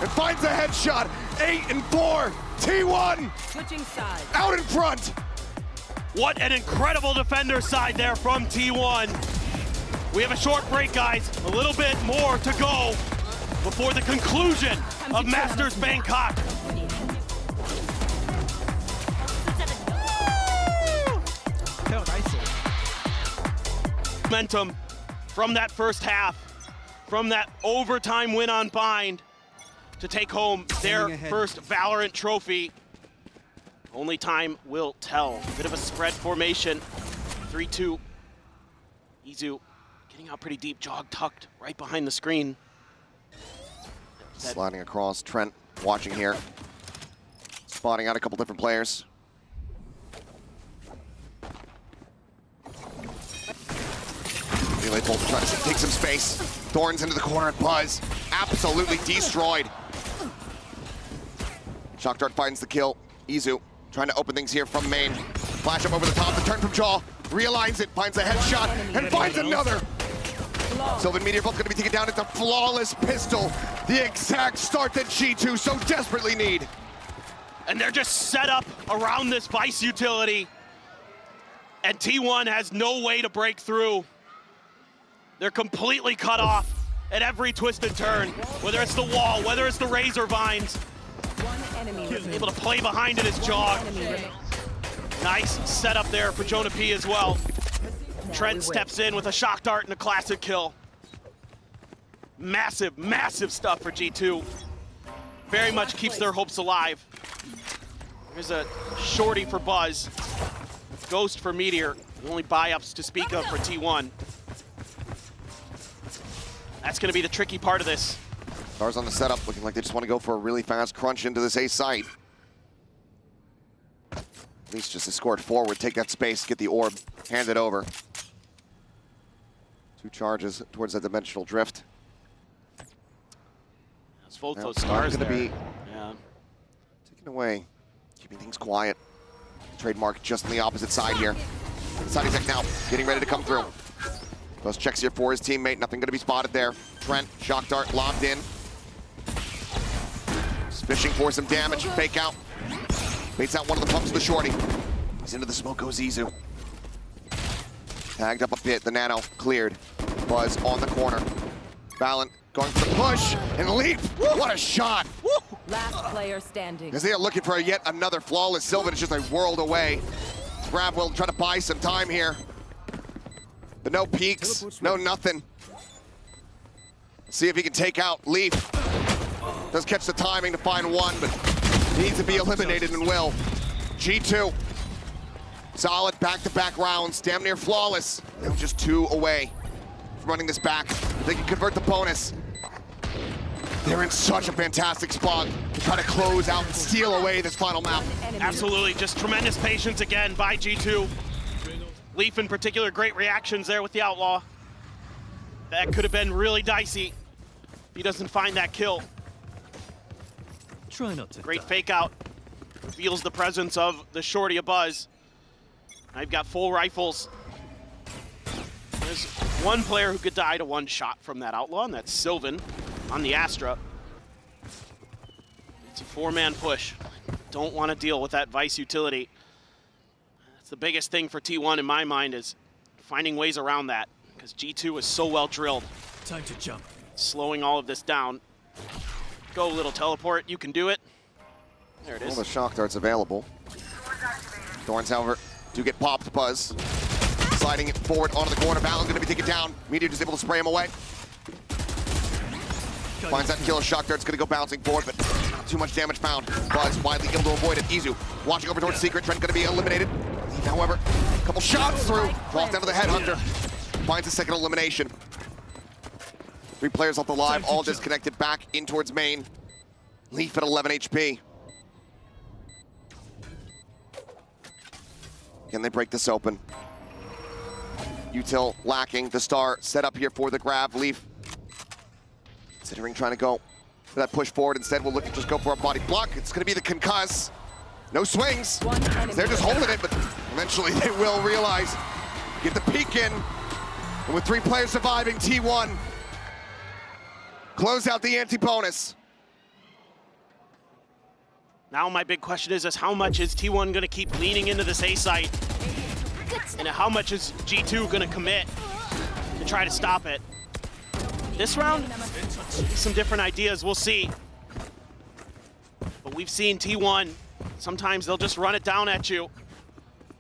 and finds a headshot. 8 and 4. T1 Switching sides. out in front. What an incredible defender side there from T1. We have a short break, guys. A little bit more to go before the conclusion of Masters Bangkok. Momentum from that first half, from that overtime win on Bind to take home their first Valorant trophy. Only time will tell. Bit of a spread formation. 3-2. Izu getting out pretty deep. Jog tucked right behind the screen. Sliding across. Trent watching here. Spotting out a couple different players. Relay Bolt trying to take some space. Thorns into the corner and Buzz absolutely destroyed. Shock Dart finds the kill. Izu trying to open things here from main. Flash up over the top, the turn from Jaw. Realigns it, finds a headshot, and finds another. Sylvan Meteor both gonna be taken down. It's a flawless pistol. The exact start that G2 so desperately need. And they're just set up around this Vice utility. And T1 has no way to break through. They're completely cut off at every twist and turn. Whether it's the wall, whether it's the razor vines. One enemy remaining. Able to play behind it is Jog. Enemy remaining. Nice setup there for Jonah P as well. Trent steps in with a shock dart and a classic kill. Massive, massive stuff for G2. Very much keeps their hopes alive. There's a shorty for Buzz. Ghost for Meteor. The only buy-ups to speak of for T1. That's going to be the tricky part of this. Stars on the setup, looking like they just want to go for a really fast crunch into this A site. At least just escort forward, take that space, get the orb, hand it over. 2 charges towards that dimensional drift. That's both Now those Scar's stars gonna there. be Yeah. taken away, keeping things quiet. Trademark just on the opposite side here. Side exec now, getting ready to come through. Those checks here for his teammate, nothing gonna be spotted there. Trent, shock dart, locked in. Just fishing for some damage, fake out. Baits out one of the pumps of the shorty. He's into the smoke, goes Izu. Tagged up a bit, the nano cleared. Buzz on the corner. Valorant going for the push, and Leap, what a shot! Last player standing. As they are looking for yet another flawless. Sylvan is just a world away. Grab will try to buy some time here. But no peaks, no nothing. See if he can take out Leaf. Does catch the timing to find one, but needs to be eliminated and will. G2, solid back-to-back rounds, damn near flawless. Now just 2 away from running this back. They can convert the bonus. They're in such a fantastic spot to try to close out and steal away this final map. Absolutely, just tremendous patience again by G2. Leaf in particular, great reactions there with the Outlaw. That could have been really dicey if he doesn't find that kill. Try not to. Great fake out. Reveals the presence of the shorty of Buzz. I've got full rifles. There's one player who could die to one shot from that Outlaw, and that's Sylvan on the Astra. It's a 4-man push. Don't want to deal with that Vice utility. That's the biggest thing for T1 in my mind, is finding ways around that, because G2 is so well drilled. Time to jump. Slowing all of this down. Go, little teleport, you can do it. There it All is. the shock darts available. Thorns, however, do get popped. Buzz sliding it forward onto the corner. Valorant gonna be taken down. Meteor just able to spray him away. Finds that kill. Shock dart's gonna go bouncing forward, but not too much damage found. Buzz widely able to avoid it. Izu watching over towards Secret. Trent gonna be eliminated. Leaf, however, a couple shots through. Falls down to the headhunter. Finds a second elimination. 3 players off the live, all disconnected back in towards main. Leaf at 11 HP. Can they break this open? Util lacking. The star set up here for the grab. Leaf considering trying to go for that push forward. Instead, we'll look to just go for a body block. It's going to be the concuss. No swings. They're just holding it, but eventually they will realize. Get the peek in. And with 3 players surviving, T1 close out the anti-bonus. Now my big question is how much is T1 going to keep leaning into this A site? And how much is G2 going to commit to try to stop it? This round, some different ideas, we'll see. But we've seen T1, sometimes they'll just run it down at you.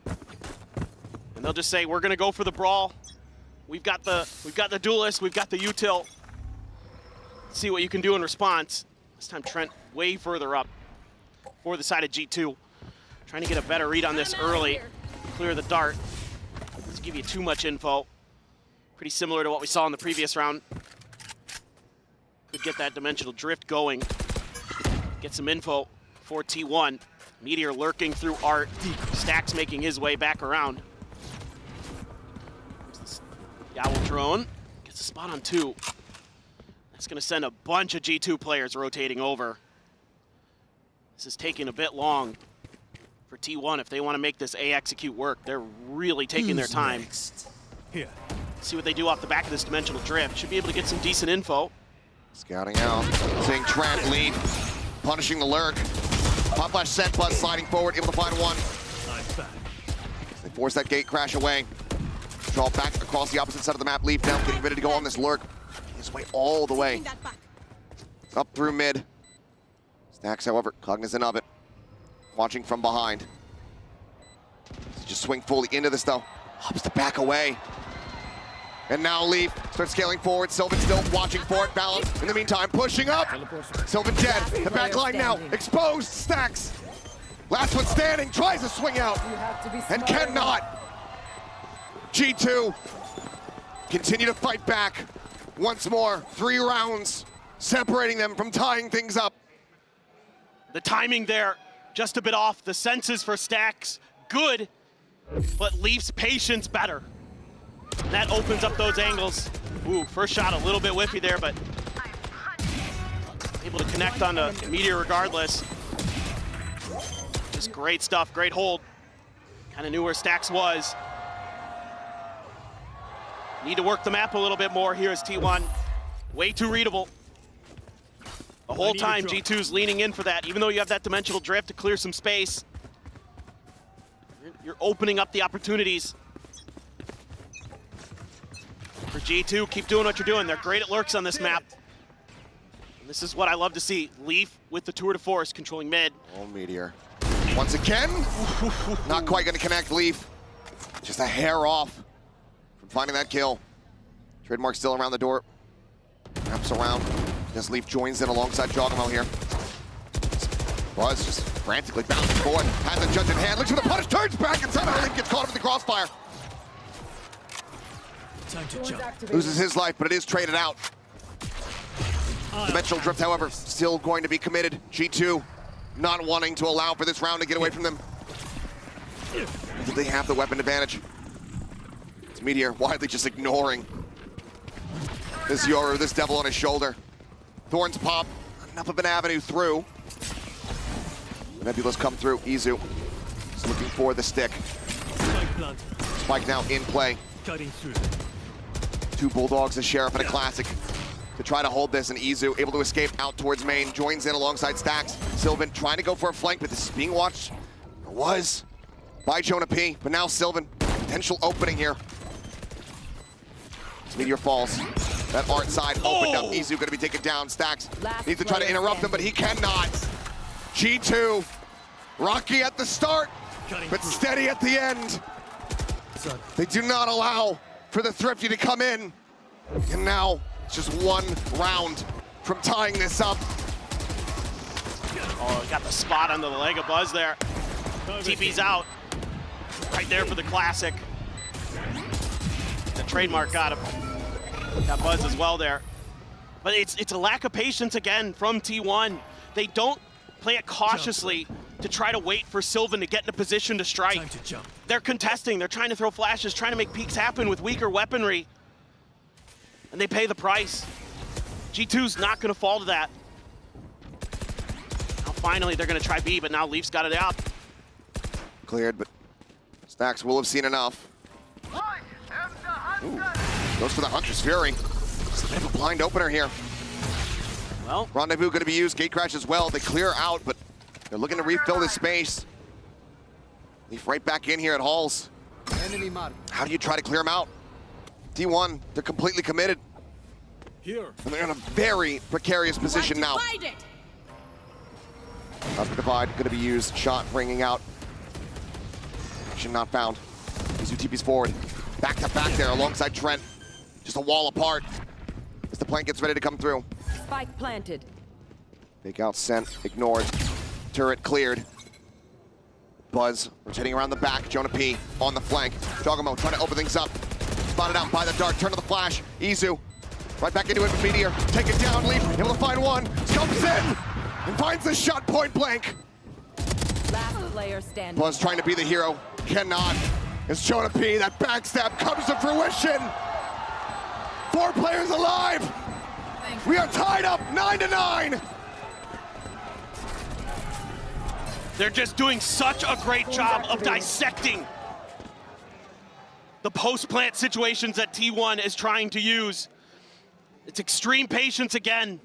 And they'll just say, we're going to go for the brawl. We've got the duelist, we've got the util. See what you can do in response. This time Trent way further up for the side of G2. Trying to get a better read on this early. Clear the dart. Let's give you too much info. Pretty similar to what we saw in the previous round. Could get that dimensional drift going. Get some info for T1. Meteor lurking through art. Stacks making his way back around. The Owl drone gets a spot on 2. That's going to send a bunch of G2 players rotating over. This is taking a bit long for T1 if they want to make this A execute work. They're really taking their time. Next? Here. See what they do off the back of this dimensional drift. Should be able to get some decent info. Scouting out, seeing Trent lead, punishing the lurk. Pop flash set, Buzz sliding forward, able to find one. I'm back. They force that gate crash away. Draw back across the opposite side of the map. Leaf now getting ready to go on this lurk. His way all the way up through mid. Stacks, however, cognizant of it. Watching from behind. Just swing fully into this though. Hops to back away. And now Leaf starts scaling forward. Sylvan still watching for it. Balance in the meantime, pushing up. Sylvan dead. The back line now exposed. Stacks. Last one standing, tries to swing out and cannot. G2 continue to fight back once more. 3 rounds separating them from tying things up. The timing there, just a bit off. The senses for Stacks, good, but Leaf's patience better. That opens up those angles. Ooh, first shot a little bit whiffy there, but able to connect on the Meteor regardless. Just great stuff, great hold. Kind of knew where Stacks was. Need to work the map a little bit more here as T1. Way too readable. The whole time G2's leaning in for that, even though you have that dimensional drift to clear some space. You're opening up the opportunities. For G2, keep doing what you're doing. They're great at lurks on this map. And this is what I love to see. Leaf with the tour de force controlling mid. Oh, Meteor. Once again, not quite going to connect Leaf. Just a hair off from finding that kill. Trademark still around the door. Wraps around. As Leaf joins in alongside Jogamo here. Buzz just frantically bouncing forward. Has a judge in hand. Looks for the punish. Turns back and somehow Leaf gets caught up in the crossfire. Time to jump. Loses his life, but it is traded out. Dimensional drift, however, still going to be committed. G2 not wanting to allow for this round to get away from them. Do they have the weapon advantage? It's Meteor widely just ignoring this Yoru, this devil on his shoulder. Thorns pop, enough of an avenue through. Nebula's come through, Izu is looking for the stick. Spike plant. Spike now in play. Cutting through. 2 Bulldogs, a Sheriff, and a Classic to try to hold this, and Izu able to escape out towards main, joins in alongside Stacks. Sylvan trying to go for a flank, but this is being watched, or was, by Jonah P, but now Sylvan, potential opening here. Meteor falls. That art side opened up. Izu gonna be taken down. Stacks needs to try to interrupt him, but he cannot. G2, rocky at the start, but steady at the end. They do not allow for the Thrifty to come in. And now, it's just 1 round from tying this up. Oh, got the spot under the leg of Buzz there. TP's out. Right there for the Classic. The Trademark got him. Got Buzz as well there. But it's a lack of patience again from T1. They don't play it cautiously. to try to wait for Sylvan to get in a position to strike. Time to jump. They're contesting, they're trying to throw flashes, trying to make peeks happen with weaker weaponry. And they pay the price. G2's not gonna fall to that. Now finally they're gonna try B, but now Leaf's got it out. Cleared, but Stacks will have seen enough. Ooh. Goes for the Hunter's Fury. It's a bit of a blind opener here. Well, Rendezvous going to be used, gate crash as well. They clear out, but they're looking to refill this space. Leaf right back in here at Halls. Enemy mark. How do you try to clear them out? T1, they're completely committed. Here. And they're in a very precarious position now. Divide it. Cosmic Divide going to be used. Shot ringing out. Action not found. Izu TP's forward. Back to back there alongside Trent. Just a wall apart as the plant gets ready to come through. Spike planted. Fake out sent, ignored. Turret cleared. Buzz rotating around the back. Jonah P on the flank. Jogamo trying to open things up. Spotted out by the dart. Turn to the flash. Izu right back into it with Meteor. Take it down. Leaf able to find one. Scopes in and finds the shot point blank. Last player standing. Buzz trying to be the hero. Cannot. It's Jonah P. That backstab comes to fruition. 4 players alive. We are tied up 9-9. they're just doing such a great job of dissecting the post-plant situations that T1 is trying to use. It's extreme patience again.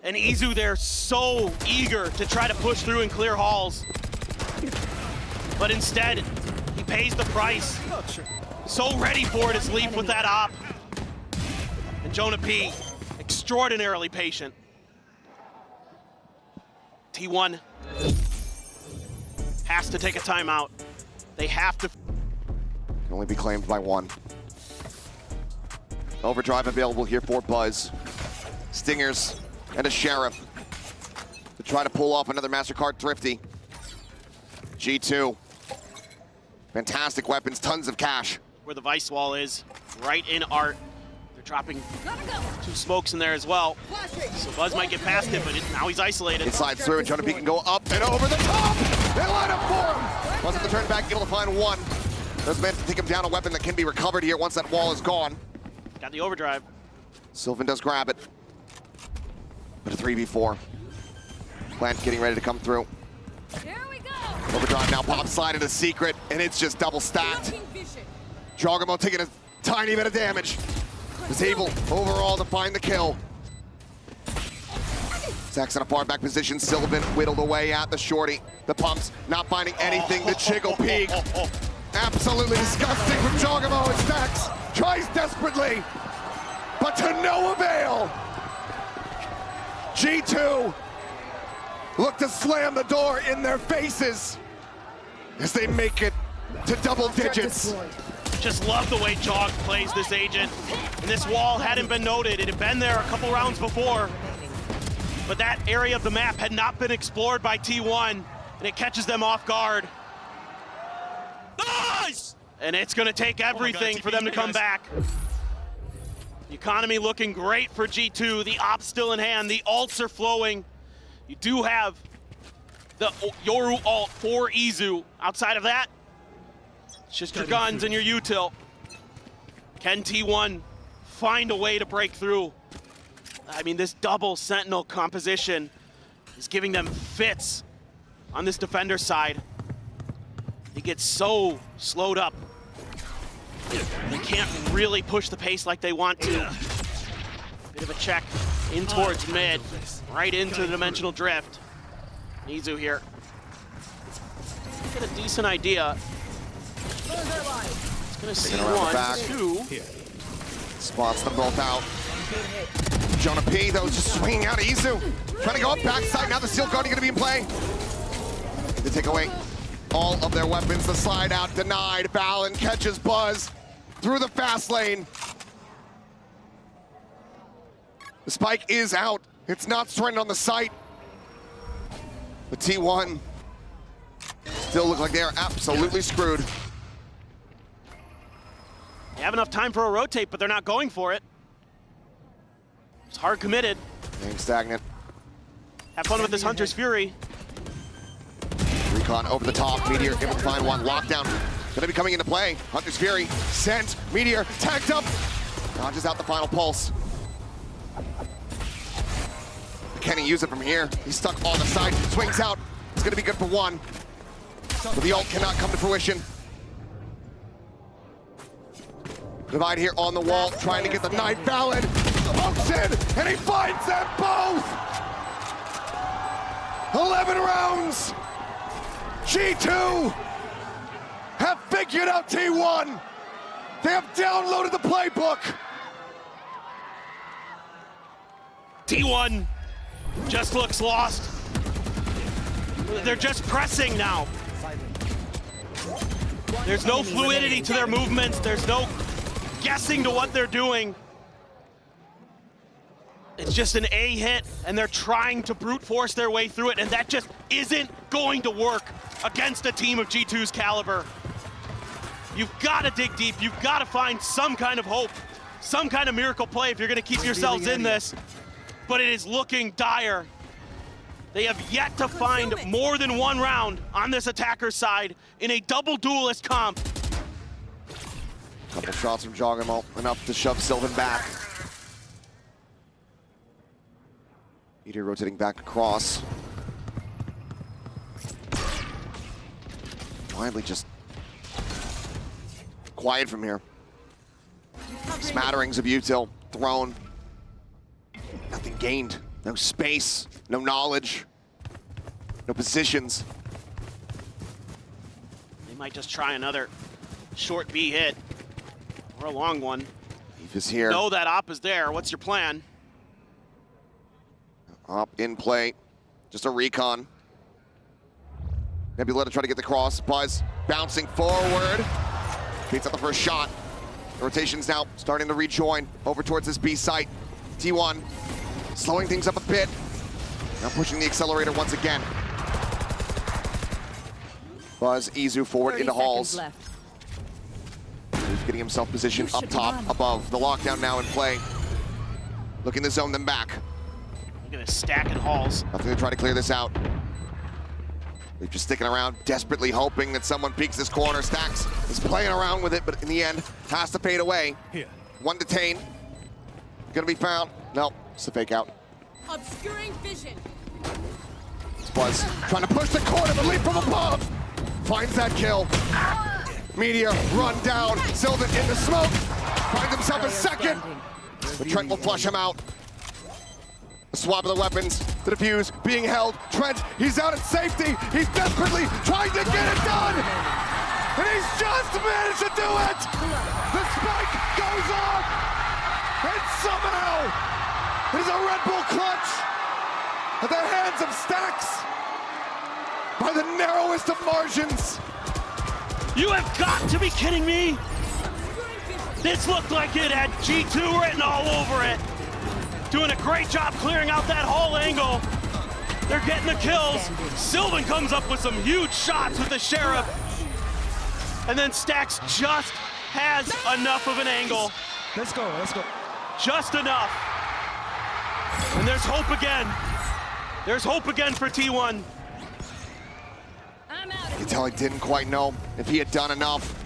And Izu, they're so eager to try to push through and clear halls. But instead, he pays the price. So ready for it is Leaf with that op. And Jonah P, extraordinarily patient. T1 has to take a timeout. They have to. Can only be claimed by one. Overdrive available here for Buzz. Stingers and a Sheriff to try to pull off another MasterCard Thrifty. G2. Fantastic weapons, tons of cash. Where the Vice Wall is, right in Art. They're dropping 2 smokes in there as well. So Buzz might get past it, but now he's isolated. It slides through, and Jonah P can go up and over the top! They line up for him! Buzz at the turn back, able to find one. There's meant to take him down, a weapon that can be recovered here once that wall is gone. Got the overdrive. Sylvan does grab it. But a 3v4. Plant getting ready to come through. Here we go. Overdrive now pops slide into secret, and it's just double stacked. Jogamo taking a tiny bit of damage. Was able overall to find the kill. Zach's in a far back position. Sylvan whittled away at the shorty. The pumps not finding anything. The Chiggle peek. Absolutely disgusting from Jogamo and Stacks. Tries desperately, but to no avail. G2 look to slam the door in their faces as they make it to double digits. Just love the way Jog plays this agent. And this wall hadn't been noted. It had been there a couple rounds before. But that area of the map had not been explored by T1, and it catches them off guard. Nice! And it's gonna take everything for them to come back. The economy looking great for G2. The ops still in hand. The ults are flowing. You do have the Yoru ult for Izu. Outside of that, it's just your guns and your util. Can T1 find a way to break through? I mean, this double Sentinel composition is giving them fits on this defender side. He gets so slowed up. They can't really push the pace like they want to. Bit of a check in towards mid, right into the dimensional drift. Izu here. Get a decent idea. It's gonna see around the back. 1, 2. Spots them both out. Jonah P, though, just swinging out of Izu. Trying to go up backside. Now the Steel Guardian going to be in play. They take away all of their weapons. The slide out denied. Valen catches Buzz through the fast lane. The spike is out. It's not surrendered on the site. But T1 still look like they are absolutely screwed. They have enough time for a rotate, but they're not going for it. It's hard committed. Game stagnant. Have fun with this Hunter's Fury. Recon over the top. Meteor able to find one. Lockdown gonna be coming into play. Hunter's Fury sent. Meteor tagged up. Dodges out the final pulse. Can he use it from here? He's stuck on the side. Swings out. It's gonna be good for one. But the ult cannot come to fruition. Divide here on the wall, trying to get the knife. Valid pokes in, and he finds them both! 11 rounds! G2 have figured out T1! They have downloaded the playbook! T1 just looks lost. They're just pressing now. There's no fluidity to their movements. There's no guessing to what they're doing. It's just an A hit, and they're trying to brute force their way through it, and that just isn't going to work against a team of G2's caliber. You've got to dig deep. You've got to find some kind of hope, some kind of miracle play if you're going to keep yourselves in this. But it is looking dire. They have yet to find more than one round on this attacker's side in a double duelist comp. Couple shots from Joggermo, enough to shove Sylvan back. Meteor rotating back across. Widely just quiet from here. Smatterings of util thrown. Nothing gained. No space, no knowledge, no positions. They might just try another short B hit or a long one. Eve is here. Know that op is there. What's your plan? Op in play. Just a recon. Nebula to try to get the cross. Buzz bouncing forward. Beats out the first shot. The rotation's now starting to rejoin over towards this B site. T1 slowing things up a bit. Now pushing the accelerator once again. Buzz, Izu forward into halls. He's getting himself positioned up top, above. The lockdown now in play. Looking to zone them back. Look at this stack in halls. Nothing to try to clear this out. They're just sticking around, desperately hoping that someone peeks this corner. Stacks is playing around with it, but in the end, has to fade away. Here. One detained. Gonna be found. Nope, it's a fake out. Obscuring vision. Buzz trying to push the corner, but leap from above. Finds that kill. Meteor run down. Sylvan in the smoke. Finds himself a second. But Trent will flush him out. The swap of the weapons. The defuse being held. Trent, he's out at safety. He's desperately trying to get it done. And he's just managed to do it. The spike goes off. And somehow, it is a Red Bull clutch at the hands of Stacks by the narrowest of margins. You have got to be kidding me! This looked like it had G2 written all over it. Doing a great job clearing out that whole angle. They're getting the kills. Sylvan comes up with some huge shots with the Sheriff. And then Stacks just has enough of an angle. Let's go, let's go. Just enough. And there's hope again. There's hope again for T1. I'm out. You can tell he didn't quite know if he had done enough.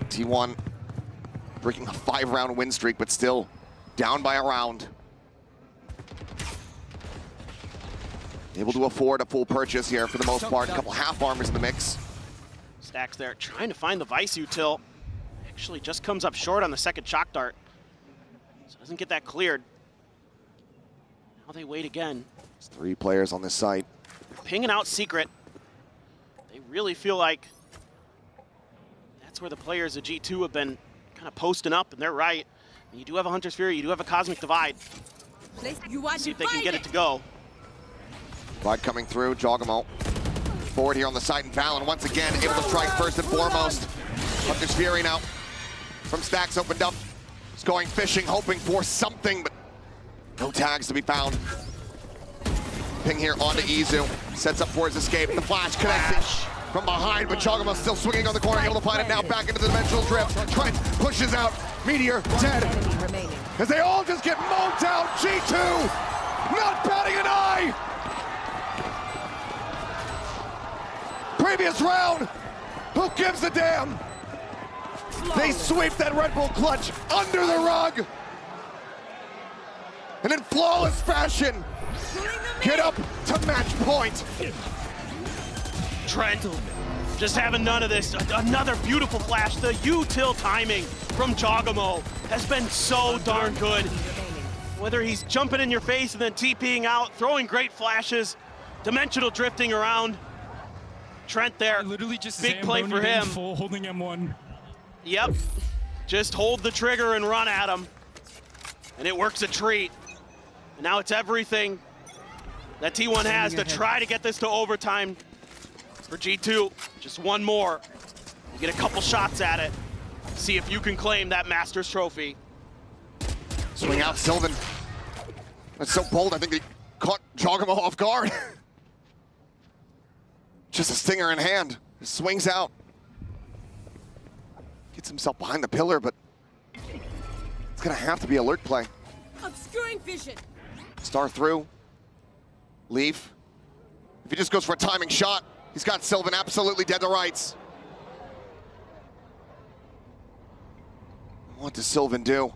T1 breaking a 5-round win streak, but still down by a round. Able to afford a full purchase here for the most part. A couple half armors in the mix. Stacks there trying to find the Vice util. Actually just comes up short on the second shock dart. So doesn't get that cleared. Now they wait again. There's 3 players on this site. Pinging out Secret. They really feel like that's where the players of G2 have been kind of posting up, and they're right. And you do have a Hunter's Fury, you do have a Cosmic Divide. You are See if they can get it to go. Divide coming through, Joggermo. Forward here on the site, and Valen once again able to strike first and foremost. Hunter's Fury now from Stacks opened up. He's going fishing, hoping for something, but no tags to be found. Ping here onto Izu. Sets up for his escape. The flash connecting from behind, but Joggermo still swinging on the corner, able to find it now back into the dimensional drift. Trent pushes out. Meteor dead. As they all just get mowed down. G2 not batting an eye! Previous round, who gives a damn? They sweep that Red Bull clutch under the rug. And in flawless fashion, get up to match point. Trent just having none of this. Another beautiful flash. The util timing from Jogamo has been so darn good. Whether he's jumping in your face and then TPing out, throwing great flashes, dimensional drifting around. Trent there, Literally just big play for him. Full, holding M1. Yep, just hold the trigger and run at him. And it works a treat. And now it's everything that T1 has to try to get this to overtime for G2. Just one more. You get a couple shots at it. See if you can claim that Masters trophy. Swing out Sylvan. That's so bold, I think he caught Jogamo off guard. Just a stinger in hand. Swings out. Gets himself behind the pillar, but it's gonna have to be alert play. Obscuring vision. Star through. Leaf. If he just goes for a timing shot, he's got Sylvan absolutely dead to rights. What does Sylvan do?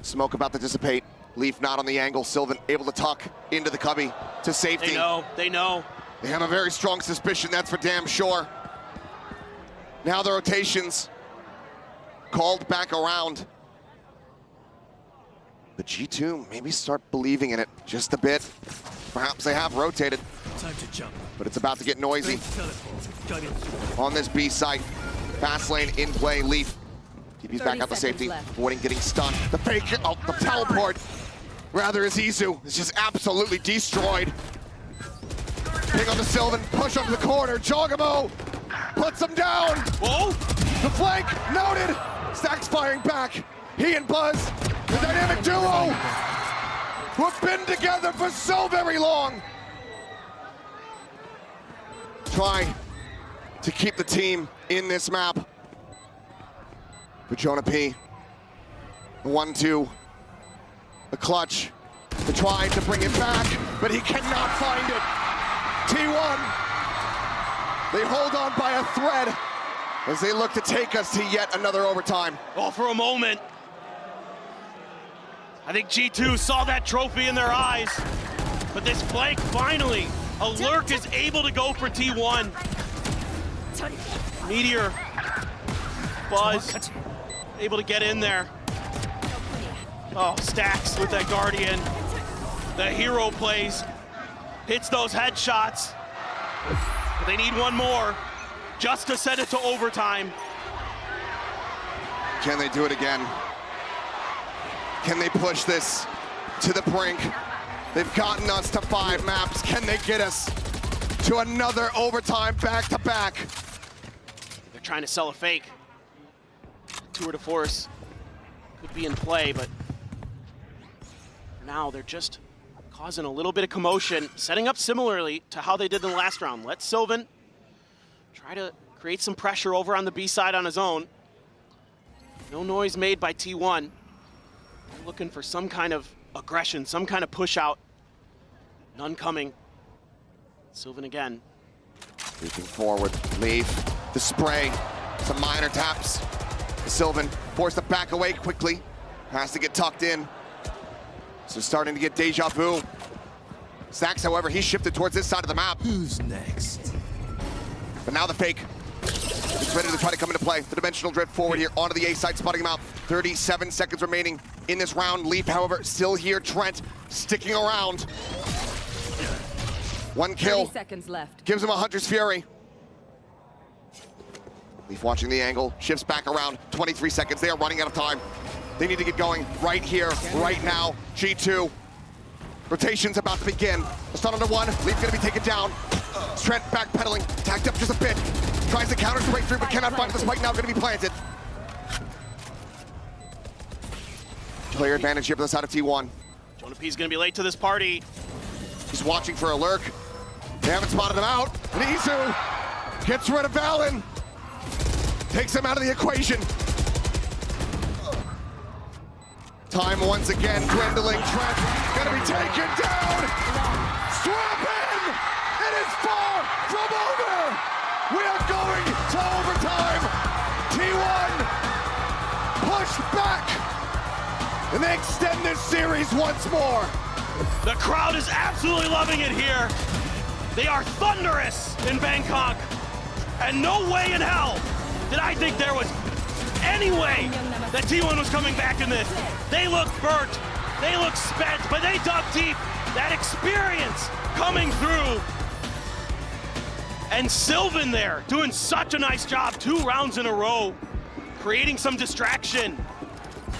Smoke about to dissipate. Leaf not on the angle. Sylvan able to tuck into the cubby to safety. They know. They have a very strong suspicion, that's for damn sure. Now the rotations called back around. But G2 maybe start believing in it just a bit. Perhaps they have rotated, Time to jump. but it's about to get noisy Teleport. Got it. on this B site. Fast lane in play, Leaf. TP's back 30 out to safety, seconds left. avoiding getting stunned. The fake, oh, the teleport. Rather is Izu. It's just absolutely destroyed. Ping on the Sylvan, push up to the corner. Jogamo puts him down. Whoa! The flank, noted. Stacks firing back. He and Buzz, the dynamic duo, who have been together for so very long. Try to keep the team in this map. For Jonah P. The 1-2. The clutch. The try to bring it back, but he cannot find it. T1. They hold on by a thread as they look to take us to yet another overtime. Oh, for a moment. I think G2 saw that trophy in their eyes. But this flank, finally, a lurk is able to go for T1. Meteor, Buzz, able to get in there. Oh, Stacks with that Guardian. The hero plays, hits those headshots. But they need one more just to send it to overtime. Can they do it again? Can they push this to the brink? They've gotten us to 5 maps. Can they get us to another overtime back-to-back? They're trying to sell a fake. Tour de force could be in play, but for now they're just causing a little bit of commotion, setting up similarly to how they did in the last round. Let Sylvan try to create some pressure over on the B side on his own. No noise made by T1. They're looking for some kind of aggression, some kind of push out. None coming. Sylvan again. Creeping forward, Leaf, the spray, some minor taps. Sylvan forced to back away quickly. Has to get tucked in. So starting to get deja vu. Stacks, however, he shifted towards this side of the map. Who's next? But now the fake. He's ready to try to come into play. The dimensional drift forward here onto the A side, spotting him out. 37 seconds remaining in this round. Leaf, however, still here. Trent sticking around. 1 kill. 30 seconds left. Gives him a Hunter's Fury. Leaf watching the angle, shifts back around. 23 seconds, they are running out of time. They need to get going right here, right now. G2. Rotation's about to begin. A stun onto 1, Leaf's gonna be taken down. Trent backpedaling, tacked up just a bit. Tries to counter straight through, but cannot find it. The spike now gonna be planted. Player advantage here for the side of T1. Jonah P's gonna be late to this party. He's watching for a lurk. They haven't spotted him out. And Izu gets rid of Valen. Takes him out of the equation. Time once again dwindling. Trent gonna be taken down. Strap in. It is far from over. We are going to overtime. T1 pushed back, and they extend this series once more. The crowd is absolutely loving it here. They are thunderous in Bangkok. And no way in hell did I think there was any way that T1 was coming back in this. They look burnt, they look spent, but they dug deep. That experience coming through. And Sylvan there doing such a nice job 2 rounds in a row, creating some distraction,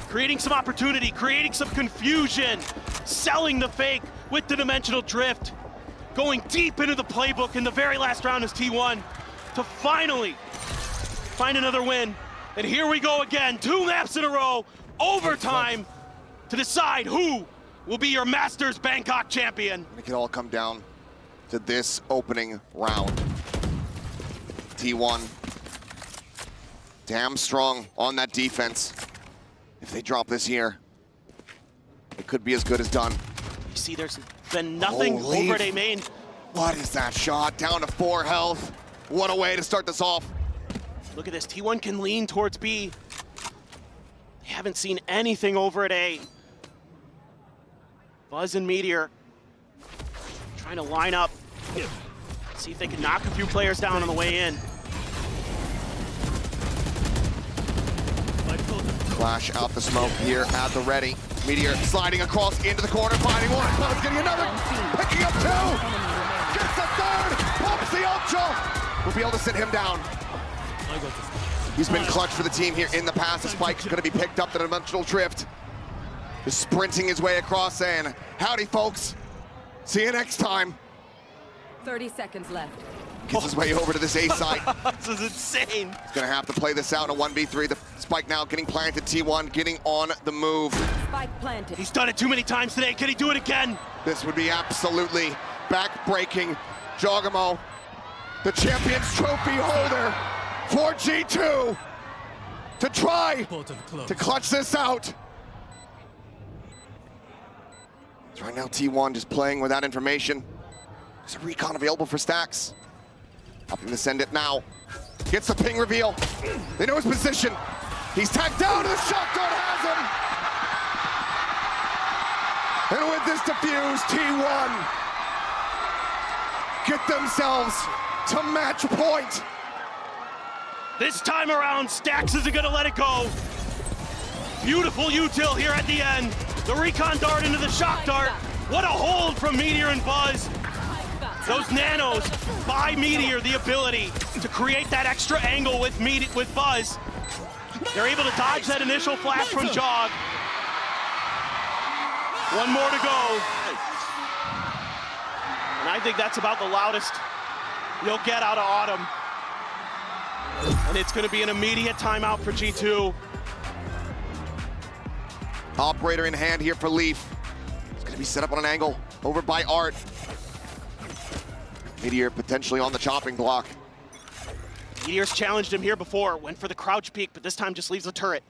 creating some opportunity, creating some confusion, selling the fake with the dimensional drift, going deep into the playbook in the very last round as T1 to finally find another win. And here we go again, 2 maps in a row, overtime to decide who will be your Masters Bangkok champion. It can all come down to this opening round. T1, damn strong on that defense. If they drop this here, it could be as good as done. You see there's been nothing Holy over at A main. What is that shot? Down to 4 health. What a way to start this off. Look at this, T1 can lean towards B. They haven't seen anything over at A. Buzz and Meteor trying to line up, see if they can knock a few players down on the way in. Flash out the smoke here at the ready. Meteor sliding across into the corner, finding one. Buzz getting another, picking up 2. Gets the 3rd, pops the ultra. We'll be able to sit him down. He's been clutch for the team here in the past. The spike's going to be picked up, the dimensional drift. Just sprinting his way across saying, howdy folks, see you next time. 30 seconds left. Gets his way over to this A site. This is insane. He's going to have to play this out in a 1v3. The spike now getting planted, T1 getting on the move. Spike planted. He's done it too many times today. Can he do it again? This would be absolutely back-breaking. Jogamo, the Champions Trophy holder for G2, to try to clutch this out. So right now T1 just playing without information. There's a recon available for Stacks. Opting to send it now. Gets the ping reveal. They know his position. He's tagged down, and the shot dart has him. And with this defuse, T1 get themselves to match point. This time around, Stacks isn't gonna let it go. Beautiful util here at the end. The recon dart into the shock dart. What a hold from Meteor and Buzz. Those nanos buy Meteor the ability to create that extra angle with Buzz. They're able to dodge that initial flash from Jog. 1 more to go. And I think that's about the loudest you'll get out of Autumn. And it's going to be an immediate timeout for G2. Operator in hand here for Leaf. It's going to be set up on an angle over by Art. Meteor potentially on the chopping block. Meteor's challenged him here before, went for the crouch peek, but this time just leaves the turret.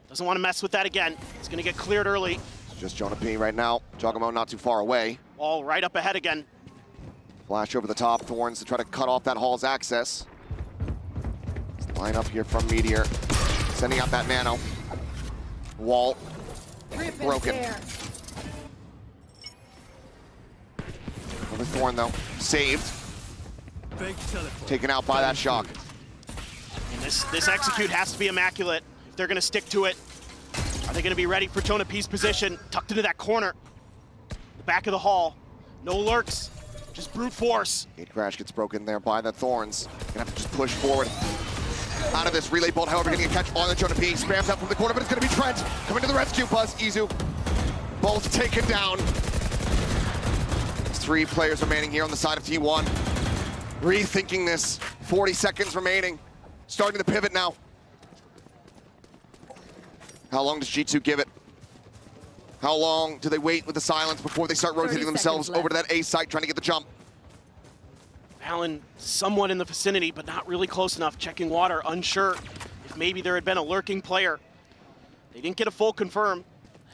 Doesn't want to mess with that again. It's going to get cleared early. It's just Jonah P right now. Jogamo not too far away. All right up ahead again. Flash over the top, Thorns to try to cut off that Hall's access. Line up here from Meteor, sending out that nano. Wall broken. Another Thorn though, saved. Taken out by that shock. And this execute has to be immaculate if they're going to stick to it. Are they going to be ready for Jonah P's position? Tucked into that corner. The back of the hall. No lurks, just brute force. Gate crash gets broken there by the Thorns. Gonna have to just push forward. Out of this relay bolt, however, getting a catch on the Jonah P. Spams out from the corner, but it's gonna be Trent. Coming to the rescue, Buzz, Izu. Both taken down. There's 3 players remaining here on the side of T1. Rethinking this, 40 seconds remaining. Starting to pivot now. How long does G2 give it? How long do they wait with the silence before they start rotating themselves over to that A site, trying to get the jump? Allen, somewhat in the vicinity, but not really close enough. Checking water, unsure if maybe there had been a lurking player. They didn't get a full confirm.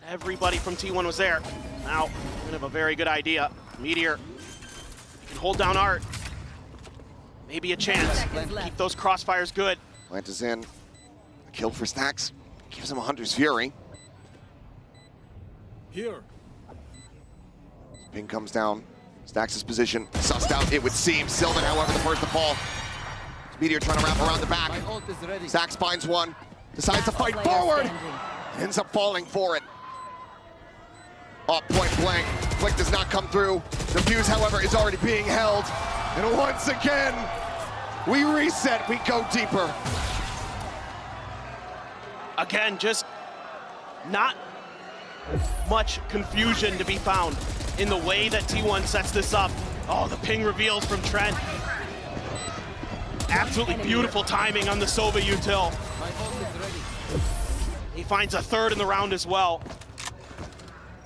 Everybody from T1 was there. Now, we have a very good idea. Meteor can hold down Art. Maybe a chance. Keep those crossfires good. Plant is in. A kill for Stacks. Gives him a Hunter's Fury. Here. Ping comes down. Stacks' position. Sussed out, it would seem. Sylvan, however, the first to fall. Meteor trying to wrap around the back. My ult is ready. Stacks finds one. Decides to fight forward. Ends up falling for it. Up point blank. Flick does not come through. The fuse, however, is already being held. And once again, we reset, we go deeper. Again, just not much confusion to be found in the way that T1 sets this up. Oh, the ping reveals from Trent. Absolutely beautiful timing on the Sova util. My ult is ready. He finds a third in the round as well.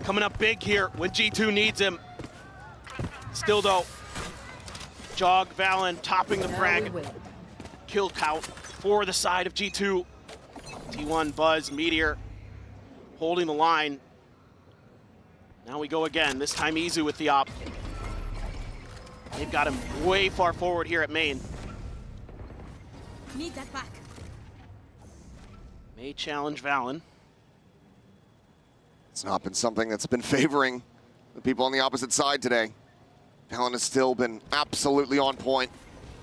Coming up big here when G2 needs him. Still though, Jog, Valen topping the frag. Kill count for the side of G2. T1, Buzz, Meteor holding the line. Now we go again, this time Izu with the op. They've got him way far forward here at main. Need that back. May challenge Valen. It's not been something that's been favoring the people on the opposite side today. Valen has still been absolutely on point.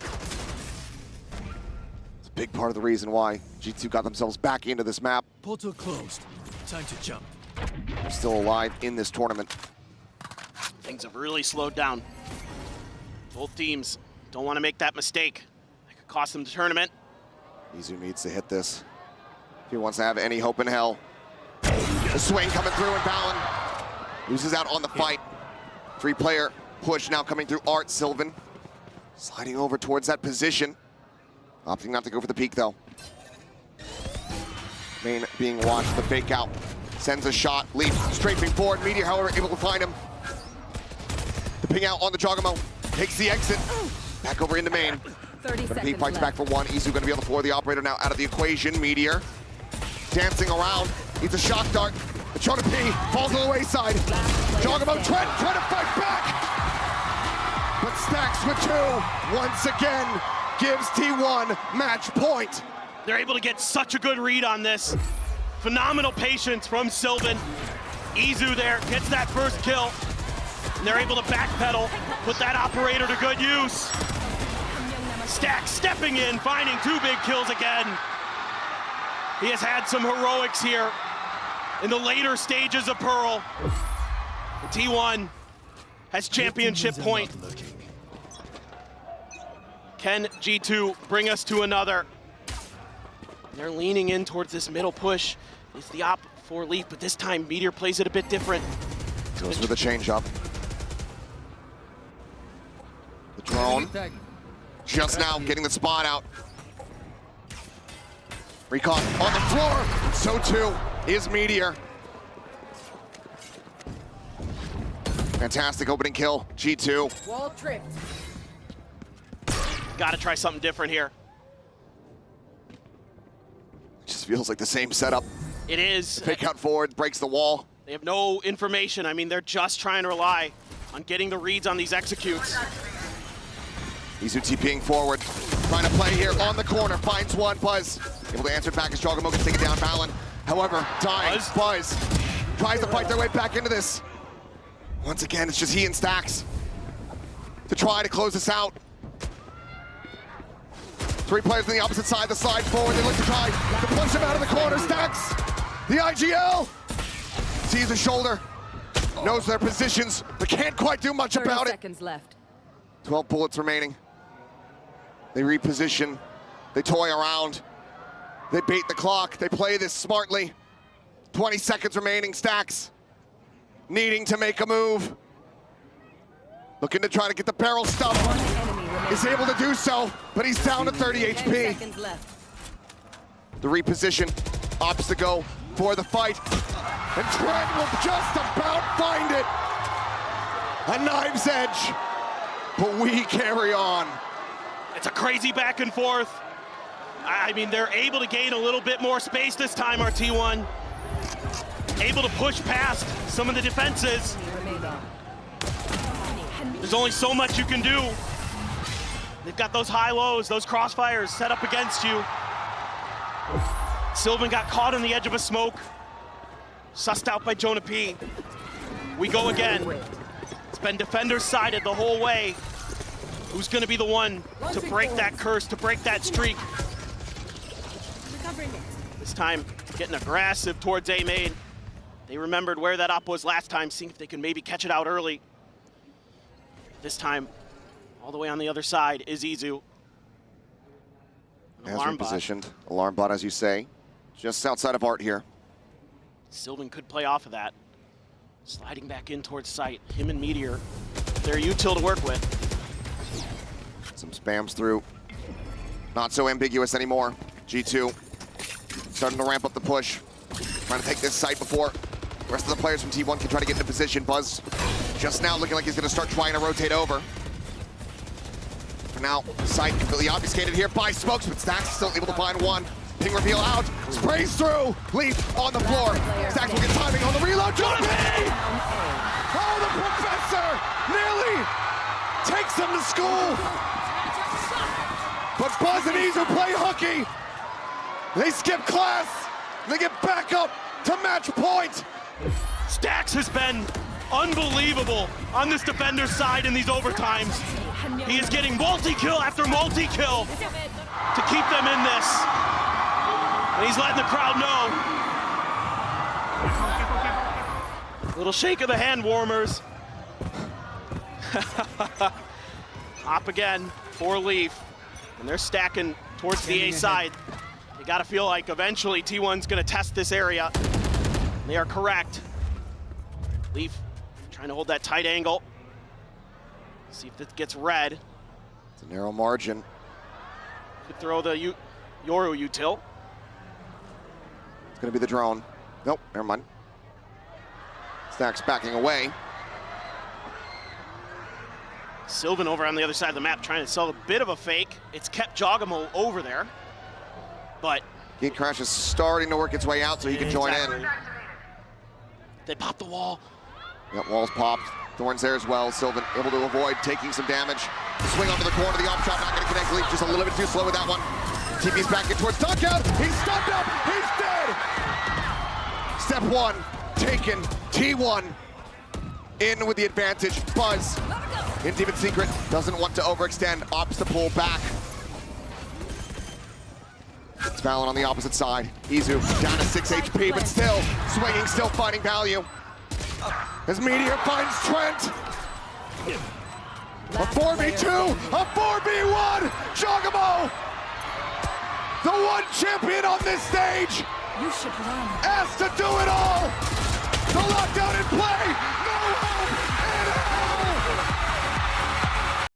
It's a big part of the reason why G2 got themselves back into this map. Portal closed. Time to jump. They're still alive in this tournament. Things have really slowed down. Both teams don't want to make that mistake. It could cost them the tournament. Izu needs to hit this if he wants to have any hope in hell. The swing coming through and Valen loses out on the fight. Three-player push now coming through Art. Sylvan sliding over towards that position. Opting not to go for the peak though. Main being watched, the fake out. Sends a shot, leap, strafing forward. Meteor, however, able to find him. The ping out on the Jogamo. Takes the exit. Back over into main. 30 But he seconds fights left. back for one. Izu gonna be on the floor. The operator now out of the equation. Meteor dancing around. Needs a shock dart. The Chona P falls to the wayside. Jogamo Trent trying to fight back. But Stacks with two. Once again gives T1 match point. They're able to get such a good read on this. Phenomenal patience from Sylvan. Izu there gets that first kill. And they're able to backpedal, put that operator to good use. Stacks stepping in, finding two big kills again. He has had some heroics here in the later stages of Pearl. T1 has championship point. Can G2 bring us to another? They're leaning in towards this middle push. It's the op for Leaf, but this time Meteor plays it a bit different. Goes for the change up. The drone Tag. just now getting the spot out. Recon on the floor. So too is Meteor. Fantastic opening kill. G2. Wall tripped. Got to try something different here. Just feels like the same setup. It is. Fake out forward, breaks the wall. They have no information. I mean, they're just trying to rely on getting the reads on these executes. Izu TPing forward, trying to play here on the corner, finds one. Buzz able to answer it back as Jogamo can take it down. Valen, however, dying. Buzz tries to fight their way back into this. Once again, it's just he and Stacks to try to close this out. Three players on the opposite side, the slide forward. They look to try to push him out of the corner. Stacks, the IGL, sees the shoulder, knows their positions, but can't quite do much 30 about it. seconds left. 12 bullets remaining. They reposition, they toy around, they bait the clock, they play this smartly. 20 seconds remaining, Stacks needing to make a move. Looking to try to get the barrel stuff. One enemy remaining. Is able to do so, but he's down to 30 10 HP. seconds left. The reposition opts to go for the fight. And Trent will just about find it. A knife's edge, but we carry on. It's a crazy back and forth. I mean, they're able to gain a little bit more space this time, our T1. able to push past some of the defenses. There's only so much you can do. They've got those high-lows, those crossfires set up against you. Sylvan got caught on the edge of a smoke. Sussed out by Jonah P. We go again. It's been defender-sided the whole way. Who's gonna be the one to break that curse, to break that streak? Recovering it. This time, getting aggressive towards A main. They remembered where that op was last time, seeing if they can maybe catch it out early. This time, all the way on the other side is Izu. As repositioned. Alarm bot, as you say. Just outside of Art here. Sylvan could play off of that. Sliding back in towards site. Him and Meteor, they're util to work with. Some spams through. Not so ambiguous anymore. G2 starting to ramp up the push. Trying to take this site before the rest of the players from T1 can try to get into position. Buzz just now looking like he's going to start trying to rotate over. For now, site completely obfuscated here by smokes, but Stacks still able to find one. Ping reveal out, sprays through, Leaf on the floor. Stacks will get timing on the reload. Jonah P! Oh, the professor nearly takes him to school. But Buzz and Izu play hooky. They skip class. They get back up to match point. Stacks has been unbelievable on this defender's side in these overtimes. He is getting multi-kill after multi-kill to keep them in this. And he's letting the crowd know. Little shake of the hand warmers. Hop again for Leaf. And they're stacking towards the A side. They gotta feel like eventually T1's gonna test this area. They are correct. Leaf trying to hold that tight angle. See if this gets red. It's a narrow margin. Could throw the Yoru util. It's gonna be the drone. Nope, never mind. Stacks backing away. Sylvan over on the other side of the map trying to sell a bit of a fake. It's kept Jogamo over there, but Gate Crash is starting to work its way out so he can join in. They popped the wall. Yep, walls popped. Thorns there as well. Sylvan able to avoid taking some damage. Swing onto the corner, the off shot not going to connect. Leaf just a little bit too slow with that one. TP's back in towards knockout. He's stunned up. He's dead. Step one taken. T1 in with the advantage. Buzz in Demon Secret doesn't want to overextend. Opts to pull back. It's Valen on the opposite side. Izu down to 6 HP, but still swinging, still finding value. As Meteor finds Trent. A 4v2, a 4v1. Jogamo, the one champion on this stage, You should run. asked to do it all. The lockdown in play.